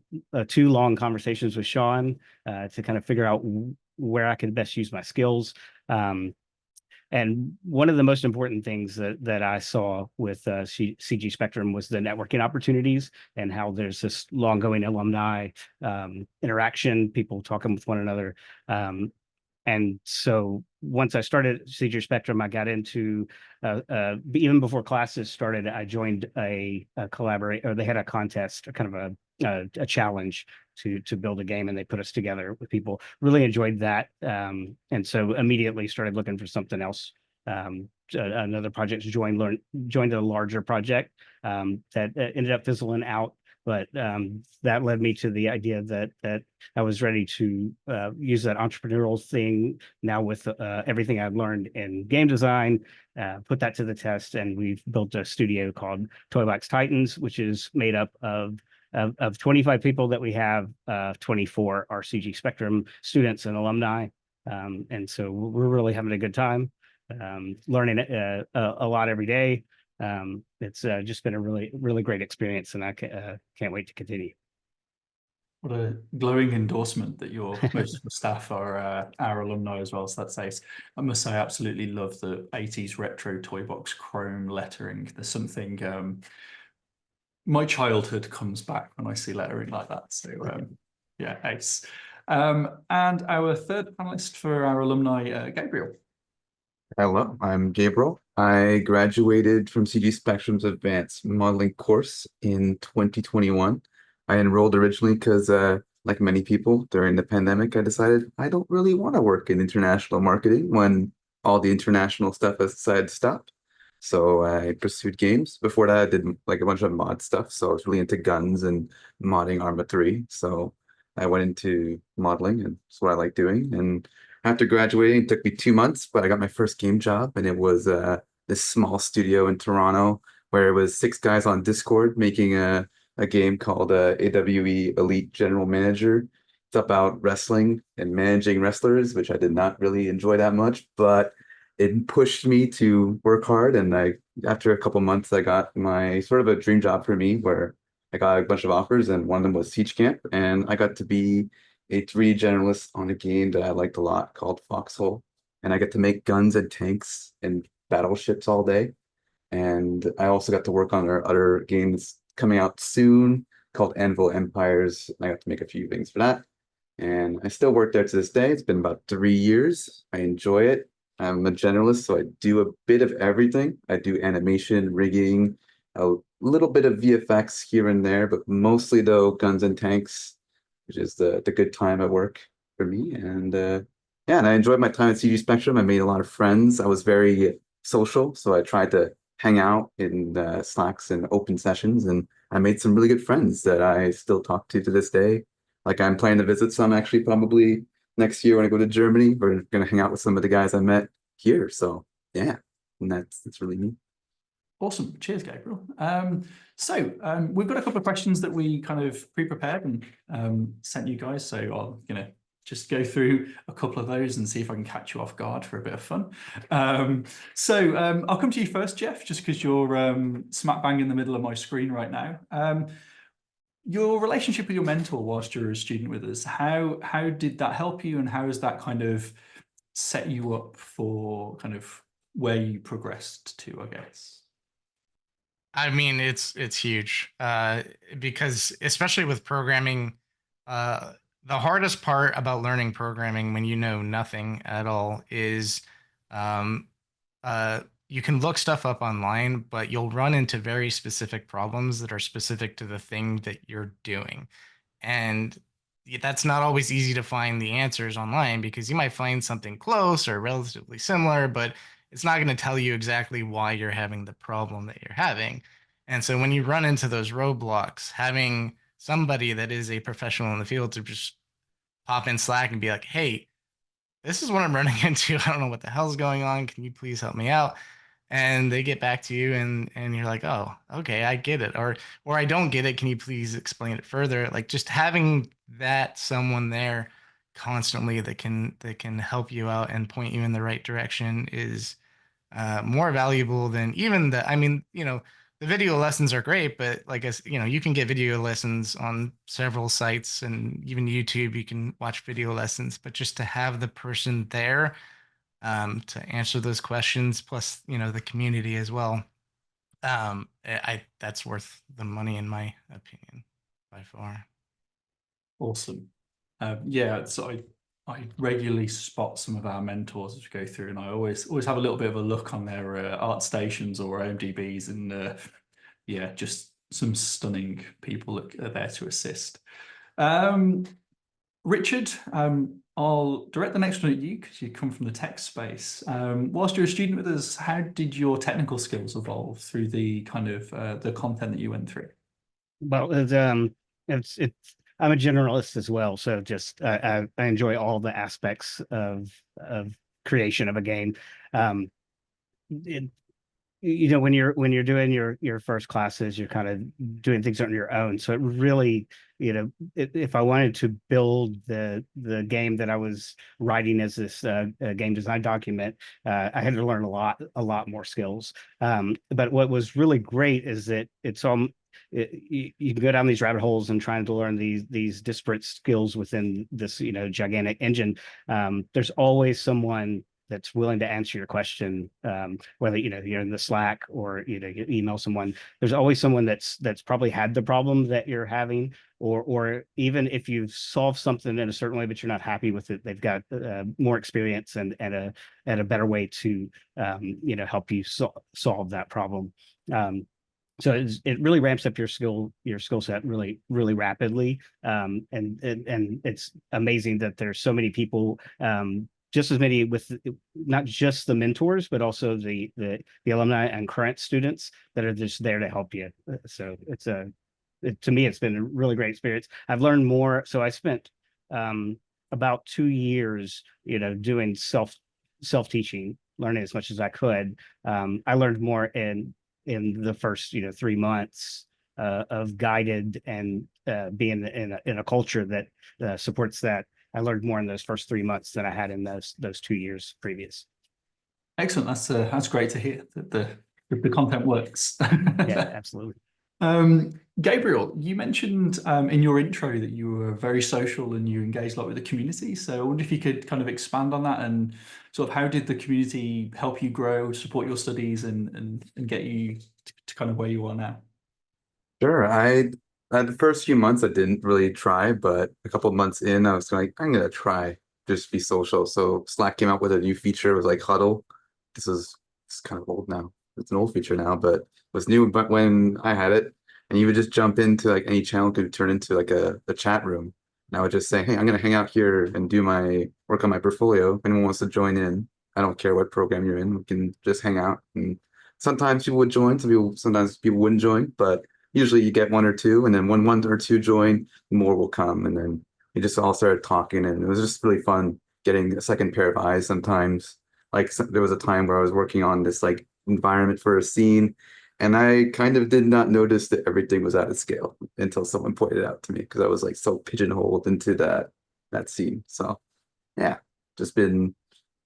2 long conversations with Sean to kind of figure out where I could best use my skills. And one of the most important things that I saw with CG Spectrum was the networking opportunities and how there's this long-going alumni interaction, people talking with one another. And so once I started CG Spectrum, I got into, even before classes started, I joined a collaborate, or they had a contest, kind of a challenge to build a game, and they put us together with people. Really enjoyed that. And so immediately started looking for something else. Another project to joined a larger project that ended up fizzling out. But that led me to the idea that I was ready to use that entrepreneurial thing now with everything I've learned in game design, put that to the test, and we've built a studio called Toybox Titans, which is made up of 25 people that we have, 24 are CG Spectrum students and alumni. And so we're really having a good time, learning a lot every day. It's just been a really, really great experience, and I can't wait to continue.
What a glowing endorsement that most of the staff are our alumni as well. So that's ace. I must say, I absolutely love the 80s retro toy box chrome lettering. There's something, my childhood comes back when I see lettering like that. So yeah, ace. And our third panelist for our alumni, Gabriel.
Hello, I'm Gabriel. I graduated from CG Spectrum's advanced modeling course in 2021. I enrolled originally because, like many people during the pandemic, I decided I don't really want to work in international marketing when all the international stuff has decided to stop. So I pursued games. Before that, I did like a bunch of mod stuff. So I was really into guns and modding Arma 3. So I went into modeling, and it's what I like doing. And after graduating, it took me 2 months, but I got my first game job, and it was this small studio in Toronto where it was 6 guys on Discord making a game called AWE Elite General Manager. It's about wrestling and managing wrestlers, which I did not really enjoy that much, but it pushed me to work hard. And after a couple months, I got my sort of a dream job for me, where I got a bunch of offers, and one of them was Siege Camp, and I got to be a 3D generalist on a game that I liked a lot called Foxhole. And I get to make guns and tanks and battleships all day. And I also got to work on our other games coming out soon called Anvil Empires. I got to make a few things for that. And I still work there to this day. It's been about 3 years. I enjoy it. I'm a generalist, so I do a bit of everything. I do animation, rigging, a little bit of VFX here and there, but mostly though guns and tanks, which is the good time at work for me. And yeah, and I enjoyed my time at CG Spectrum. I made a lot of friends. I was very social, so I tried to hang out in Slacks and open sessions, and I made some really good friends that I still talk to this day. Like I'm planning to visit some actually probably next year when I go to Germany. We're gonna hang out with some of the guys I met here. So yeah, and that's really neat.
Awesome. Cheers, Gabriel. So we've got a couple of questions that we kind of pre-prepared and sent you guys. So I'll just go through a couple of those and see if I can catch you off guard for a bit of fun. So I'll come to you first, Jeff, just because you're smack bang in the middle of my screen right now. Your relationship with your mentor whilst you're a student with us, how did that help you, and how has that kind of set you up for kind of where you progressed to, I guess?
I mean, it's huge because especially with programming, the hardest part about learning programming when you know nothing at all is you can look stuff up online, but you'll run into very specific problems that are specific to the thing that you're doing. And that's not always easy to find the answers online, because you might find something close or relatively similar, but it's not going to tell you exactly why you're having the problem that you're having. And so when you run into those roadblocks, having somebody that is a professional in the field to just pop in Slack and be like, hey, this is what I'm running into. I don't know what the hell's going on. Can you please help me out? And they get back to you, and you're like, oh, okay, I get it. Or I don't get it. Can you please explain it further? Like, just having that someone there constantly that can help you out and point you in the right direction is more valuable than even the, I mean, the video lessons are great, but like, you can get video lessons on several sites, and even YouTube, you can watch video lessons, but just to have the person there to answer those questions, plus, the community as well. That's worth the money, in my opinion, by far.
Awesome. Yeah, so I regularly spot some of our mentors as we go through, and I always have a little bit of a look on their art stations or OMDBs, and yeah, just some stunning people that are there to assist. Richard, I'll direct the next one at you because you come from the tech space. Whilst you're a student with us, how did your technical skills evolve through the kind of the content that you went through?
Well, it's I'm a generalist as well, so just I enjoy all the aspects of creation of a game. When you're doing your first classes, you're kind of doing things on your own. So it really, if I wanted to build the game that I was writing as this game design document, I had to learn a lot more skills. But what was really great is that it's all you can go down these rabbit holes and trying to learn these disparate skills within this gigantic engine. There's always someone that's willing to answer your question, whether you're in the Slack or you email someone. There's always someone that's probably had the problem that you're having, or even if you've solved something in a certain way but you're not happy with it, they've got more experience and a better way to help you solve that problem. So it really ramps up your skill set really rapidly, and it's amazing that there's so many people, just as many with not just the mentors, but also the alumni and current students that are just there to help you. So to me, it's been a really great experience. I've learned more. So I spent about 2 years, doing self-teaching, learning as much as I could. I learned more in the first 3 months of guided and being in a culture that supports that. I learned more in those first 3 months than I had in those 2 years previous.
Excellent. That's great to hear that the content works.
Yeah, absolutely.
Gabriel, you mentioned in your intro that you were very social and you engaged a lot with the community. So I wonder if you could kind of expand on that, and sort of how did the community help you grow, support your studies, and get you to kind of where you are now?
Sure. The first few months I didn't really try, but a couple of months in, I was like, I'm gonna try just be social. So Slack came out with a new feature, it was like Huddle. It's kind of old now. It's an old feature now, but it was new. But when I had it, and you would just jump into like any channel could turn into like a chat room. And I would just say, hey, I'm gonna hang out here and do my work on my portfolio. If anyone wants to join in, I don't care what program you're in, we can just hang out. And sometimes people would join, sometimes people wouldn't join, but usually you get one or two, and then when one or two join, more will come. And then we just all started talking, and it was just really fun getting a second pair of eyes sometimes. Like there was a time where I was working on this like environment for a scene, and I kind of did not notice that everything was out of scale until someone pointed it out to me, because I was like so pigeonholed into that scene. So yeah, just been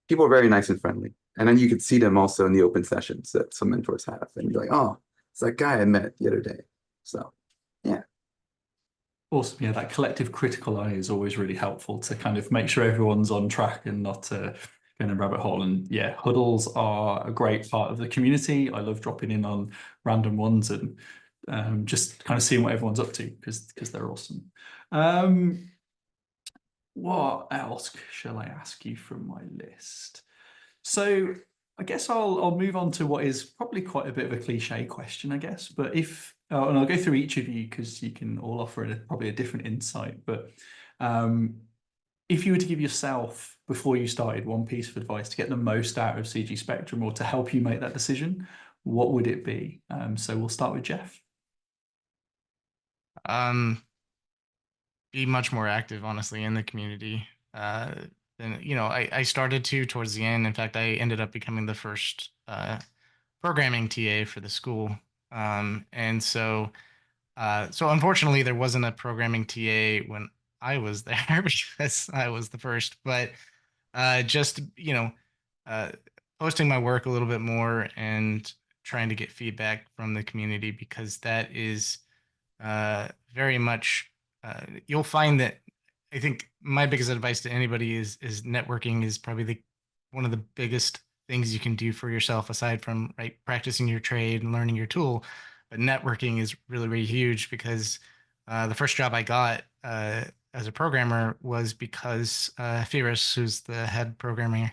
people are very nice and friendly. And then you could see them also in the open sessions that some mentors have, and you're like, oh, it's that guy I met the other day. So yeah.
Awesome. Yeah, that collective critical eye is always really helpful to kind of make sure everyone's on track and not going a rabbit hole. And yeah, huddles are a great part of the community. I love dropping in on random ones and just kind of seeing what everyone's up to, because they're awesome. What else shall I ask you from my list? So I guess I'll move on to what is probably quite a bit of a cliche question, I guess. But and I'll go through each of you because you can all offer probably a different insight. But If you were to give yourself, before you started, one piece of advice to get the most out of CG Spectrum or to help you make that decision, what would it be? So we'll start with Jeff.
Be much more active, honestly, in the community. And I started to towards the end. In fact, I ended up becoming the first programming TA for the school. And so unfortunately, there wasn't a programming TA when I was there because I was the first. But just posting my work a little bit more and trying to get feedback from the community, because that is very much you'll find that I think my biggest advice to anybody is networking is probably one of the biggest things you can do for yourself, aside from practicing your trade and learning your tool. But networking is really, really huge, because the first job I got as a programmer was because Firas, who's the head programmer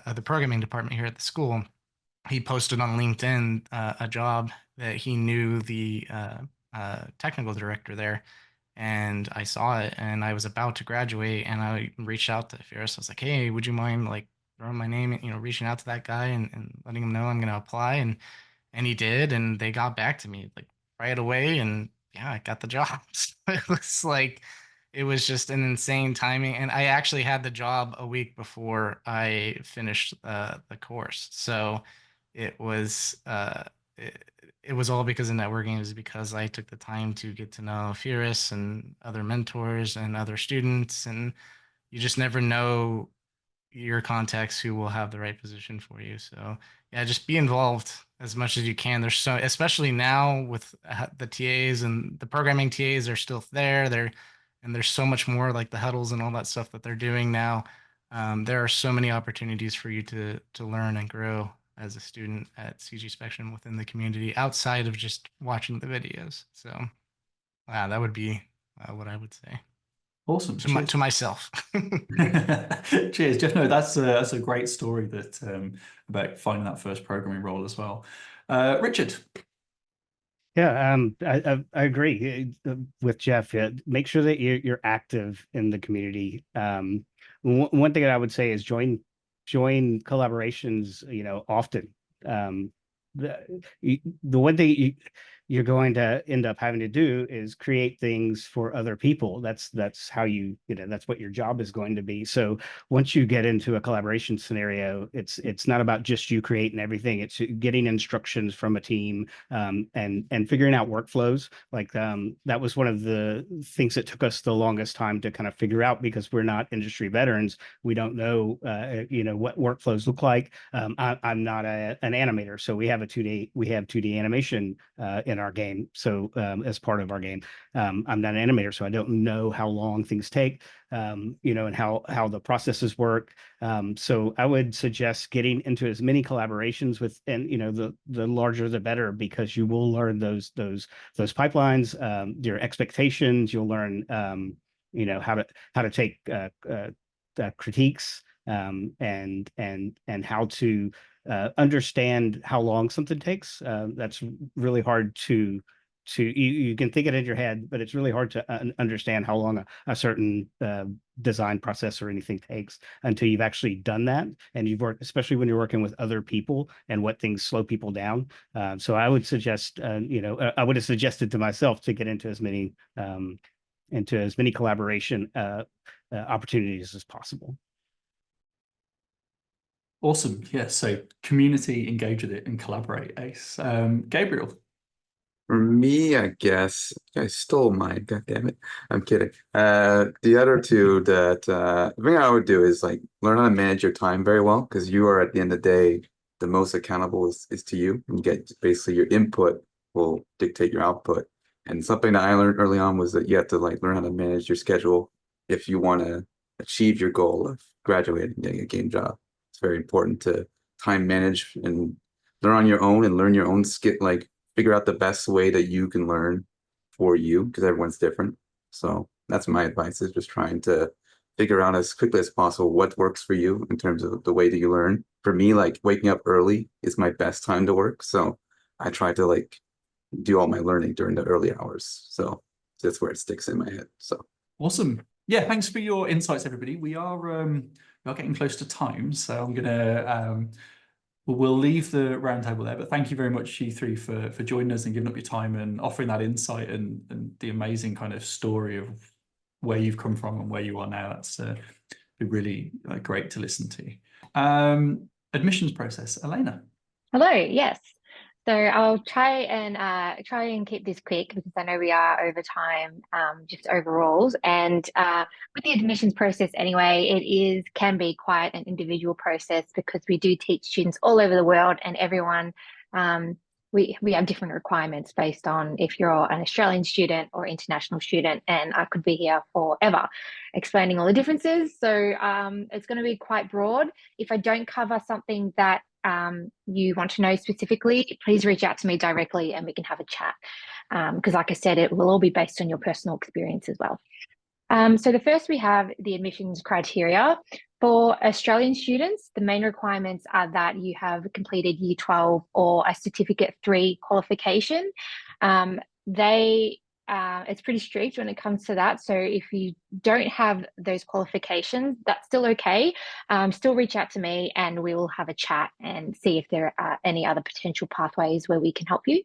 of the programming department here at the school, he posted on LinkedIn a job that he knew the technical director there. And I saw it, and I was about to graduate, and I reached out to Firas. I was like, "Hey, would you mind throwing my name, reaching out to that guy and letting him know I'm going to apply?" And he did, and they got back to me right away, and yeah, I got the job. It was just an insane timing, and I actually had the job a week before I finished the course. So it was it was all because of networking. It was because I took the time to get to know Firas and other mentors and other students, and you just never know your contacts who will have the right position for you. So yeah, just be involved as much as you can. There's so, especially now with the TAs and the programming TAs are still there. And there's so much more like the huddles and all that stuff that they're doing now. There are so many opportunities for you to learn and grow as a student at CG Spectrum within the community, outside of just watching the videos. So yeah, that would be what I would say.
Awesome.
To myself.
Cheers, Jeff. No, that's a great story that about finding that first programming role as well. Richard.
Yeah, I agree with Jeff. Make sure that you're active in the community. One thing that I would say is join collaborations, often. The one thing you're going to end up having to do is create things for other people. That's how that's what your job is going to be. So once you get into a collaboration scenario, it's not about just you creating everything. It's getting instructions from a team, and figuring out workflows. That was one of the things that took us the longest time to kind of figure out, because we're not industry veterans. We don't know what workflows look like. I'm not an animator, so we have 2D animation in our game. So as part of our game, I'm not an animator, so I don't know how long things take, and how the processes work. So I would suggest getting into as many collaborations with, and the larger the better, because you will learn those pipelines, your expectations. You'll learn how to take critiques, and how to understand how long something takes. That's really hard to you can think it in your head, but it's really hard to understand how long a certain design process or anything takes until you've actually done that, and you've worked, especially when you're working with other people, and what things slow people down. So I would suggest, I would have suggested to myself to get into as many collaboration opportunities as possible.
Awesome. Yeah. So community, engage with it and collaborate. Ace. Gabriel.
For me, I guess I stole mine. God damn it! I'm kidding. The other two that the thing I would do is learn how to manage your time very well, because you are, at the end of the day, the most accountable is to you. And you get basically your input will dictate your output. And something that I learned early on was that you have to learn how to manage your schedule if you want to achieve your goal of graduating and getting a game job. It's very important to time manage and learn on your own and learn your own skill, figure out the best way that you can learn for you, because everyone's different. So that's my advice, is just trying to figure out as quickly as possible what works for you in terms of the way that you learn. For me, waking up early is my best time to work. So I try to do all my learning during the early hours. So that's where it sticks in my head. So
awesome. Yeah, thanks for your insights, everybody. We are getting close to time, so I'm gonna we'll leave the roundtable there. But thank you very much, you three, for joining us and giving up your time and offering that insight and the amazing kind of story of where you've come from and where you are now. That's been really great to listen to. Admissions process, Elena.
Hello, yes. So I'll try and keep this quick because I know we are over time, just overalls. And with the admissions process anyway, can be quite an individual process because we do teach students all over the world, and everyone we have different requirements based on if you're an Australian student or international student, and I could be here forever explaining all the differences. So it's going to be quite broad. If I don't cover something that you want to know specifically, please reach out to me directly and we can have a chat. Because like I said, it will all be based on your personal experience as well. So the first we have the admissions criteria. For Australian students, the main requirements are that you have completed Year 12 or a Certificate 3 qualification. It's pretty strict when it comes to that. So if you don't have those qualifications, that's still okay. Still reach out to me and we will have a chat and see if there are any other potential pathways where we can help you.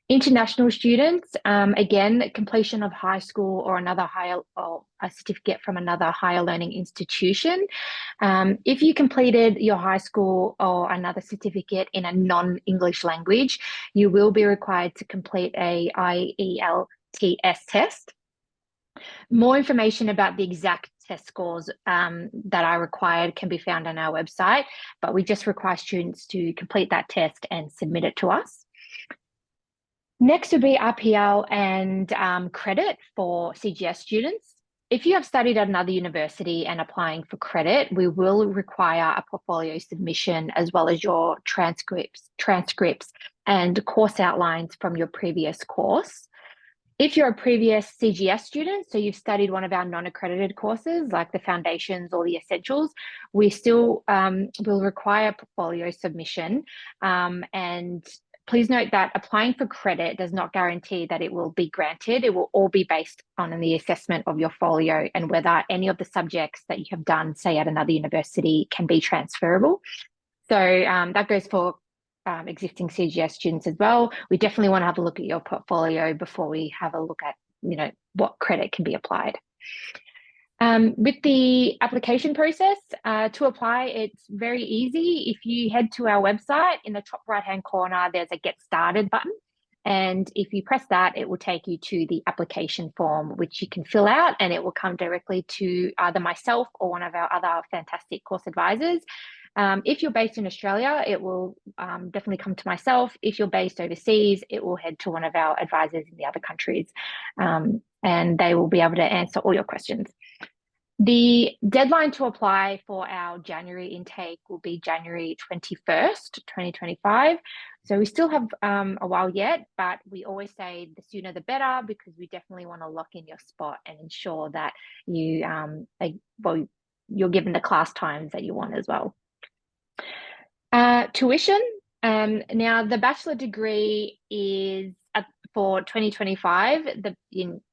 International students, again, completion of high school or a certificate from another higher learning institution. If you completed your high school or another certificate in a non-English language, you will be required to complete a IELTS test. More information about the exact test scores that are required can be found on our website, but we just require students to complete that test and submit it to us. Next would be RPL and credit for CGS students. If you have studied at another university and applying for credit, we will require a portfolio submission as well as your transcripts and course outlines from your previous course. If you're a previous CGS student, so you've studied one of our non-accredited courses like the foundations or the essentials, we still will require portfolio submission. And please note that applying for credit does not guarantee that it will be granted. It will all be based on the assessment of your folio and whether any of the subjects that you have done, say at another university, can be transferable. So that goes for existing CGS students as well. We definitely want to have a look at your portfolio before we have a look at, what credit can be applied. With the application process, to apply, it's very easy. If you head to our website, in the top right-hand corner, there's a Get Started button. And if you press that, it will take you to the application form, which you can fill out, and it will come directly to either myself or one of our other fantastic course advisors. If you're based in Australia, it will definitely come to myself. If you're based overseas, it will head to one of our advisors in the other countries, and they will be able to answer all your questions. The deadline to apply for our January intake will be January 21st, 2025. So we still have a while yet, but we always say the sooner the better because we definitely want to lock in your spot and ensure that you're given the class times that you want as well. Tuition. Now, the bachelor degree is for 2025.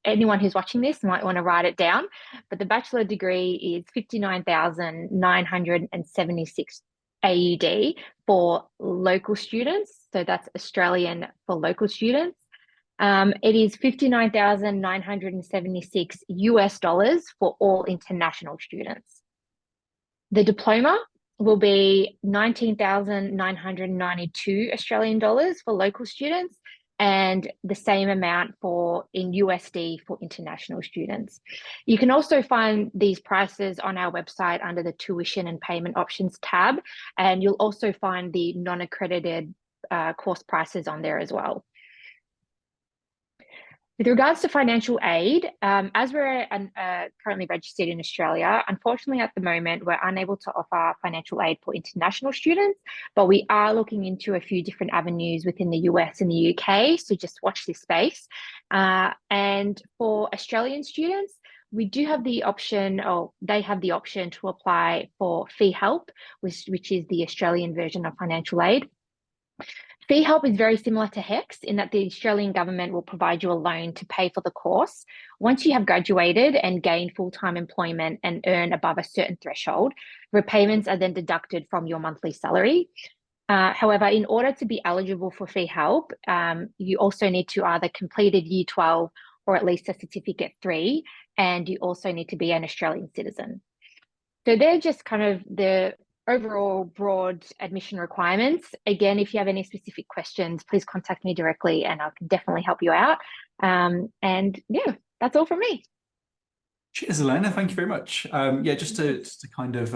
Anyone who's watching this might want to write it down, but the bachelor degree is 59,976 AUD for local students. So that's Australian for local students. It is 59,976 US dollars for all international students. The diploma will be 19,992 Australian dollars for local students and the same amount in USD for international students. You can also find these prices on our website under the tuition and payment options tab, and you'll also find the non-accredited course prices on there as well. With regards to financial aid, as we're currently registered in Australia, unfortunately at the moment, we're unable to offer financial aid for international students, but we are looking into a few different avenues within the US and the UK, so just watch this space. And for Australian students, we do have the option, or they have the option to apply for fee help, which is the Australian version of financial aid. fee help is very similar to HEX in that the Australian government will provide you a loan to pay for the course. Once you have graduated and gained full-time employment and earn above a certain threshold, repayments are then deducted from your monthly salary. However, in order to be eligible for fee help, you also need to either completed Year 12 or at least a Certificate 3, and you also need to be an Australian citizen. So they're just kind of the overall broad admission requirements. Again, if you have any specific questions, please contact me directly and I can definitely help you out. And yeah, that's all from me.
Cheers, Elena. Thank you very much. Yeah, just to kind of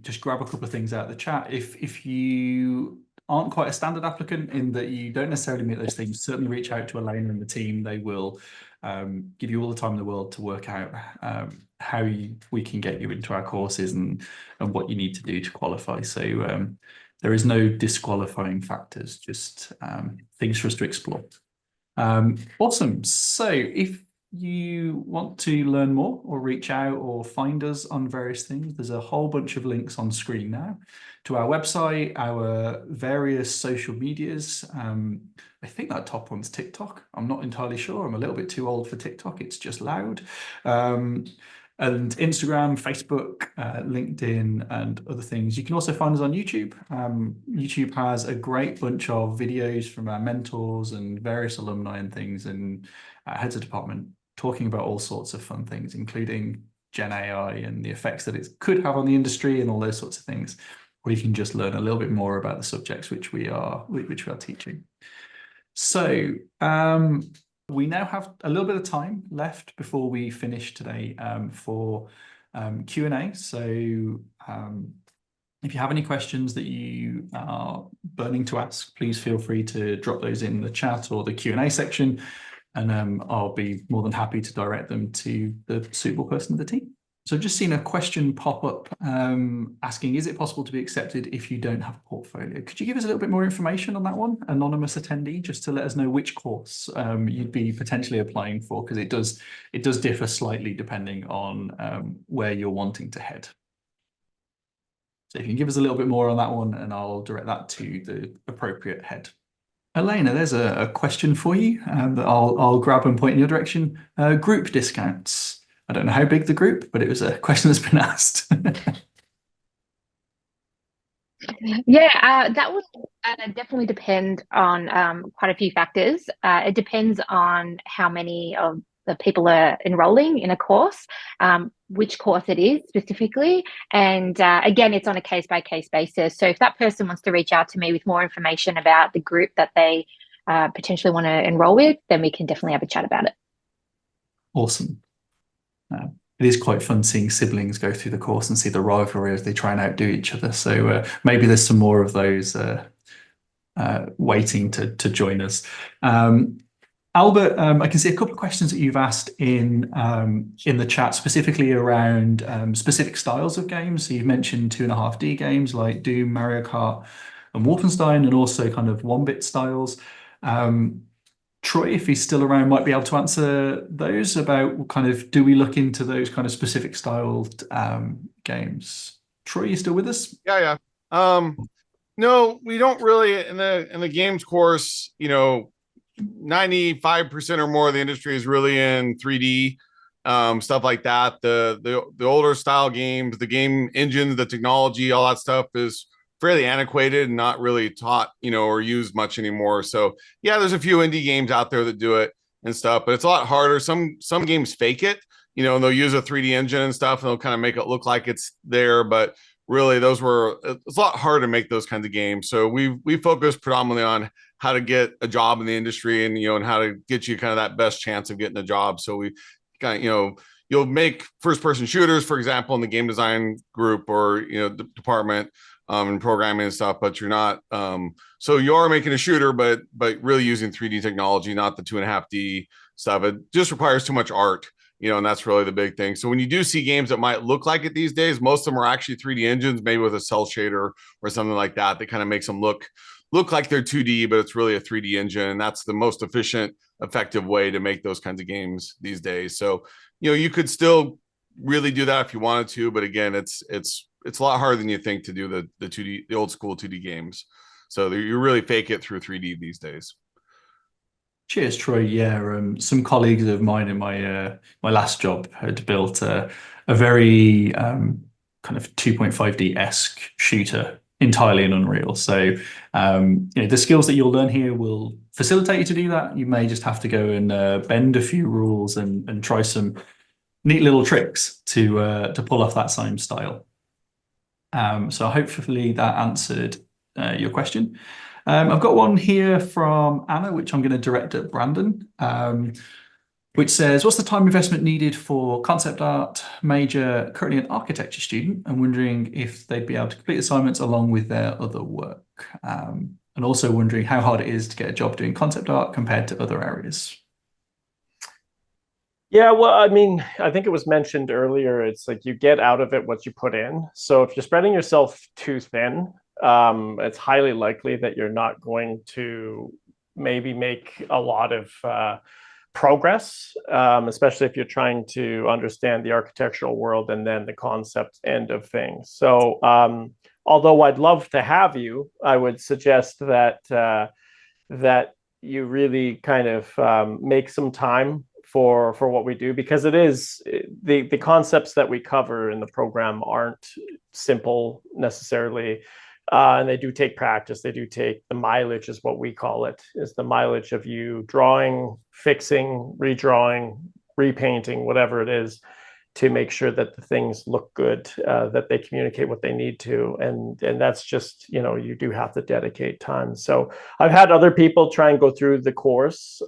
just grab a couple of things out of the chat. If you aren't quite a standard applicant in that you don't necessarily meet those things, certainly reach out to Elena and the team. They will give you all the time in the world to work out how we can get you into our courses and what you need to do to qualify. So there is no disqualifying factors, just things for us to explore. Awesome. So if you want to learn more or reach out or find us on various things, there's a whole bunch of links on screen now to our website, our various social medias. I think that top one's TikTok. I'm not entirely sure. I'm a little bit too old for TikTok. It's just loud. And Instagram, Facebook, LinkedIn, and other things. You can also find us on YouTube. YouTube has a great bunch of videos from our mentors and various alumni and things, and heads of department talking about all sorts of fun things, including Gen AI and the effects that it could have on the industry and all those sorts of things, where you can just learn a little bit more about the subjects which we are teaching. So we now have a little bit of time left before we finish today for Q&A. So if you have any questions that you are burning to ask, please feel free to drop those in the chat or the Q&A section, and I'll be more than happy to direct them to the suitable person of the team. So I've just seen a question pop up asking, is it possible to be accepted if you don't have a portfolio? Could you give us a little bit more information on that one, anonymous attendee, just to let us know which course you'd be potentially applying for, because it does differ slightly depending on where you're wanting to head. So if you can give us a little bit more on that one, and I'll direct that to the appropriate head. Elena, there's a question for you that I'll grab and point in your direction. Group discounts. I don't know how big the group, but it was a question that's been asked.
Yeah, that would definitely depend on quite a few factors. It depends on how many of the people are enrolling in a course, which course it is specifically. And again, it's on a case-by-case basis. So if that person wants to reach out to me with more information about the group that they potentially want to enroll with, then we can definitely have a chat about it.
Awesome. It is quite fun seeing siblings go through the course and see the rivalry as they try and outdo each other. So maybe there's some more of those waiting to join us. Albert, I can see a couple of questions that you've asked in the chat, specifically around specific styles of games. So you've mentioned 2.5D games like Doom, Mario Kart, and Wolfenstein, and also kind of 1-bit styles. Troy, if he's still around, might be able to answer those about kind of, do we look into those kind of specific styled games? Troy, you still with us?
Yeah. No, we don't really in the games course, 95% or more of the industry is really in 3D, stuff like that. The older style games, the game engines, the technology, all that stuff is fairly antiquated and not really taught, or used much anymore. So yeah, there's a few indie games out there that do it and stuff, but it's a lot harder. Some games fake it, and they'll use a 3D engine and stuff, and they'll kind of make it look like it's there, but really it's a lot harder to make those kinds of games. So we focus predominantly on how to get a job in the industry and, and how to get you kind of that best chance of getting a job. So we kind of, you'll make first person shooters, for example, in the game design group or, the department, and programming and stuff, but you're not, so you are making a shooter, but really using 3D technology, not the 2.5D stuff. It just requires too much art, and that's really the big thing. So when you do see games that might look like it these days, most of them are actually 3D engines, maybe with a cell shader or something like that, that kind of makes them look like they're 2D, but it's really a 3D engine. And that's the most efficient, effective way to make those kinds of games these days. So, you could still really do that if you wanted to, but again, it's a lot harder than you think to do the 2D, the old school 2D games. So you really fake it through 3D these days.
Cheers, Troy. Yeah, some colleagues of mine in my last job had built a very kind of 2.5D-esque shooter entirely in Unreal. So the skills that you'll learn here will facilitate you to do that. You may just have to go and bend a few rules and try some neat little tricks to pull off that same style. So hopefully that answered your question. I've got one here from Anna, which I'm going to direct at Brandon, which says, what's the time investment needed for concept art major, currently an architecture student? I'm wondering if they'd be able to complete assignments along with their other work. And also wondering how hard it is to get a job doing concept art compared to other areas.
Yeah, well, I mean, I think it was mentioned earlier, it's like you get out of it what you put in. So if you're spreading yourself too thin, it's highly likely that you're not going to maybe make a lot of progress, especially if you're trying to understand the architectural world and then the concept end of things. So although I'd love to have you, I would suggest that that you really kind of make some time for what we do, because it is the concepts that we cover in the program aren't simple necessarily. And they do take practice. They do take the mileage, is what we call it, is the mileage of you drawing, fixing, redrawing, repainting, whatever it is, to make sure that the things look good, that they communicate what they need to. And that's just, you do have to dedicate time. So I've had other people try and go through the course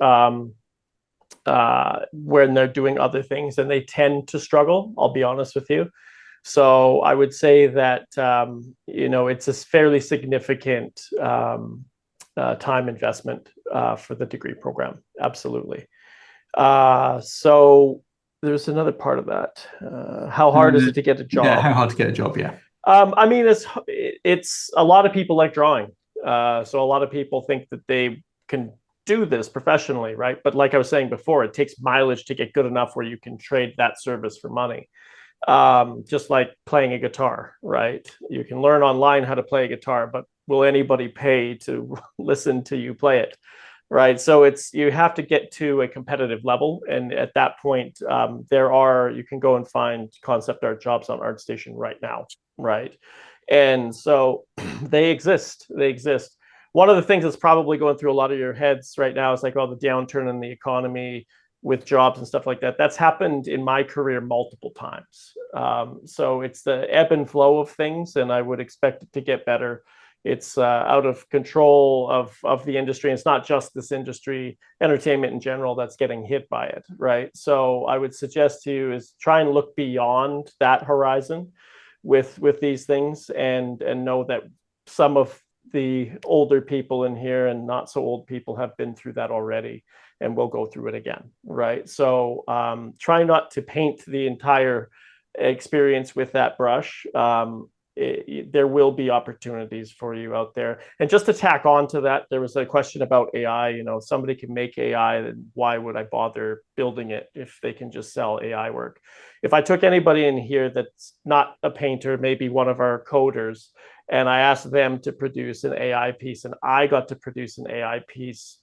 when they're doing other things, and they tend to struggle, I'll be honest with you. So I would say that, it's a fairly significant time investment for the degree program. Absolutely. So there's another part of that. How hard is it to get a job?
Yeah, how hard to get a job, yeah.
I mean, it's a lot of people like drawing. So a lot of people think that they can do this professionally, right? But like I was saying before, it takes mileage to get good enough where you can trade that service for money. Just like playing a guitar, right? You can learn online how to play a guitar, but will anybody pay to listen to you play it, right? So you have to get to a competitive level, and at that point, you can go and find concept art jobs on ArtStation right now, right? And so they exist. One of the things that's probably going through a lot of your heads right now is like, oh, the downturn in the economy with jobs and stuff like that. That's happened in my career multiple times. So it's the ebb and flow of things, and I would expect it to get better. It's out of control of the industry. And it's not just this industry, entertainment in general, that's getting hit by it, right? So I would suggest to you is try and look beyond that horizon with these things, and know that some of the older people in here and not so old people have been through that already, and we'll go through it again, right? So try not to paint the entire experience with that brush. There will be opportunities for you out there. And just to tack on to that, there was a question about AI. Somebody can make AI, then why would I bother building it if they can just sell AI work? If I took anybody in here that's not a painter, maybe one of our coders, and I asked them to produce an AI piece, and I got to produce an AI piece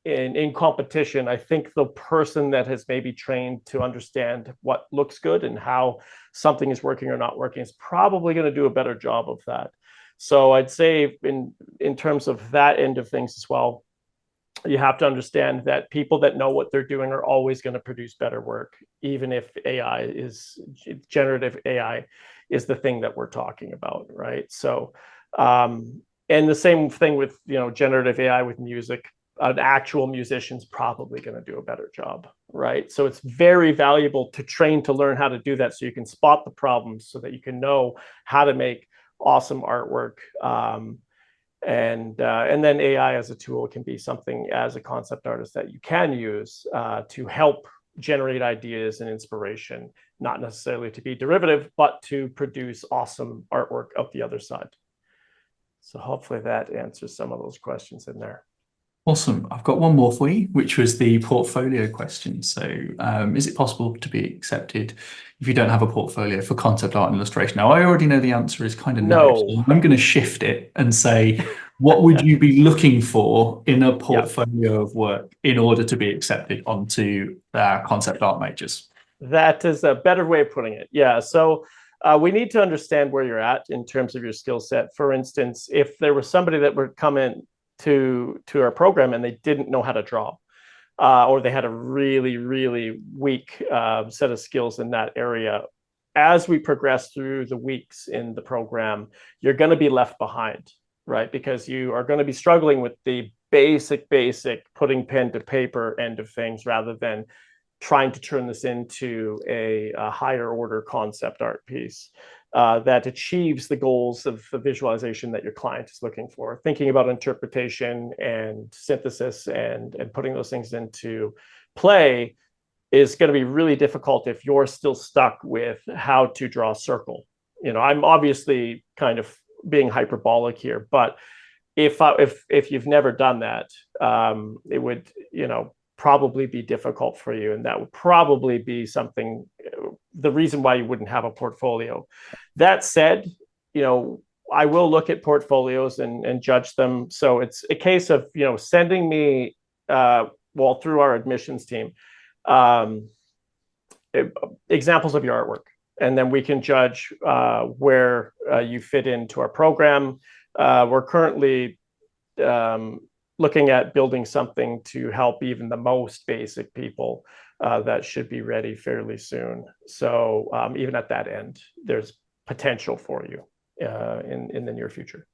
in competition, I think the person that has maybe trained to understand what looks good and how something is working or not working is probably going to do a better job of that. So I'd say in terms of that end of things as well, you have to understand that people that know what they're doing are always going to produce better work, even if generative AI is the thing that we're talking about, right? So, and the same thing with, generative AI with music. An actual musician's probably going to do a better job, right? So it's very valuable to train to learn how to do that, so you can spot the problems, so that you can know how to make awesome artwork. And then AI as a tool can be something, as a concept artist, that you can use to help generate ideas and inspiration, not necessarily to be derivative, but to produce awesome artwork out the other side. So hopefully that answers some of those questions in there.
Awesome. I've got one more for you, which was the portfolio question. So is it possible to be accepted if you don't have a portfolio for concept art and illustration? Now, I already know the answer is kind of no. So I'm going to shift it and say, what would you be looking for in a portfolio of work in order to be accepted onto concept art majors?
That is a better way of putting it. Yeah. So we need to understand where you're at in terms of your skill set. For instance, if there was somebody that would come in to our program and they didn't know how to draw, or they had a really, really weak set of skills in that area, as we progress through the weeks in the program, you're going to be left behind, right? Because you are going to be struggling with the basic putting pen to paper end of things, rather than trying to turn this into a higher order concept art piece that achieves the goals of the visualization that your client is looking for. Thinking about interpretation and synthesis and putting those things into play is going to be really difficult if you're still stuck with how to draw a circle. You know, I'm obviously kind of being hyperbolic here, but if you've never done that, it would, you know, probably be difficult for you, and that would probably be something, the reason why you wouldn't have a portfolio. That said, you know, I will look at portfolios and judge them. So it's a case of, you know, sending me through our admissions team examples of your artwork, and then we can judge where you fit into our program. We're currently looking at building something to help even the most basic people that should be ready fairly soon. So even at that end, there's potential for you in the near future.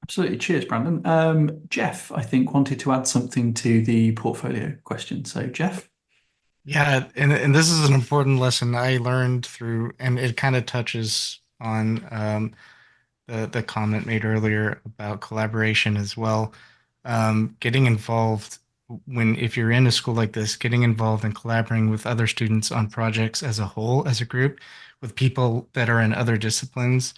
Absolutely. Cheers, Brandon. Jeff, I think, wanted to add something to the portfolio question. So, Jeff?
Yeah, and this is an important lesson I learned through, and it kind of touches on the comment made earlier about collaboration as well. Getting involved if you're in a school like this, getting involved and collaborating with other students on projects as a whole, as a group, with people that are in other disciplines,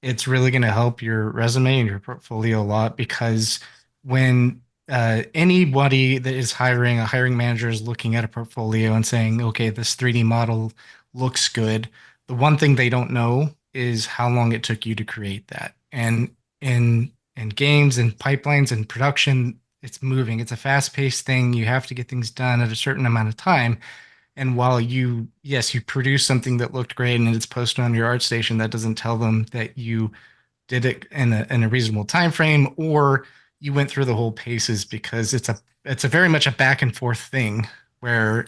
it's really going to help your resume and your portfolio a lot, because when anybody that is hiring, a hiring manager is looking at a portfolio and saying, okay, this 3D model looks good, the one thing they don't know is how long it took you to create that. And in games and pipelines and production, it's moving. It's a fast-paced thing. You have to get things done at a certain amount of time. And while you produce something that looked great and it's posted on your ArtStation, that doesn't tell them that you did it in a reasonable time frame, or you went through the whole paces, because it's a very much a back and forth thing where,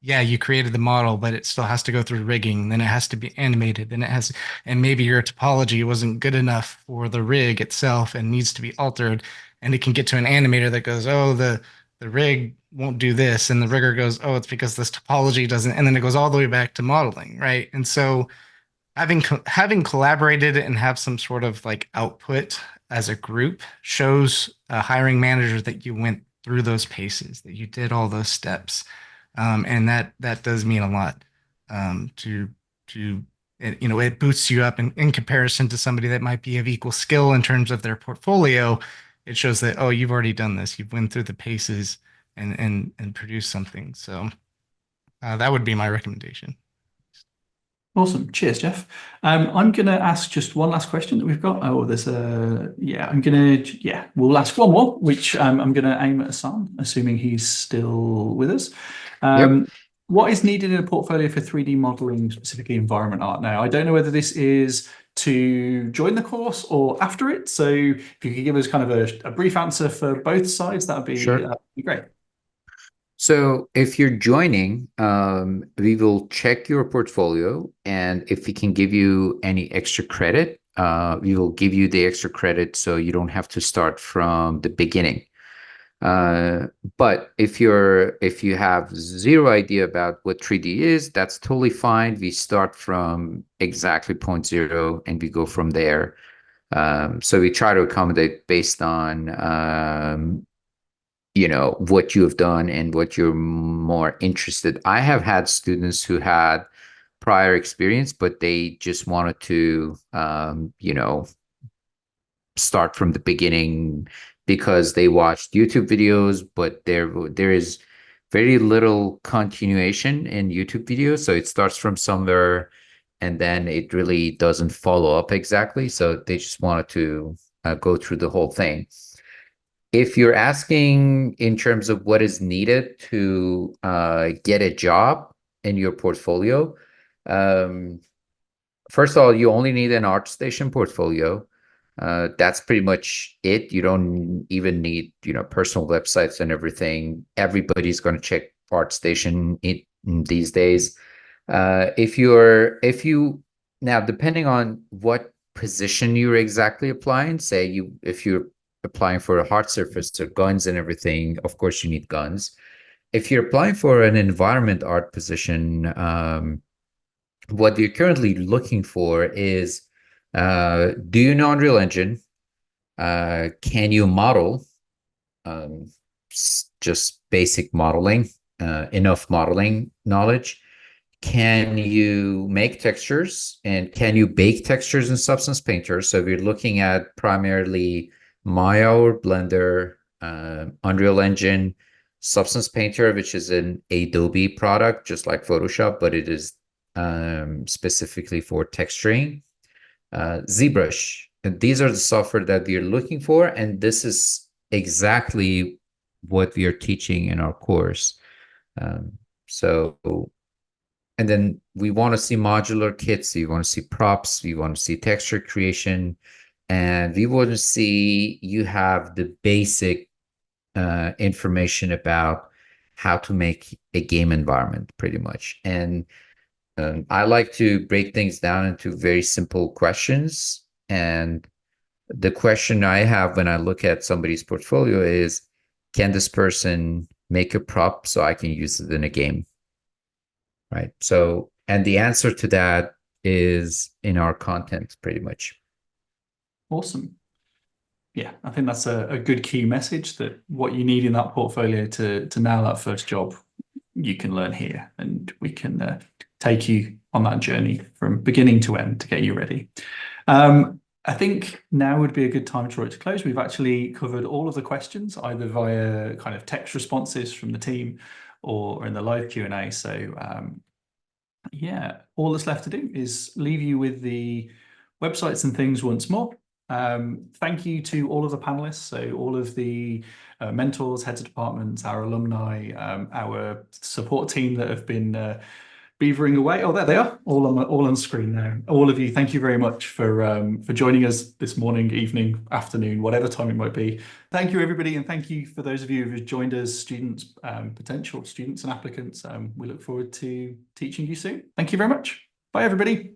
yeah, you created the model, but it still has to go through rigging, then it has to be animated, and maybe your topology wasn't good enough for the rig itself and needs to be altered, and it can get to an animator that goes, oh, the rig won't do this, and the rigger goes, oh, it's because this topology doesn't, and then it goes all the way back to modeling, right? And so having collaborated and have some sort of like output as a group shows a hiring manager that you went through those paces, that you did all those steps. And that does mean a lot it boosts you up in comparison to somebody that might be of equal skill in terms of their portfolio. It shows that, oh, you've already done this. You've went through the paces and produced something. So that would be my recommendation.
Awesome. Cheers, Jeff. I'm going to ask just one last question that we've got. Oh, we'll ask one more, which I'm going to aim at Hassan, assuming he's still with us. What is needed in a portfolio for 3D modeling, specifically environment art? Now, I don't know whether this is to join the course or after it. So if you could give us kind of a brief answer for both sides, that would be great.
So if you're joining, we will check your portfolio, and if we can give you any extra credit, we will give you the extra credit so you don't have to start from the beginning. But if you have zero idea about what 3D is, that's totally fine. We start from exactly point zero and we go from there. So we try to accommodate based on what you have done and what you're more interested. I have had students who had prior experience, but they just wanted to, start from the beginning because they watched YouTube videos, but there is very little continuation in YouTube videos. So it starts from somewhere and then it really doesn't follow up exactly. So they just wanted to go through the whole thing. If you're asking in terms of what is needed to get a job in your portfolio, first of all, you only need an ArtStation portfolio. That's pretty much it. You don't even need, personal websites and everything. Everybody's going to check ArtStation these days. Now, depending on what position you're exactly applying, if you're applying for a hard surface or guns and everything, of course you need guns. If you're applying for an environment art position, what you're currently looking for is, do you know Unreal Engine? Can you model? Just basic modeling, enough modeling knowledge. Can you make textures, and can you bake textures in Substance Painter? So if you're looking at primarily Maya or Blender, Unreal Engine, Substance Painter, which is an Adobe product, just like Photoshop, but it is specifically for texturing. ZBrush. And these are the software that you're looking for, and this is exactly what we are teaching in our course. And then we want to see modular kits, we want to see props, we want to see texture creation, and we want to see you have the basic information about how to make a game environment, pretty much. And I like to break things down into very simple questions. And the question I have when I look at somebody's portfolio is, can this person make a prop so I can use it in a game? Right. So, and the answer to that is in our content, pretty much.
Awesome. Yeah, I think that's a good key message, that what you need in that portfolio to nail that first job, you can learn here, and we can take you on that journey from beginning to end to get you ready. I think now would be a good time to draw it to close. We've actually covered all of the questions, either via kind of text responses from the team or in the live Q&A. So yeah, all that's left to do is leave you with the websites and things once more. Thank you to all of the panelists, so all of the mentors, heads of departments, our alumni, our support team that have been beavering away. Oh, there they are, all on screen now. All of you, thank you very much for joining us this morning, evening, afternoon, whatever time it might be. Thank you, everybody, and thank you for those of you who have joined us, students, potential students and applicants. We look forward to teaching you soon. Thank you very much. Bye, everybody.